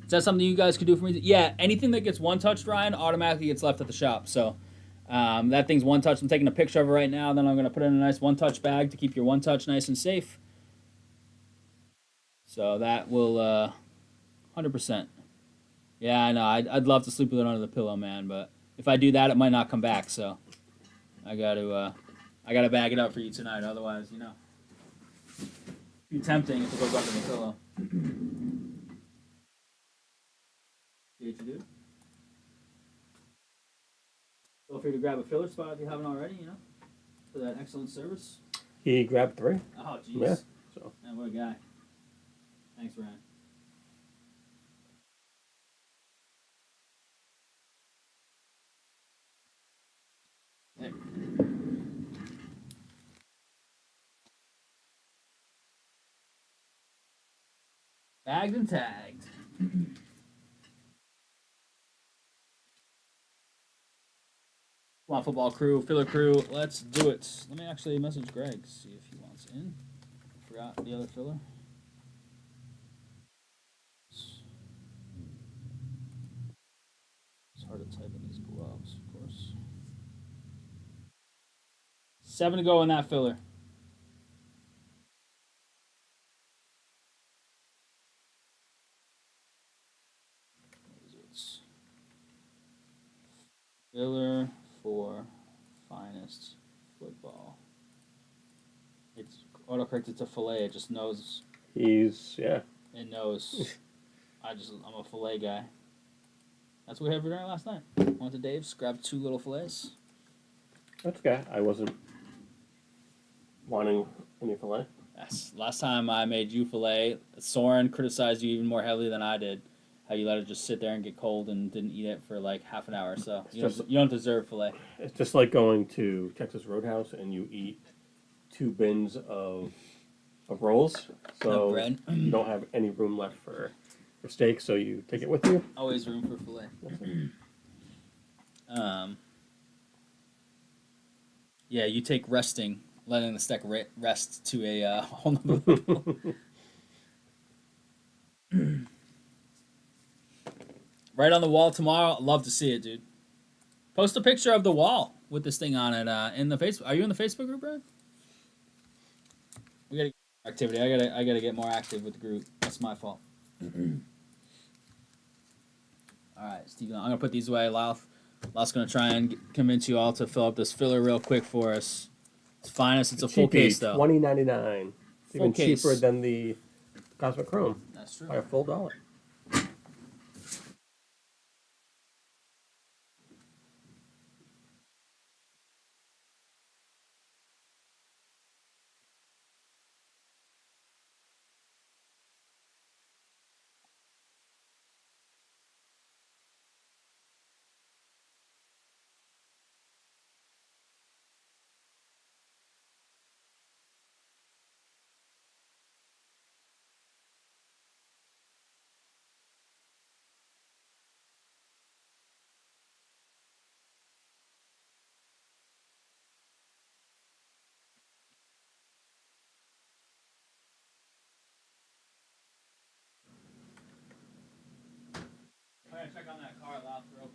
Is that something you guys could do for me? Yeah, anything that gets one touched, Ryan, automatically gets left at the shop. So that thing's one touch. I'm taking a picture of it right now. Then I'm going to put it in a nice one touch bag to keep your one touch nice and safe. So that will 100%. Yeah, I know. I'd love to sleep with it under the pillow, man. But if I do that, it might not come back. So I got to bag it up for you tonight. Otherwise, you know, it'd be tempting if it goes under the pillow. See what you do? Feel free to grab a filler spot if you haven't already, you know, for that excellent service. He grabbed 3. Oh, jeez. Yeah. So. Man, what a guy. Thanks, Ryan. Hey. Bagged and tagged. Come on, football crew, filler crew, let's do it. Let me actually message Greg, see if he wants in. Forgot the other filler. It's hard to type in these gloves, of course. 7 to go in that filler. Filler for Finest Football. It's autocorrected to fillet. It just knows. Yeah. It knows. I'm a fillet guy. That's what we had for dinner last night. Went to Dave's, grabbed 2 little fillets. That's okay. I wasn't wanting any fillet. Yes. Last time I made you fillet, Soren criticized you even more heavily than I did. How you let it just sit there and get cold and didn't eat it for like half an hour. So you don't deserve fillet. It's just like going to Texas Roadhouse and you eat 2 bins of rolls. So bread. You don't have any room left for steak, so you take it with you. Always room for fillet. Yeah, you take resting, letting the steak rest to a whole nother level. Right on the wall tomorrow. Love to see it, dude. Post a picture of the wall with this thing on it in the Facebook. Are you in the Facebook group, Brad? We gotta get more activity. I gotta get more active with the group. That's my fault. All right, Steven. I'm gonna put these away. Louth gonna try and convince you all to fill up this filler real quick for us. It's Finest. It's a full case though. $20.99. It's even case. cheaper than the Cosmic Chrome. That's true. By a full $1.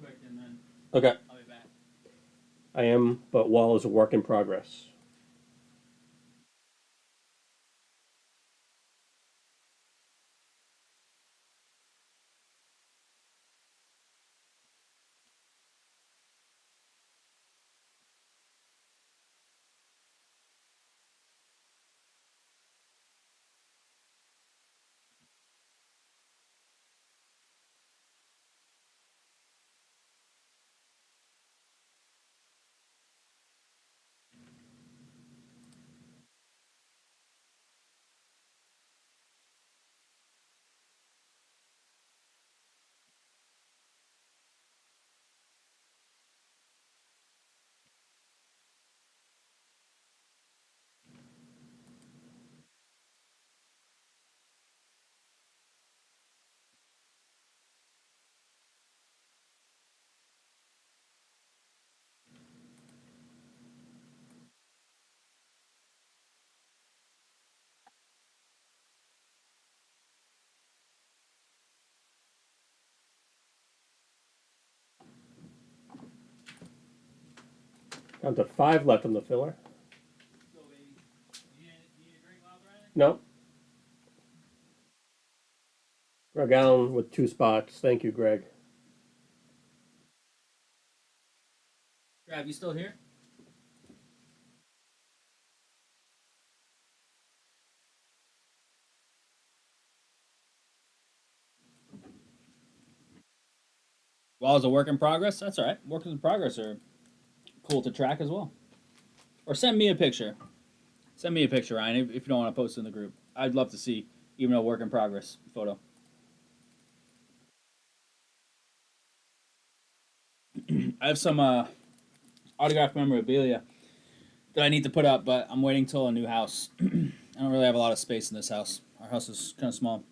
quick, and then Okay. I'll be back. I am, but Wall is a work in progress. Down to 5 left on the filler. Go, baby. Do you need a drink, Bob, or anything? No. Greg Allen with 2 spots. Thank you, Greg. Trav, you still here? Well, it's a work in progress. That's all right. Works in progress are cool to track as well. Or send me a picture. Send me a picture, Ryan, if you don't want to post it in the group. I'd love to see even a work in progress photo. I have some autographed memorabilia that I need to put up, but I'm waiting till a new house. I don't really have a lot of space in this house. Our house is kind of small.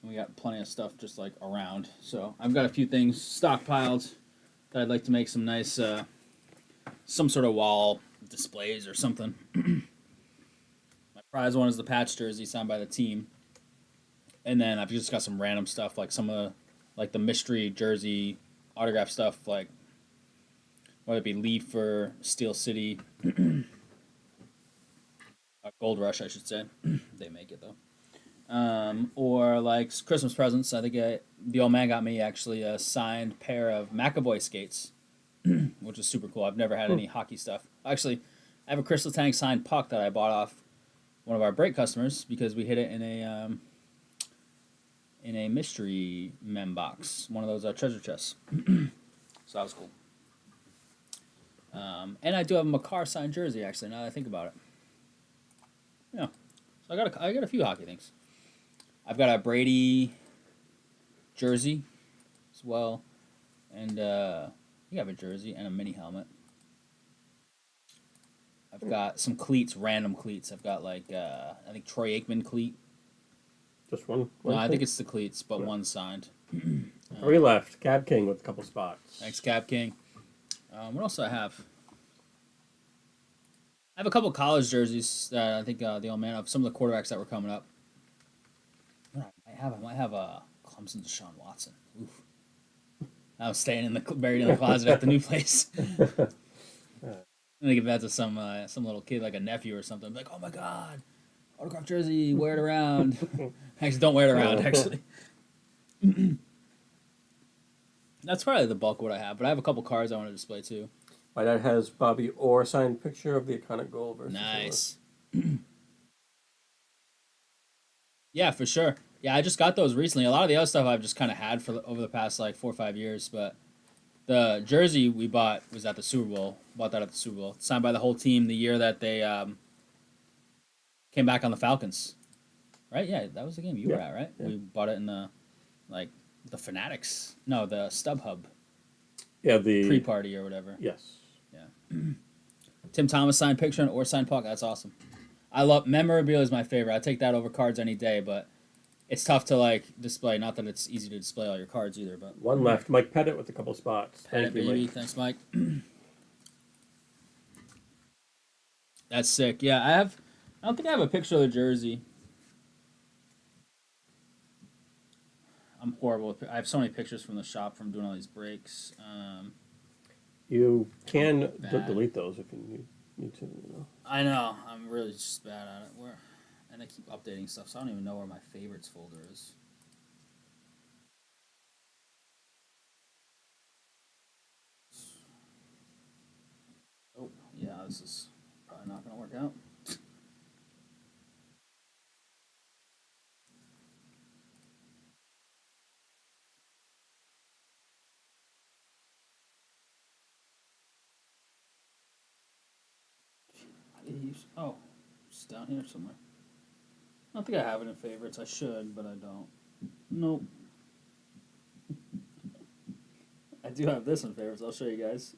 And we got plenty of stuff just like around. So I've got a few things stockpiled that I'd like to make some nice, some sort of wall displays or something. My prize one is the patch jersey signed by the team. And then I've just got some random stuff like some of the, like the mystery jersey autograph stuff, like whether it be Leaf or Steel City, Gold Rush, I should say. They make it though. Or like Christmas presents. I think the old man got me actually a signed pair of McAvoy skates, which is super cool. I've never had any hockey stuff. Actually, I have a Crystal Tank signed puck that I bought off one of our break customers because we hit it in a mystery mem box, one of those treasure chests. So that was cool. And I do have a McCarr signed jersey actually. Now that I think about it, yeah. So I got a few hockey things. I've got a Brady jersey as well, and you have a jersey and a mini helmet. I've got some cleats, random cleats. I've got like I think Troy Aikman cleat. Just one. No, I think it's the cleats, but one signed. 3 left. Cab King with a couple spots. Thanks, Cap King. What else do I have? I have a couple college jerseys that I think the old man of some of the quarterbacks that were coming up. I might have a Clemson Deshaun Watson. Oof. I was staying buried in the closet at the new place. I'm gonna give that to some little kid, like a nephew or something. Like, oh my god, autograph jersey, wear it around. Actually, don't wear it around. Actually, that's probably the bulk of what I have. But I have a couple cards I want to display too. My dad has Bobby Orr signed picture of the iconic goal versus. Nice. Yeah, for sure. Yeah, I just got those recently. A lot of the other stuff I've just kind of had for over the past like 4 or 5 years, but the jersey we bought was at the Super Bowl. Bought that at the Super Bowl. Signed by the whole team the year that they came back on the Falcons. Right? Yeah, that was the game you were at, right? Yeah. We bought it in the the Fanatics. No, the StubHub. Yeah, the pre-party or whatever. Yes. Yeah. Tim Thomas signed picture and or signed puck. That's awesome. I love memorabilia is my favorite. I take that over cards any day, but it's tough to like display. Not that it's easy to display all your cards either, but 1 left. Mike Pettit with a couple spots. Pettit, Thank you, baby. Mike. Thanks, Mike. That's sick. Yeah, I don't think I have a picture of the jersey. I'm horrible horrible. I have so many pictures from the shop from doing all these breaks. You can Bad. delete those if you need to. You know. I know. I'm really just bad at it. And I keep updating stuff, so I don't even know where my favorites folder is. Oh, yeah, this is probably not going to work out. Oh, it's down here somewhere. I don't think I have it in favorites. I should, but I don't. Nope. I do have this in favorites. I'll show you guys.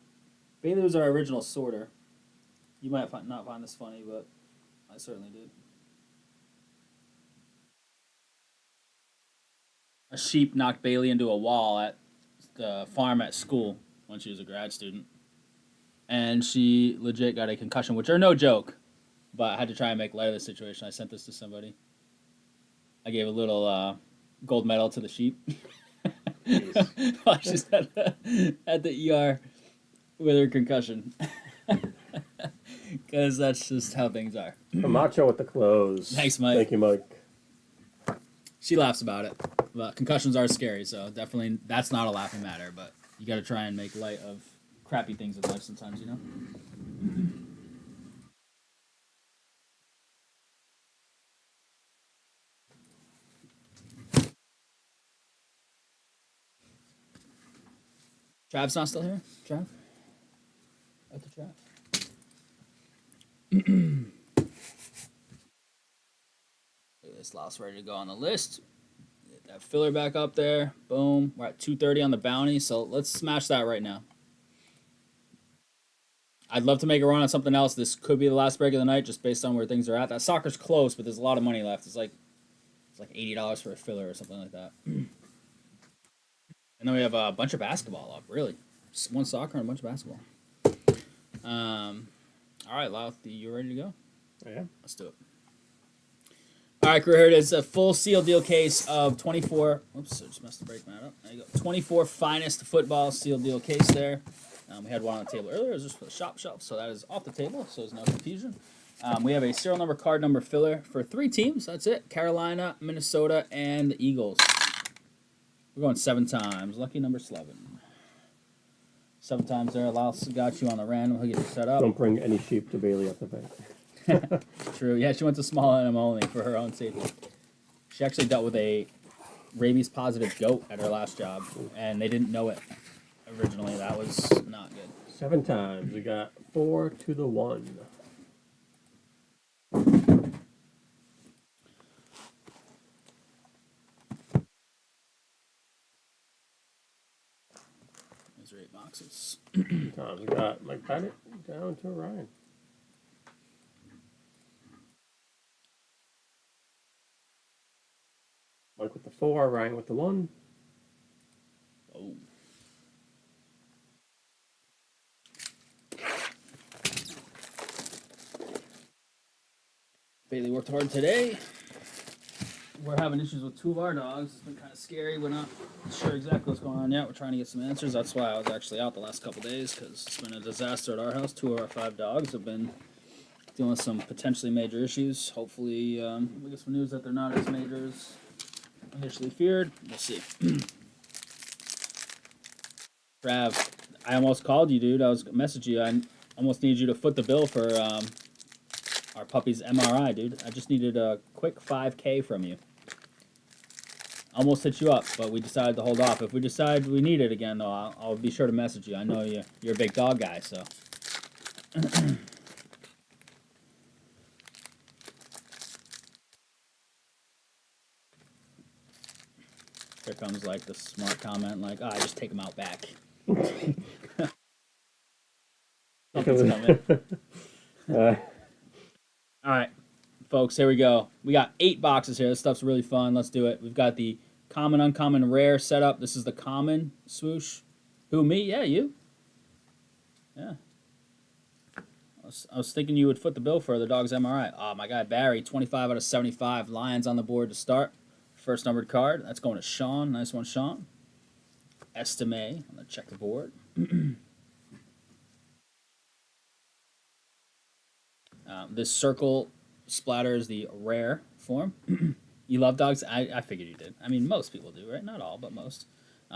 Bailey was our original sorter. You might not find this funny, but I certainly did. A sheep knocked Bailey into a wall at the farm at school when she was a grad student. And she legit got a concussion, which are no joke. But I had to try and make light of the situation. I sent this to somebody. I gave a little gold medal to the sheep. While she's at the ER with her concussion. Because that's just how things are. Macho with the clothes. Thanks, Mike. Thank you, Mike. She laughs about it. But concussions are scary, so definitely that's not a laughing matter. But you got to try and make light of crappy things in life sometimes, you know? Trav's not still here? Trav? At the Trav? This lot's ready to go on the list. Get that filler back up there. Boom. We're at 230 on the bounty, so let's smash that right now. I'd love to make a run on something else. This could be the last break of the night, just based on where things are at. That soccer's close, but there's a lot of money left. It's like $80 for a filler or something like that. And then we have a bunch of basketball up, really. Just one soccer and a bunch of basketball. All right, Lau, you ready to go? Yeah. Let's do it. All right, crew, here it is. A full seal deal case of 24. Oops, I just messed the brake mat up. There you go. 24 finest football seal deal case there. We had one on the table earlier. It was just for the shop shelf, so that is off the table, so there's no confusion. We have a serial number, card number filler for 3 teams. That's it. Carolina, Minnesota, and the Eagles. We're going 7 times. Lucky number 11. 7 times there. Laos got you on the random. He'll get you set up. Don't bring any sheep to Bailey at the bank. True. Yeah, she went to small animal only for her own safety. She actually dealt with a rabies-positive goat at her last job, and they didn't know it originally. That was not good. 7 times. We got 4 to the 1. Those are 8 boxes. Times we got Mike Pettit down to Ryan. Mike with the 4, Ryan with the 1. Oh. Bailey worked hard today. We're having issues with 2 of our dogs. It's been kind of scary. We're not sure exactly what's going on yet. We're trying to get some answers. That's why I was actually out the last couple days, because it's been a disaster at our house. 2 of our 5 dogs have been dealing with some potentially major issues. Hopefully, we get some news that they're not as major as initially feared. We'll see. Trav, I almost called you, dude. I was messaging you. I almost need you to foot the bill for our puppy's MRI, dude. I just needed a quick $5K from you. Almost hit you up, but we decided to hold off. If we decide we need it again, though, I'll be sure to message you. I know you're a big dog guy, so. Here comes like the smart comment, like, I just take him out back. Something's coming. All right, folks, here we go. We got 8 boxes here. This stuff's really fun. Let's do it. We've got the common, uncommon, rare setup. This is the common swoosh. Who, me? Yeah, you. Yeah. I was thinking you would foot the bill for the dog's MRI. Oh, my guy, Barry, 25 out of 75. Lions on the board to start. First numbered card. That's going to Sean. Nice one, Sean. Estime on the checkerboard. This circle splatter is the rare form. You love dogs? I figured you did. I mean, most people do, right? Not all, but most.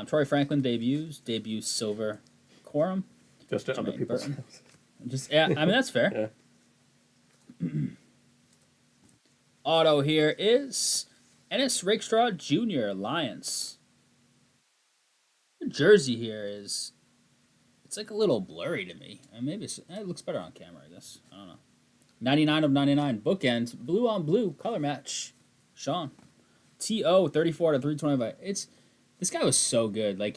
Troy Franklin debuts. Debut silver quorum. Just to other people's house. Just, yeah, I mean, that's fair. Yeah. Auto here is Ennis Rakestraw Jr. Lions. The jersey here is, it's like a little blurry to me. Maybe it looks better on camera, I guess. I don't know. 99 of 99. Bookend. Blue on blue. Color match. Sean. T.O. 34 to 325. This guy was so good. Like,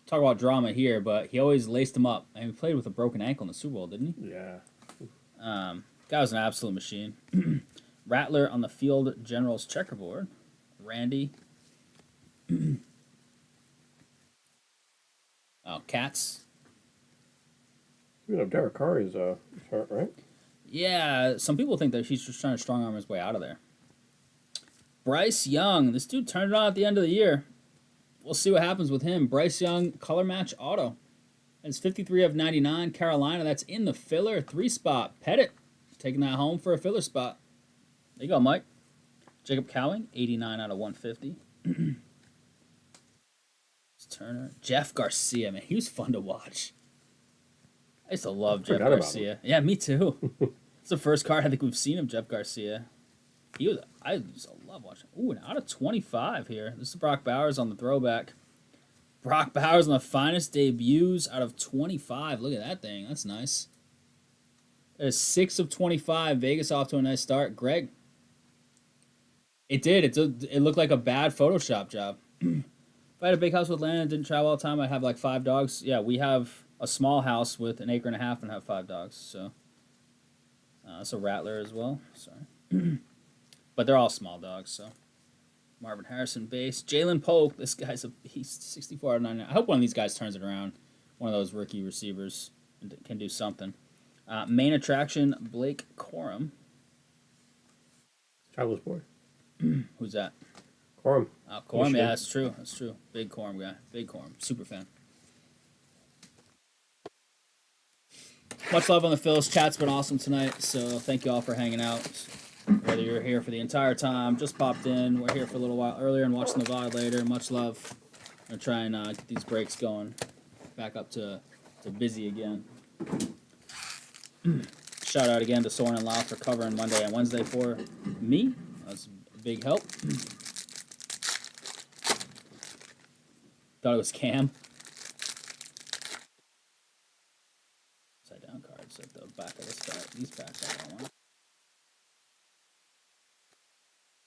talk about drama here, but he always laced him up. And he played with a broken ankle in the Super Bowl, didn't he? Yeah. Guy was an absolute machine. Rattler on the field general's checkerboard. Randy. Cats. You know, Derek Carr is hurt, right? Yeah, some people think that he's just trying to strong arm his way out of there. Bryce Young. This dude turned it on at the end of the year. We'll see what happens with him. Bryce Young, color match auto. It's 53 of 99. Carolina, that's in the filler. 3-spot. Pettit taking that home for a filler spot. There you go, Mike. Jacob Cowing, 89 out of 150. Turner. Jeff Garcia, man. He was fun to watch. I used to love Jeff Garcia. Yeah, me too. It's the first card I think we've seen of Jeff Garcia. I used to love watching. Ooh, an out of 25 here. This is Brock Bowers on the throwback. Brock Bowers on the finest debuts out of 25. Look at that thing. That's nice. There's 6 of 25. Vegas off to a nice start. Greg. It did. It looked like a bad Photoshop job. If I had a big house with land and didn't travel all the time, I'd have like 5 dogs. Yeah, we have a small house with an acre and a half and have 5 dogs. So that's a Rattler as well. Sorry. But they're all small dogs, so. Marvin Harrison base. Jalen Polk, this guy's a beast. 64 out of 99. I hope one of these guys turns it around. One of those rookie receivers and can do something. Main attraction, Blake Corum. Childless boy. Who's that? Corum. Corum, yeah, that's true. That's true. Big Corum guy. Big Corum. Super fan. Much love on the Phil's. Chat's been awesome tonight, so thank you all for hanging out. Whether you're here for the entire time, just popped in, we're here for a little while earlier and watching the VOD later. Much love. I'm going to try and get these breaks going. Back up to busy again. Shout out again to Soren and Lau for covering Monday and Wednesday for me. That's a big help. Thought it was Cam. Upside down cards at the back of this pack. These packs I don't want.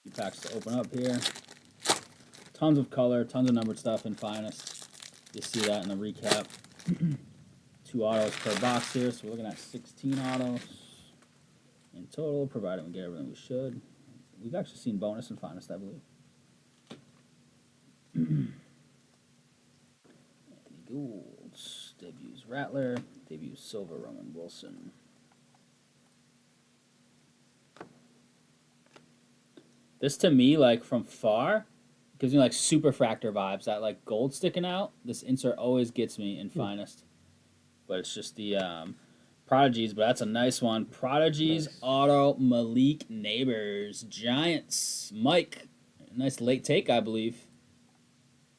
Few packs to open up here. Tons of color, tons of numbered stuff in Finest. You see that in the recap. 2 autos per box here, so we're looking at 16 autos in total, provided we get everything we should. We've actually seen bonus in Finest, I believe. Anthony Gould, debuts Rattler, debuts Silver, Roman Wilson. This to me, like from far, gives me like Superfractor vibes. That like gold sticking out. This insert always gets me in Finest. But it's just the Prodigies, but that's a nice one. Prodigies, nice. Auto, Malik Neighbors, Giants, Mike. Nice late take, I believe.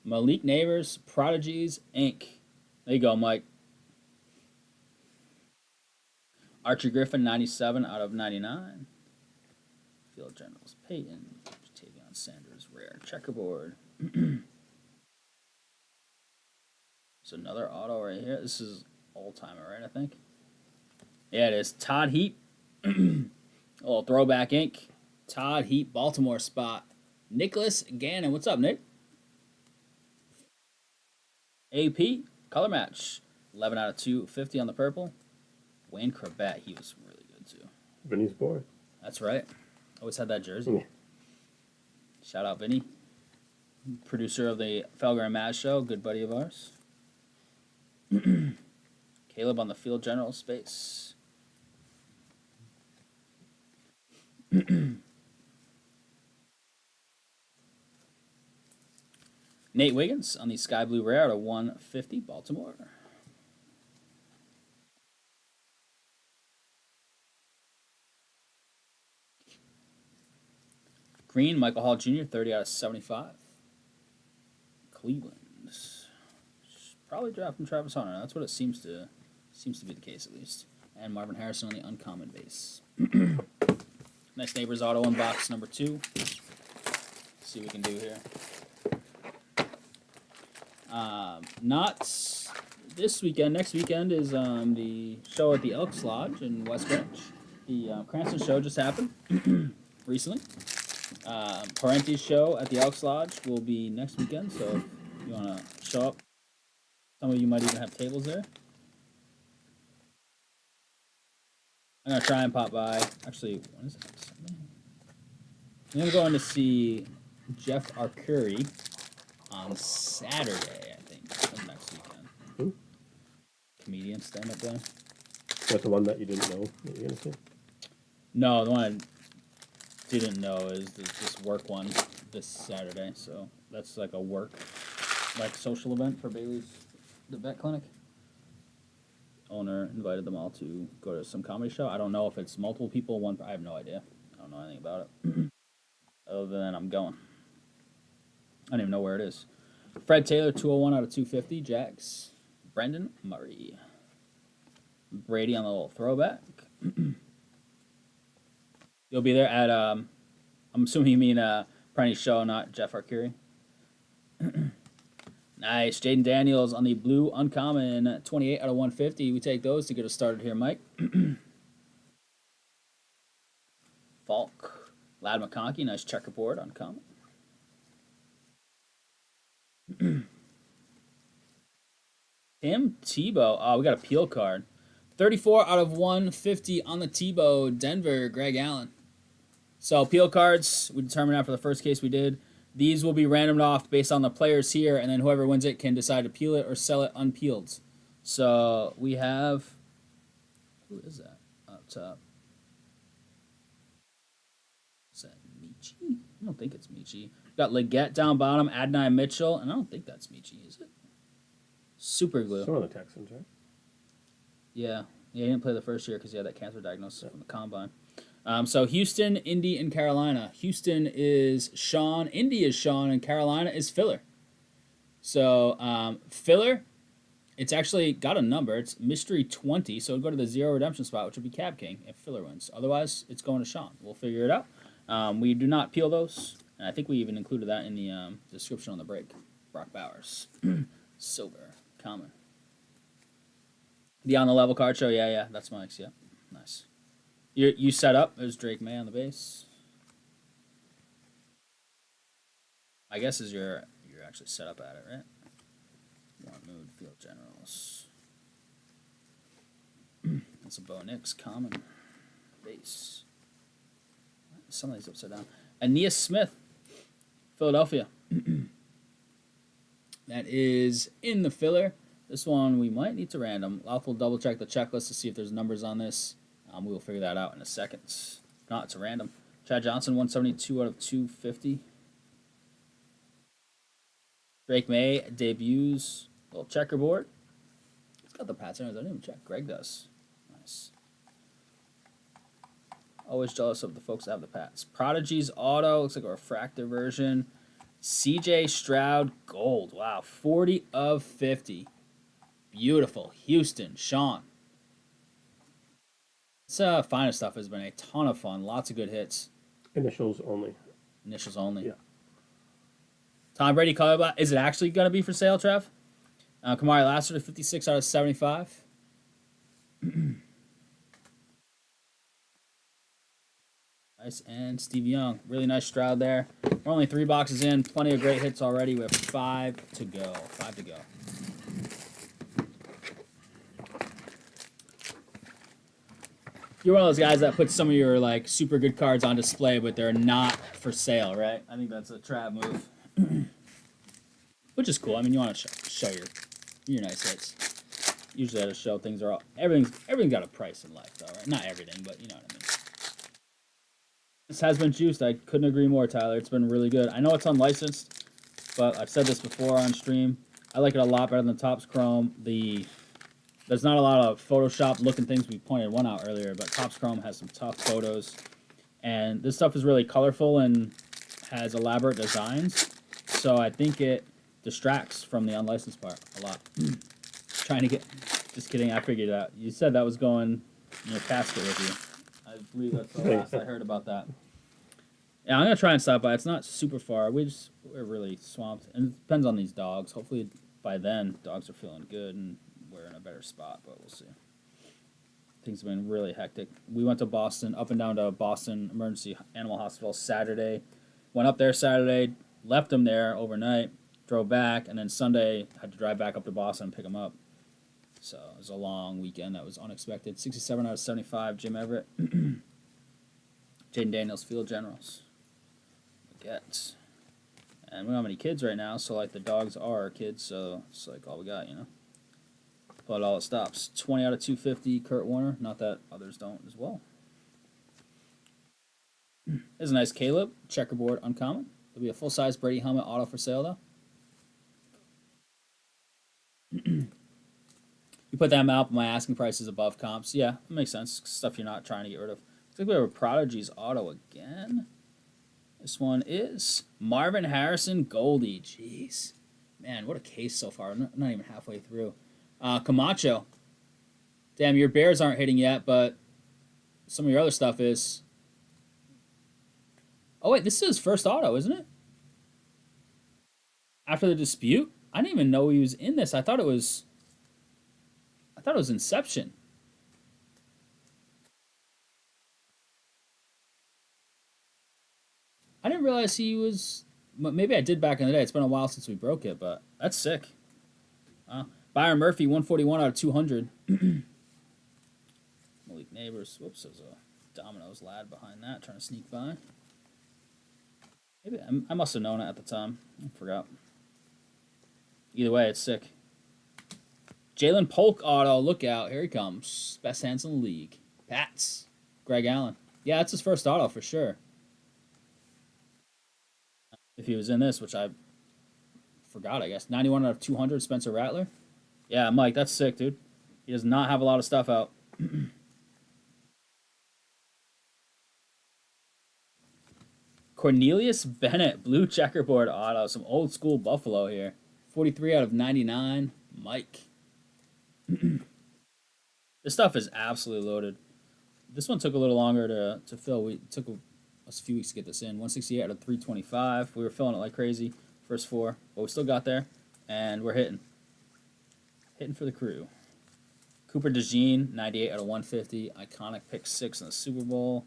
Malik Neighbors, Prodigies, Inc. There you go, Mike. Archie Griffin, 97 out of 99. Field Generals, Peyton. Tavion Sanders, rare. Checkerboard. So another auto right here. This is old-timer, right, I think? Yeah, it is. Todd Heap. A little throwback ink. Todd Heap, Baltimore spot. Nicholas Gannon. What's up, Nick? AP, color match. 11 out of 250 on the purple. Wayne Corbett, he was really good, too. Vinny's boy. That's right. Always had that jersey. Yeah. Shout out, Vinny. Producer of the Felger and Maz show. Good buddy of ours. Caleb on the field general space. Nate Wiggins on the Sky Blue Rare out of 150, Baltimore. Green, Michael Hall Jr., 30 out of 75. Cleveland. Probably draft from Travis Hunter. That's what it seems to be the case, at least. And Marvin Harrison on the uncommon base. Nice Neighbors Auto Unbox number 2. Let's see what we can do here. Not this weekend. Next weekend is the show at the Elks Lodge in West Greenwich. The Cranston show just happened recently. Parenti's show at the Elks Lodge will be next weekend, so if you want to show up, some of you might even have tables there. I'm going to try and pop by. Actually, when is it? Sunday? I'm going to see Jeff Arcuri on Saturday, I think, of next weekend. Who? Comedian, stand-up guy. That's the one that you didn't know that you're going to see? No, the one I didn't know is this work one this Saturday, so that's like a work, like social event for Bailey's, the vet clinic. Owner invited them all to go to some comedy show. I don't know if it's multiple people, one. I have no idea. I don't know anything about it. Other than I'm going. I don't even know where it is. Fred Taylor, 201 out of 250. Jags. Brendan Murray. Brady on the little throwback. You'll be there at, I'm assuming you mean Prenti's show, not Jeff Arcuri. Nice. Jaden Daniels on the blue uncommon, 28 out of 150. We take those to get us started here, Mike. Falk. Lad McConkey, nice checkerboard uncommon. Tim Tebow. Oh, we got a peel card. 34 out of 150 on the Tebow. Denver, Greg Allen. So peel cards, we determined after the first case we did. These will be randomed off based on the players here, and then whoever wins it can decide to peel it or sell it unpeeled. So we have, who is that up top? Is that Michi? I don't think it's Michi. Got Leggett down bottom, Adonai Mitchell, and I don't think that's Michi, is it? Super glue. Some of the Texans, right? Yeah, he didn't play the first year because he had that cancer diagnosis from the combine. So Houston, Indy, and Carolina. Houston is Sean, Indy is Sean, and Carolina is Filler. So Filler, it's actually got a number. It's Mystery 20, so it'll go to the 0 redemption spot, which would be Cab King if Filler wins. Otherwise, it's going to Sean. We'll figure it out. We do not peel those, and I think we even included that in the description on the break. Brock Bowers. Silver. Common. The on the level card show, yeah, that's Mike's, yeah. Nice. You set up. There's Drake May on the base. I guess is you're actually set up at it, right? One mood field generals. That's a Bo Nix common base. Some of these upside down. Aeneas Smith, Philadelphia. That is in the filler. This one we might need to random. Louth will double check the checklist to see if there's numbers on this. We will figure that out in a second. If not, it's a random. Chad Johnson, 172 out of 250. Drake May debuts. Little checkerboard. It's got the Pats in it. I didn't even check. Greg does. Nice. Always jealous of the folks that have the Pats. Prodigy's auto. Looks like a refractor version. CJ Stroud gold. Wow. 40 of 50. Beautiful. Houston. Sean. This finest stuff has been a ton of fun. Lots of good hits. Initials only. Initials only. Yeah. Tom Brady color. Is it actually going to be for sale, Trev? Kamari Lassiter, 56 out of 75. Nice. And Steve Young. Really nice Stroud there. We're only 3 boxes in. Plenty of great hits already. We have 5 to go. 5 to go. You're one of those guys that puts some of your like super good cards on display, but they're not for sale, right? I think that's a trap move, which is cool. I mean, you want to show your nice hits. Usually at a show, things are all everything's got a price in life, though, right? Not everything, but you know what I mean. This has been juiced. I couldn't agree more, Tyler. It's been really good. I know it's unlicensed. but I've said this before on stream. I like it a lot better than Topps Chrome. There's not a lot of Photoshop looking things. We pointed one out earlier, but Topps Chrome has some tough photos. And this stuff is really colorful and has elaborate designs. So I think it distracts from the unlicensed part a lot. Trying to get... Just kidding, I figured it out. You said that was going in your casket with you. I believe that's the last I heard about that. Yeah, I'm going to try and stop by. It's not super far. We're really swamped. And it depends on these dogs. Hopefully by then, dogs are feeling good and we're in a better spot, but we'll see. Things have been really hectic. We went to Boston, up and down to Boston Emergency Animal Hospital Saturday. Went up there Saturday, left them there overnight, drove back, and then Sunday had to drive back up to Boston and pick them up. So it was a long weekend that was unexpected. 67 out of 75, Jim Everett. Jaden Daniels, Field Generals. Get. And we don't have any kids right now, so like the dogs are our kids, so it's like all we got, you know. But all it stops. 20 out of 250, Kurt Warner. Not that others don't as well. There's a nice Caleb, checkerboard uncommon. There'll be a full-size Brady helmet auto for sale, though. You put that amount, but my asking price is above comps. Yeah, that makes sense. Stuff you're not trying to get rid of. Looks like we have a Prodigy's auto again. This one is Marvin Harrison Goldie. Jeez. Man, what a case so far. Not even halfway through. Camacho. Damn, your Bears aren't hitting yet, but some of your other stuff is. Oh, wait, this is his first auto, isn't it? After the dispute? I didn't even know he was in this. I thought it was Inception. I didn't realize he was... Maybe I did back in the day. It's been a while since we broke it, but that's sick. Byron Murphy, 141 out of 200. Malik Neighbors. Whoops, there's a Domino's lad behind that trying to sneak by. Maybe I must have known it at the time. I forgot. Either way, it's sick. Jalen Polk auto. Look out. Here he comes. Best hands in the league. Pats. Greg Allen. Yeah, that's his first auto for sure. If he was in this, which I forgot, I guess. 91 out of 200, Spencer Rattler. Yeah, Mike, that's sick, dude. He does not have a lot of stuff out. Cornelius Bennett, blue checkerboard auto. Some old school Buffalo here. 43 out of 99, Mike. This stuff is absolutely loaded. This one took a little longer to fill. It took us a few weeks to get this in. 168 out of 325. We were filling it like crazy. First four. But we still got there. And we're hitting. Hitting for the crew. Cooper DeJean, 98 out of 150. Iconic pick 6 in the Super Bowl.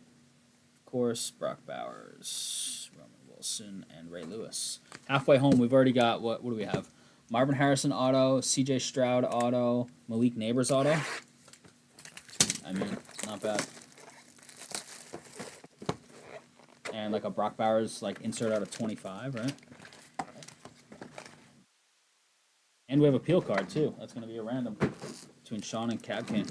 Of course, Brock Bowers, Roman Wilson, and Ray Lewis. Halfway home, we've already got, what do we have? Marvin Harrison auto, CJ Stroud auto, Malik Neighbors auto. I mean, not bad. And like a Brock Bowers like insert out of 25, right? And we have a peel card too. That's going to be a random between Sean and Cab King.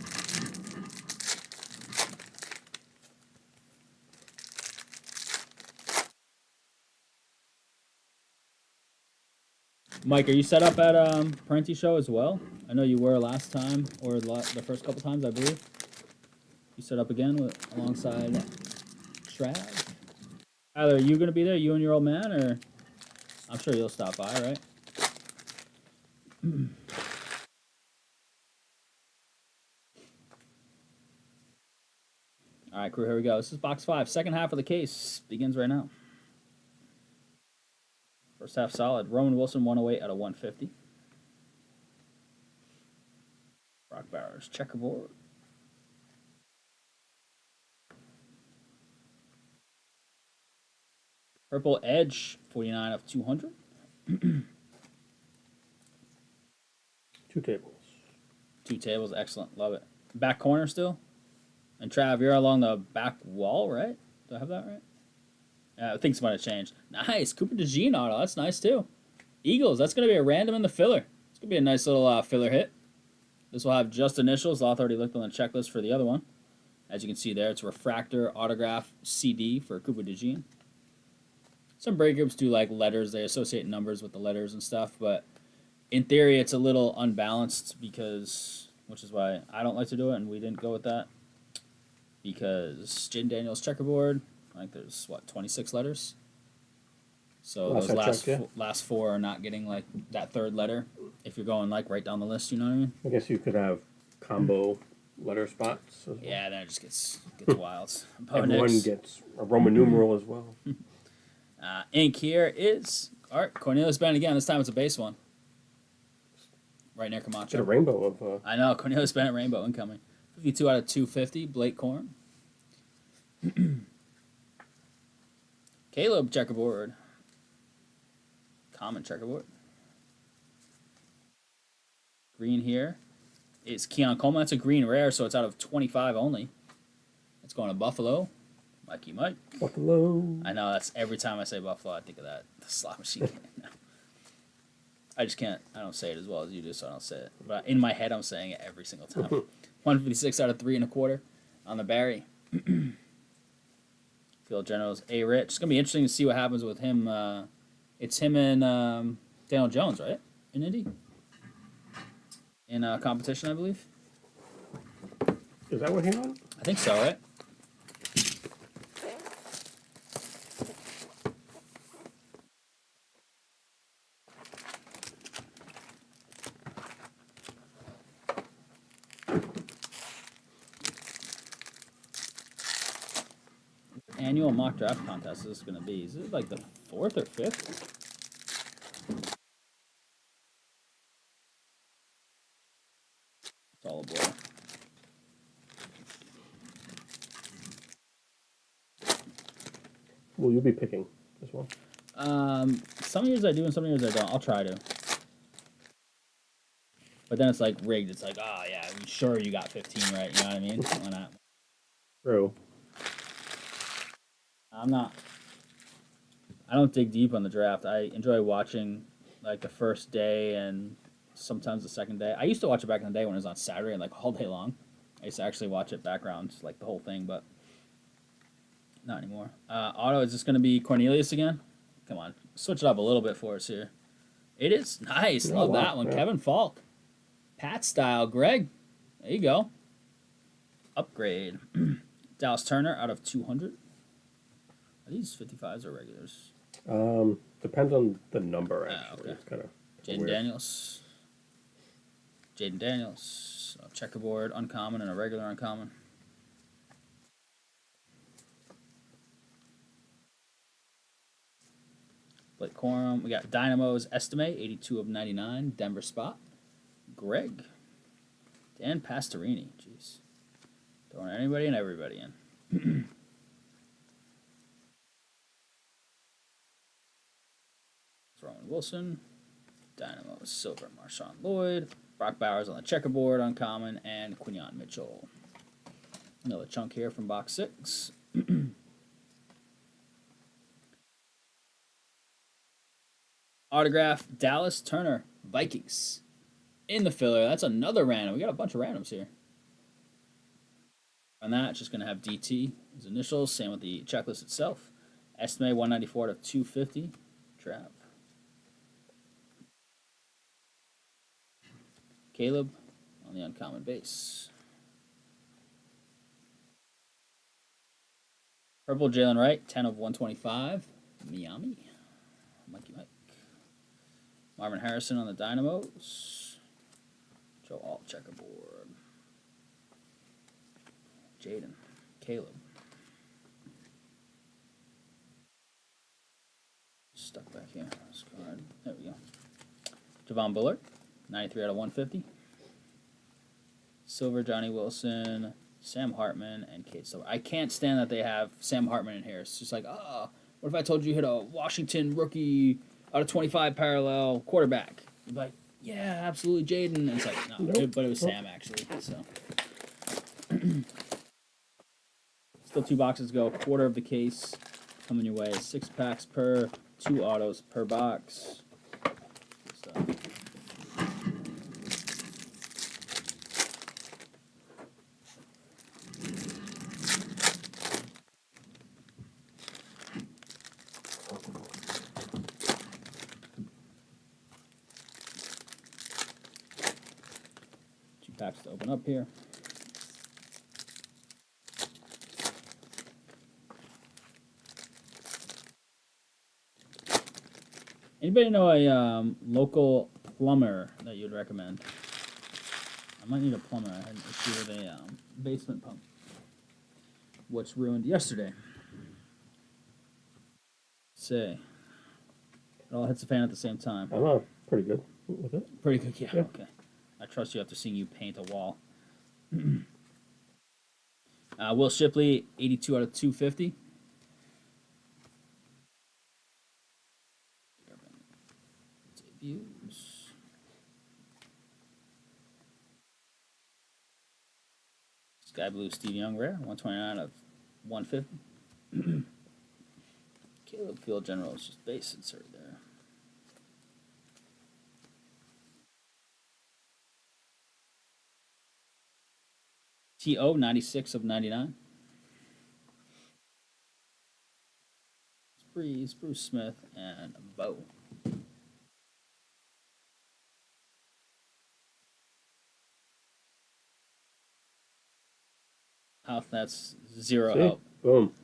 Mike, are you set up at Parenti Show as well? I know you were last time, or the first couple times, I believe. You set up again alongside Trav. Tyler, are you going to be there, you and your old man, or I'm sure you'll stop by, right? All right, crew, here we go. This is box 5. Second half of the case begins right now. First half solid. Roman Wilson, 108 out of 150. Brock Bowers, checkerboard. Purple Edge, 49 of 200. 2 tables. 2 tables, excellent. Love it. Back corner still? And Trav, you're along the back wall, right? Do I have that right? I think it's might have changed. Nice. Cooper DeJean auto. That's nice, too. Eagles. That's going to be a random in the filler. It's going to be a nice little filler hit. This will have just initials. Loth already looked on the checklist for the other one. As you can see there, it's a refractor autograph CD for Cooper DeJean. Some break groups do like letters; they associate numbers with the letters and stuff. But in theory, it's a little unbalanced because, which is why I don't like to do it, and we didn't go with that because Jaden Daniels checkerboard. Like there's what 26 letters. So Last those I last checked, yeah. last four are not getting like that third letter. If you're going like right down the list, you know what I mean? I guess you could have combo letter spots as well. Yeah, then it just gets wild. Everyone gets a Roman numeral as well. Ink here is art. Cornelius Bennett again. This time it's a base one. Right near Get a Camacho. rainbow of. I know Cornelius Bennett rainbow incoming. 52 out of 250. Blake Corn. Caleb checkerboard. Common checkerboard. Green here is Keon Coleman. That's a green rare, so it's out of 25 only. It's going to Buffalo. Mikey Mike. Buffalo. I know, that's every time I say Buffalo, I think of that. The slot machine game. No. I just can't. I don't say it as well as you do, so I don't say it. But in my head, I'm saying it every single time. 156 out of 3.25 on the Barry. Field Generals A. Rich. It's going to be interesting to see what happens with him. It's him and Daniel Jones, right? In Indy? In competition, I believe. Is that what he on? I think so, right? Annual mock draft contest is this going to be? Is it like the 4th or 5th? It's all a blur. Will you be picking as well? Some years I do and some years I don't. I'll try to. But then it's like rigged. It's like, oh yeah, I'm sure you got 15 right. You know what I mean? Why not? True. I don't dig deep on the draft. I enjoy watching like the first day and sometimes the second day. I used to watch it back in the day when it was on Saturday and like all day long. I used to actually watch it background, like the whole thing, but not anymore. Auto, is this going to be Cornelius again? Come on, switch it up a little bit for us here. It is nice. Love that one. Yeah. Kevin Falk. Pat style. Greg. There you go. Upgrade. Dallas Turner out of 200. Are these 55s or regulars? Depends on the number, actually. Okay. It's kind of Jaden Daniels. Jaden Daniels. So checkerboard, uncommon, and a regular uncommon. Blake Corum. We got Dynamo's Estimate, 82 of 99. Denver spot. Greg. Dan Pastorini. Jeez. Throwing anybody and everybody in. Rowan Wilson. Dynamo's Silver. Marshawn Lloyd. Brock Bowers on the checkerboard, uncommon, and Quinyon Mitchell. Another chunk here from box 6. Autograph, Dallas Turner, Vikings. In the filler, that's another random. We got a bunch of randoms here. On that, it's just going to have DT, his initials, same with the checklist itself. Estimate 194 to 250. Trav. Caleb on the uncommon base. Purple Jalen Wright, 10 of 125. Miami. Mikey Mike. Marvin Harrison on the Dynamos. Joe Alt checkerboard. Jaden. Caleb. Stuck back here. There we go. Javon Bullard. 93 out of 150. Silver, Johnny Wilson, Sam Hartman, and Kate Silver. I can't stand that they have Sam Hartman in here. It's just like, oh, what if I told you hit a Washington rookie out of 25 parallel quarterback? You'd be like, yeah, absolutely, Jaden. And it's like, no, but it was Sam, actually. So still 2 boxes to go. Quarter of the case coming your way. 6 packs per, 2 autos per box. Good stuff. packs to open up here. Anybody know a local plumber that you'd recommend? I might need a plumber. I had an issue with a basement pump, which ruined yesterday. Say, it all hits the fan at the same time. I'm pretty good with it. Pretty good, yeah. Okay. I trust you after seeing you paint a wall. Will Shipley, 82 out of 250. Debuts. Sky Blue Steve Young rare, 129 of 150. Caleb Field General is just base insert there. T.O. 96 of 99. Breeze, Bruce Smith, and Bo. Health, that's 0 help. Boom.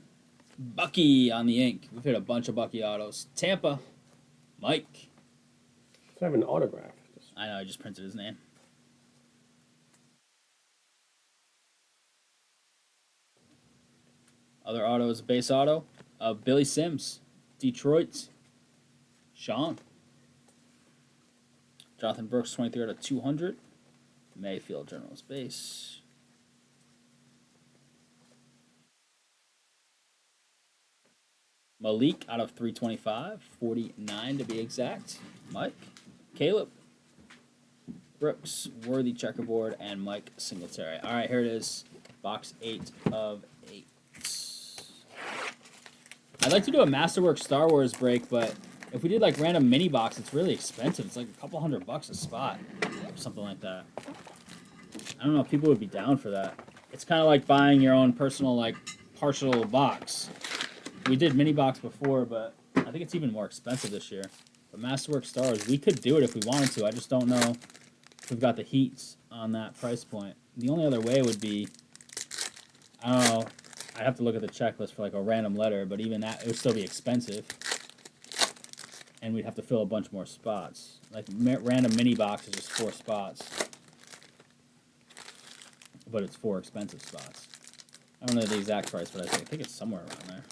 Bucky on the ink. We've hit a bunch of Bucky autos. Tampa, Mike. I have an autograph. I know, I just printed his name. Other autos, base auto of Billy Sims, Detroit, Sean. Jonathan Brooks, 23 out of 200. Mayfield, General's base. Malik out of 325, 49 to be exact. Mike, Caleb, Brooks, Worthy checkerboard, and Mike Singletary. All right, here it is, box 8 of 8. I'd like to do a Masterworks Star Wars break, but if we did like random mini box, it's really expensive. It's like a couple $100 a spot or something like that. I don't know if people would be down for that. It's kind of like buying your own personal like partial box. We did mini box before, but I think it's even more expensive this year. But Masterworks Star Wars, we could do it if we wanted to. I just don't know if we've got the heats on that price point. The only other way would be, I don't know, I'd have to look at the checklist for like a random letter, but even that, it would still be expensive. And we'd have to fill a bunch more spots. Like random mini box is just 4 spots. But it's 4 expensive spots. I don't know the exact price, but I think it's somewhere around there.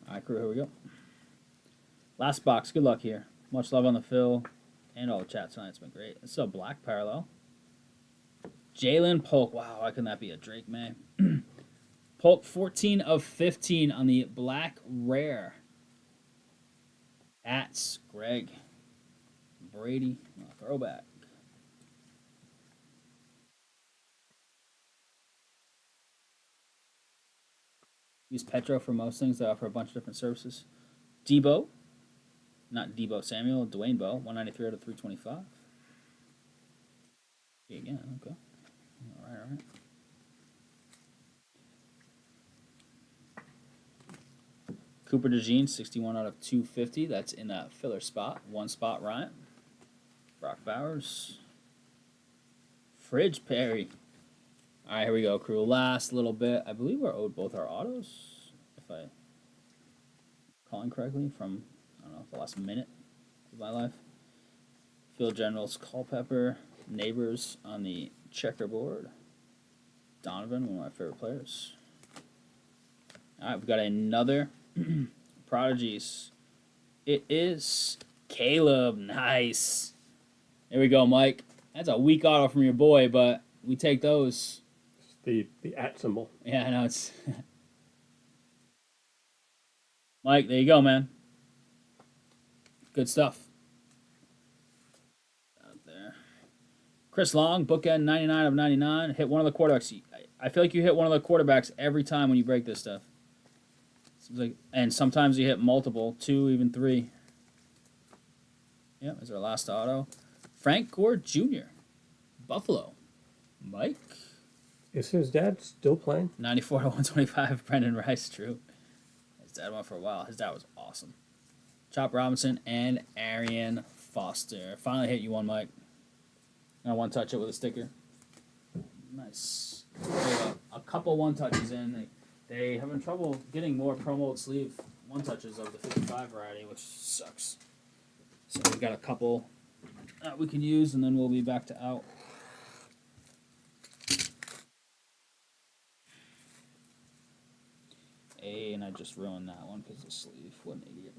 Alright, crew, here we go. Last box. Good luck here. Much love on the fill and all the chat tonight. It's been great. It's a black parallel. Jalen Polk. Wow, why couldn't that be a Drake May? Polk, 14 of 15 on the black rare. Ats, Greg, Brady, throwback. Use Petro for most things. They offer a bunch of different services. Debo, not Debo Samuel, Dwayne Bowe, 193 out of 325. Again, okay. All right. Cooper DeJean, 61 out of 250. That's in that filler spot. 1 spot, Ryan. Brock Bowers. Fridge Perry. All right, here we go, crew. Last little bit. I believe we're owed both our autos, if I'm calling correctly, from, I don't know, the last minute of my life. Field Generals, Culpepper. Neighbors on the checkerboard. Donovan, one of my favorite players. All right, we've got another Prodigies. It is Caleb. Nice. There we go, Mike. That's a weak auto from your boy, but we take those. The @ symbol. Yeah, I know it's. Mike, there you go, man. Good stuff. Out there. Chris Long, bookend 99 of 99. Hit one of the quarterbacks. I feel like you hit one of the quarterbacks every time when you break this stuff. Seems like, and sometimes you hit multiple, 2, even 3. Yeah, is our last auto. Frank Gore Jr. Buffalo. Mike. Is his dad still playing? 94 to 125, Brendan Rice, true. His dad went for a while. His dad was awesome. Chop Robinson and Arian Foster. Finally hit you one, Mike. I one touch it with a sticker. Nice. A couple one touches in. They having trouble getting more promo sleeve one touches of the 55 variety, which sucks. So we've got a couple that we can use, and then we'll be back to out. And I just ruined that one because the sleeve. What an idiot.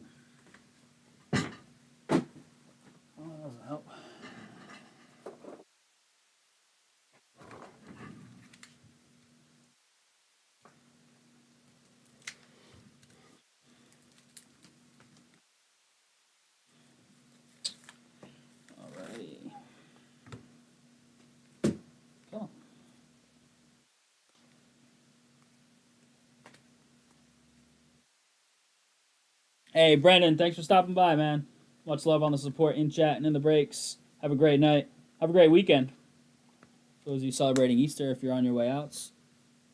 Oh, that doesn't help. Alrighty. Come on. Hey, Brendan, thanks for stopping by, man. Much love on the support in chat and in the breaks. Have a great night. Have a great weekend. For those of you celebrating Easter, if you're on your way out,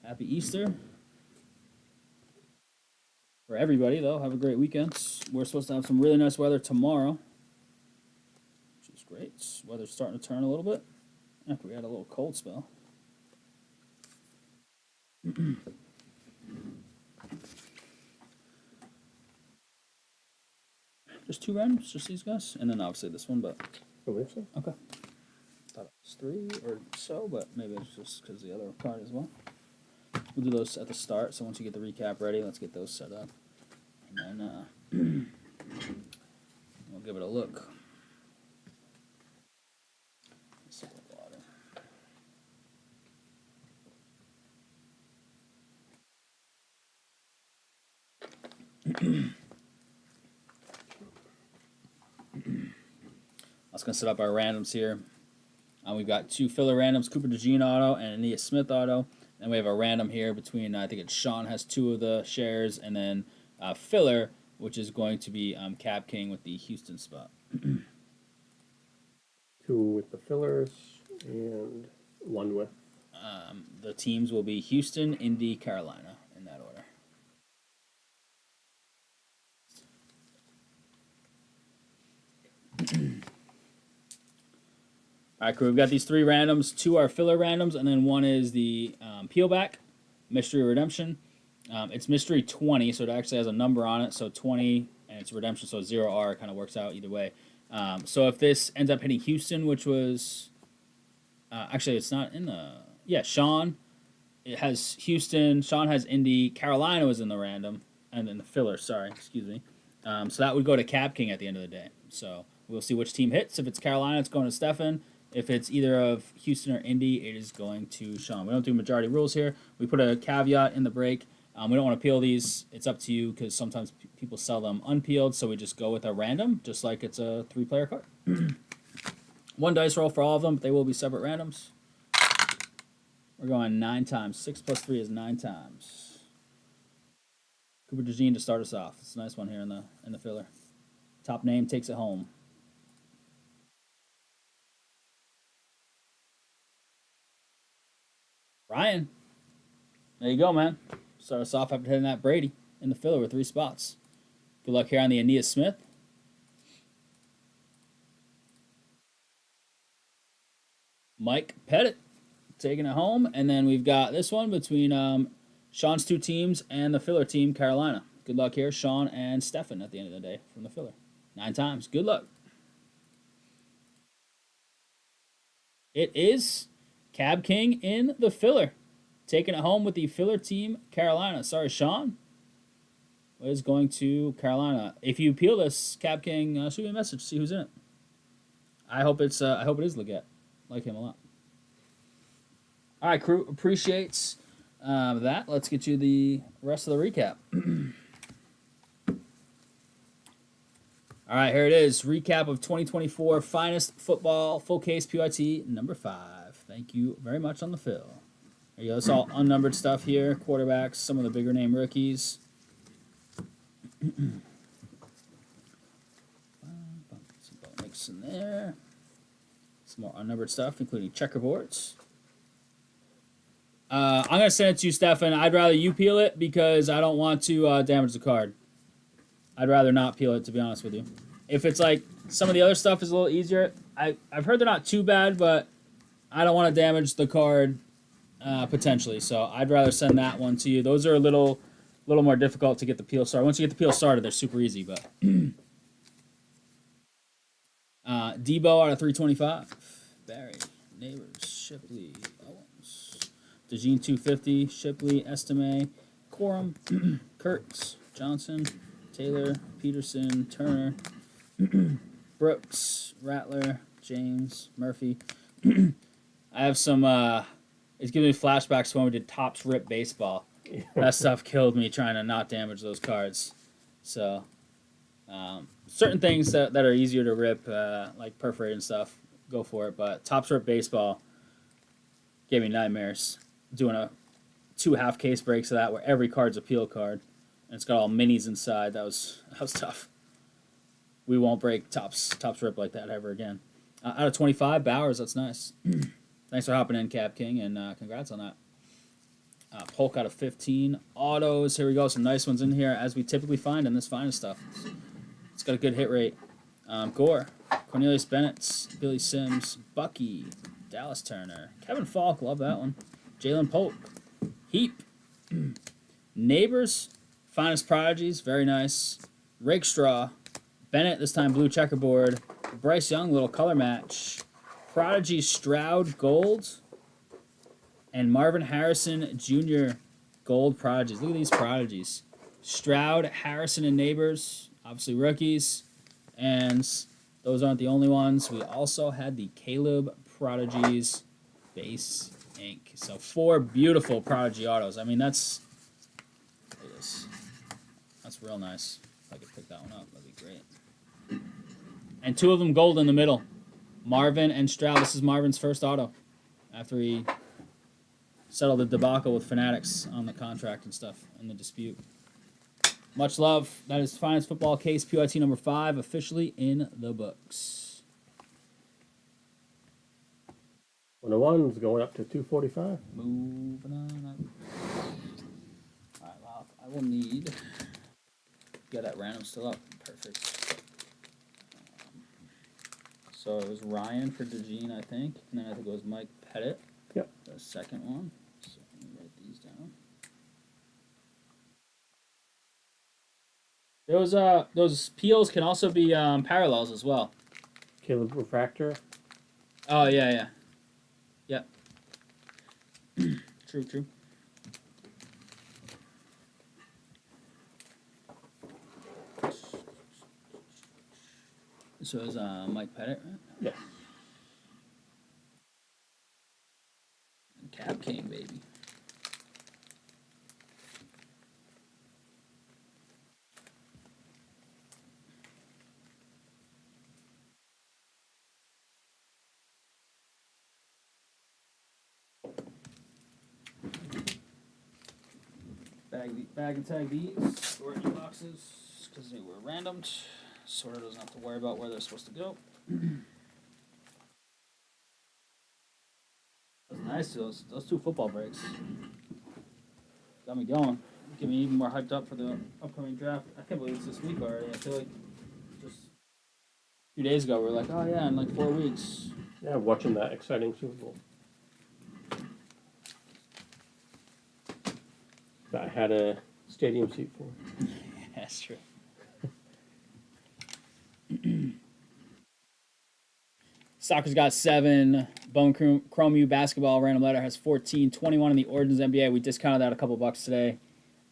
happy Easter. For everybody, though, have a great weekend. We're supposed to have some really nice weather tomorrow, which is great. Weather's starting to turn a little bit after we had a little cold spell. Just 2 randoms, just these guys, and then obviously this one, but I believe so. okay. Thought it was 3 or so, but maybe it's just because the other card as well. We'll do those at the start, so once you get the recap ready, let's get those set up. And then we'll give it a look. Water. I was going to set up our randoms here. We've got 2 filler randoms, Cooper DeJean auto and Aeneas Smith auto. And we have a random here between, I think it's Sean has 2 of the shares, and then filler, which is going to be Cab King with the Houston spot. 2 with the fillers and 1 with. The teams will be Houston, Indy, Carolina, in that order. All right, crew, we've got these 3 randoms. 2 are filler randoms, and then 1 is the peel back, Mystery Redemption. It's Mystery 20, so it actually has a number on it, so 20, and it's Redemption, so 0R kind of works out either way. So if this ends up hitting Houston, which was... actually, it's not in the... Yeah, Sean. It has Houston. Sean has Indy. Carolina was in the random, and then the filler, sorry, excuse me. So that would go to Cab King at the end of the day. So we'll see which team hits. If it's Carolina, it's going to Stefan. If it's either of Houston or Indy, it is going to Sean. We don't do majority rules here. We put a caveat in the break. We don't want to peel these. It's up to you because sometimes people sell them unpeeled, so we just go with a random, just like it's a 3-player card. 1 dice roll for all of them, but they will be separate randoms. We're going 9 times. 6 plus 3 is 9 times. Cooper DeJean to start us off. It's a nice one here in the filler. Top name takes it home. Ryan. There you go, man. Start us off after hitting that Brady in the filler with 3 spots. Good luck here on the Aeneas Smith. Mike Pettit taking it home. And then we've got this one between Sean's 2 teams and the filler team, Carolina. Good luck here, Sean and Stefan at the end of the day from the filler. 9 times. Good luck. It is Cab King in the filler. Taking it home with the filler team, Carolina. Sorry, Sean. What is going to Carolina? If you peel this, Cab King, shoot me a message. See who's in it. I hope it is Leggett. Like him a lot. All right, crew. Appreciates that. Let's get you the rest of the recap. All right, here it is. Recap of 2024 Finest Football Full Case PYT number 5. Thank you very much on the fill. There you go. It's all unnumbered stuff here. Quarterbacks, some of the bigger name rookies. Some mix in there. Some more unnumbered stuff, including checkerboards. I'm gonna send it to you, Stefan. I'd rather you peel it because I don't want to damage the card. I'd rather not peel it, to be honest with you. If it's like some of the other stuff is a little easier, I've heard they're not too bad, but I don't want to damage the card potentially. So I'd rather send that one to you. Those are a little more difficult to get the peel started. Once you get the peel started, they're super easy. But Debo out of 325. Barry, Neighbors, Shipley, Owens, DeJean 250, Shipley, Estime, Corum, Kurtz, Johnson, Taylor, Peterson, Turner, Brooks, Rattler, James, Murphy. I have some. It's giving me flashbacks to when we did Topps Rip Baseball. That stuff killed me trying to not damage those cards. So, certain things that are easier to rip, like perforate and stuff, go for it. But Topps Rip Baseball gave me nightmares doing a 2 half case breaks of that where every card's a peel card and it's got all minis inside. That was tough. We won't break Topps Rip like that ever again. Out of 25, Bowers, that's nice. Thanks for hopping in, Cap King, and congrats on that. Polk out of 15. Autos, here we go. Some nice ones in here, as we typically find in this finest stuff. It's got a good hit rate. Gore, Cornelius Bennett, Billy Sims, Bucky, Dallas Turner, Kevin Falk, love that one. Jalen Polk, Heap, Neighbors, Finest Prodigies, very nice. Rakestraw, Bennett, this time blue checkerboard. Bryce Young, little color match. Prodigy Stroud Gold. And Marvin Harrison Jr. Gold Prodigies. Look at these Prodigies. Stroud, Harrison, and Neighbors. Obviously rookies. And those aren't the only ones. We also had the Caleb Prodigies base ink. So 4 beautiful Prodigy autos. I mean, that's... Look at this. That's real nice. If I could pick that one up, that'd be great. And 2 of them gold in the middle. Marvin and Stroud. This is Marvin's first auto after he settled the debacle with Fanatics on the contract and stuff in the dispute. Much love. That is Finest Football Case PYT number 5, officially in the books. 101's going up to 245. Moving on up. All right, well, I will need... Got that random still up. Perfect. So it was Ryan for DeJean, I think. And then I think it was Mike Pettit. Yep. The second one. So let me write these down. Those peels can also be parallels as well. Caleb Refractor. Oh, yeah. Yep. True. So it was Mike Pettit, right? Yeah. And Cap King, baby. Bag and tag these. Sort in boxes because they were randomed. Sorter doesn't have to worry about where they're supposed to go. That's nice. Those 2 football breaks got me going. Get me even more hyped up for the upcoming draft. I can't believe it's this week already. I feel like just a few days ago we were like, oh yeah, in like 4 weeks. Yeah, watching that exciting Super Bowl. That I had a stadium seat for. That's true. Soccer's got 7. Bone Chrome U basketball random letter has 14. 21 in the Origins NBA. We discounted that a couple bucks today.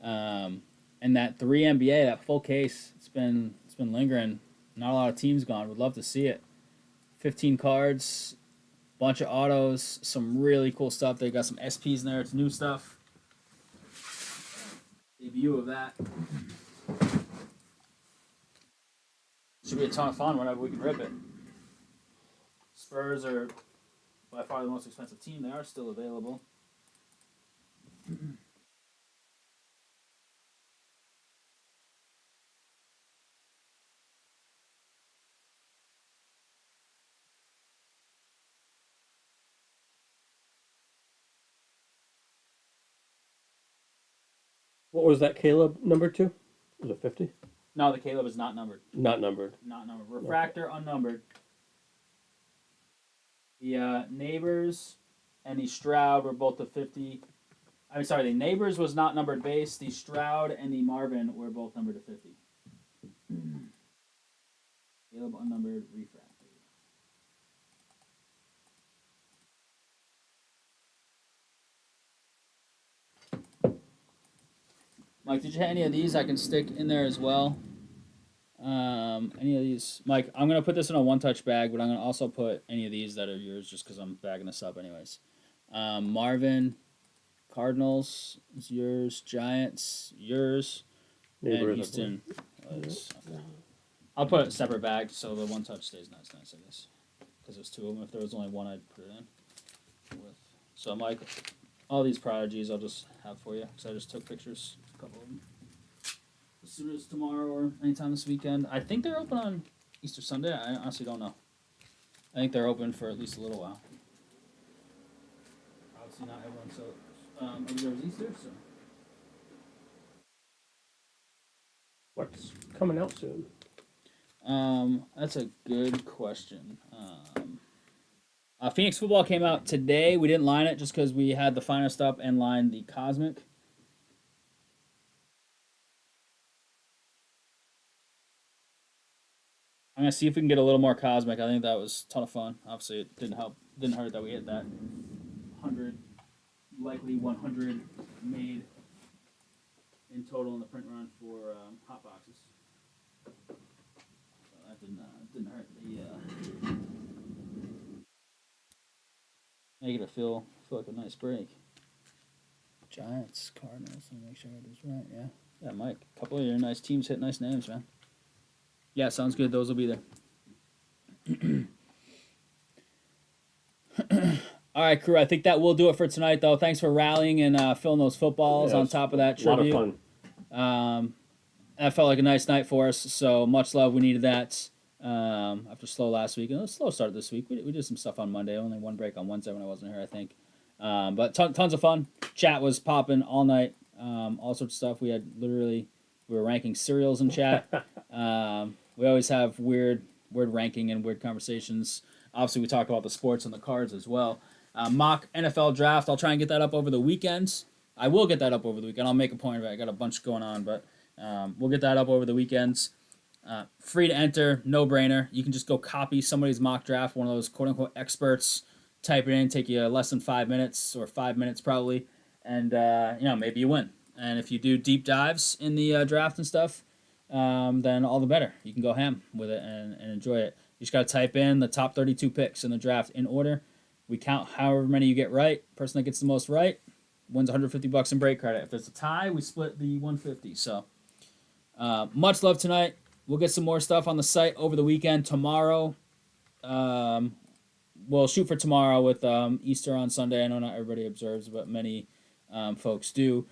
And that 3 NBA, that full case, it's been lingering. Not a lot of teams gone. Would love to see it. 15 cards, bunch of autos, some really cool stuff. They got some SPs in there. It's new stuff. Debut of that. Should be a ton of fun whenever we can rip it. Spurs are by far the most expensive team. They are still available. What was that Caleb number 2? Was it 50? No, the Caleb is not numbered. Not numbered. Not numbered. Refractor unnumbered. The Neighbors and the Stroud were both the 50. I'm sorry, the Neighbors was not numbered base. The Stroud and the Marvin were both numbered to 50. Caleb unnumbered refractor. Mike, did you have any of these I can stick in there as well? Any of these? Mike, I'm going to put this in a one-touch bag, but I'm going to also put any of these that are yours just because I'm bagging this up anyways. Marvin, Cardinals is yours. Giants, yours. And Houston was... Okay. I'll put it in a separate bag so the one-touch stays nice, I guess. Because there's 2 of them. If there was only one, I'd put it in. So, Mike, all these prodigies I'll just have for you because I just took pictures. A couple of them. As soon as tomorrow or anytime this weekend. I think they're open on Easter Sunday. I honestly don't know. I think they're open for at least a little while. Obviously, not everyone observes Easter, so. What's coming out soon? That's a good question. Phoenix football came out today. We didn't line it just because we had the finest up and lined the Cosmic. I'm gonna see if we can get a little more Cosmic. I think that was a ton of fun. Obviously, it didn't hurt that we hit that 100, likely 100 made in total in the print run for hot boxes. So that didn't hurt the make it feel like a nice break. Giants, Cardinals. Let me make sure I get this right. Yeah, Mike. A couple of your nice teams hit nice names, man. Yeah, sounds good. Those will be there. All right, crew. I think that will do it for tonight, though. Thanks for rallying and filling those footballs on top of that tribute. A lot of fun. That felt like a nice night for us. So much love. We needed that after slow last week. And a slow start this week. We did some stuff on Monday. Only one break on Wednesday when I wasn't here, I think. But tons of fun. Chat was popping all night. All sorts of stuff. We were ranking cereals in chat. We always have weird ranking and weird conversations. Obviously, we talk about the sports and the cards as well. Mock NFL draft. I'll try and get that up over the weekends. I will get that up over the weekend. I'll make a point of it. I got a bunch going on, but we'll get that up over the weekends. Free to enter, no brainer. You can just go copy somebody's mock draft, one of those quote unquote experts. Type it in, take you less than 5 minutes or 5 minutes probably, and maybe you win. And if you do deep dives in the draft and stuff, then all the better. You can go ham with it and enjoy it. You just got to type in the top 32 picks in the draft in order. We count however many you get right. Person that gets the most right wins $150 in break credit. If there's a tie, we split the $150. So much love tonight. We'll get some more stuff on the site over the weekend. Tomorrow, we'll shoot for tomorrow with Easter on Sunday. I know not everybody observes, but many folks do.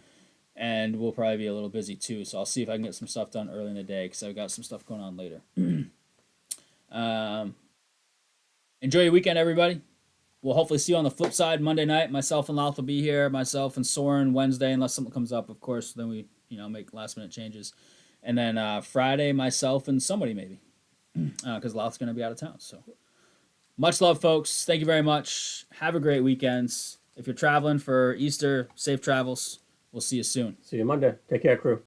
And we'll probably be a little busy too. So I'll see if I can get some stuff done early in the day because I've got some stuff going on later. Enjoy your weekend, everybody. We'll hopefully see you on the flip side Monday night. Myself and Louth will be here. Myself and Soren Wednesday, unless something comes up, of course. Then we, make last minute changes. And then Friday, myself and somebody maybe, because Louth's going to be out of town. So much love, folks. Thank you very much. Have a great weekend. If you're traveling for Easter, safe travels. We'll see you soon. See you Monday. Take care, crew.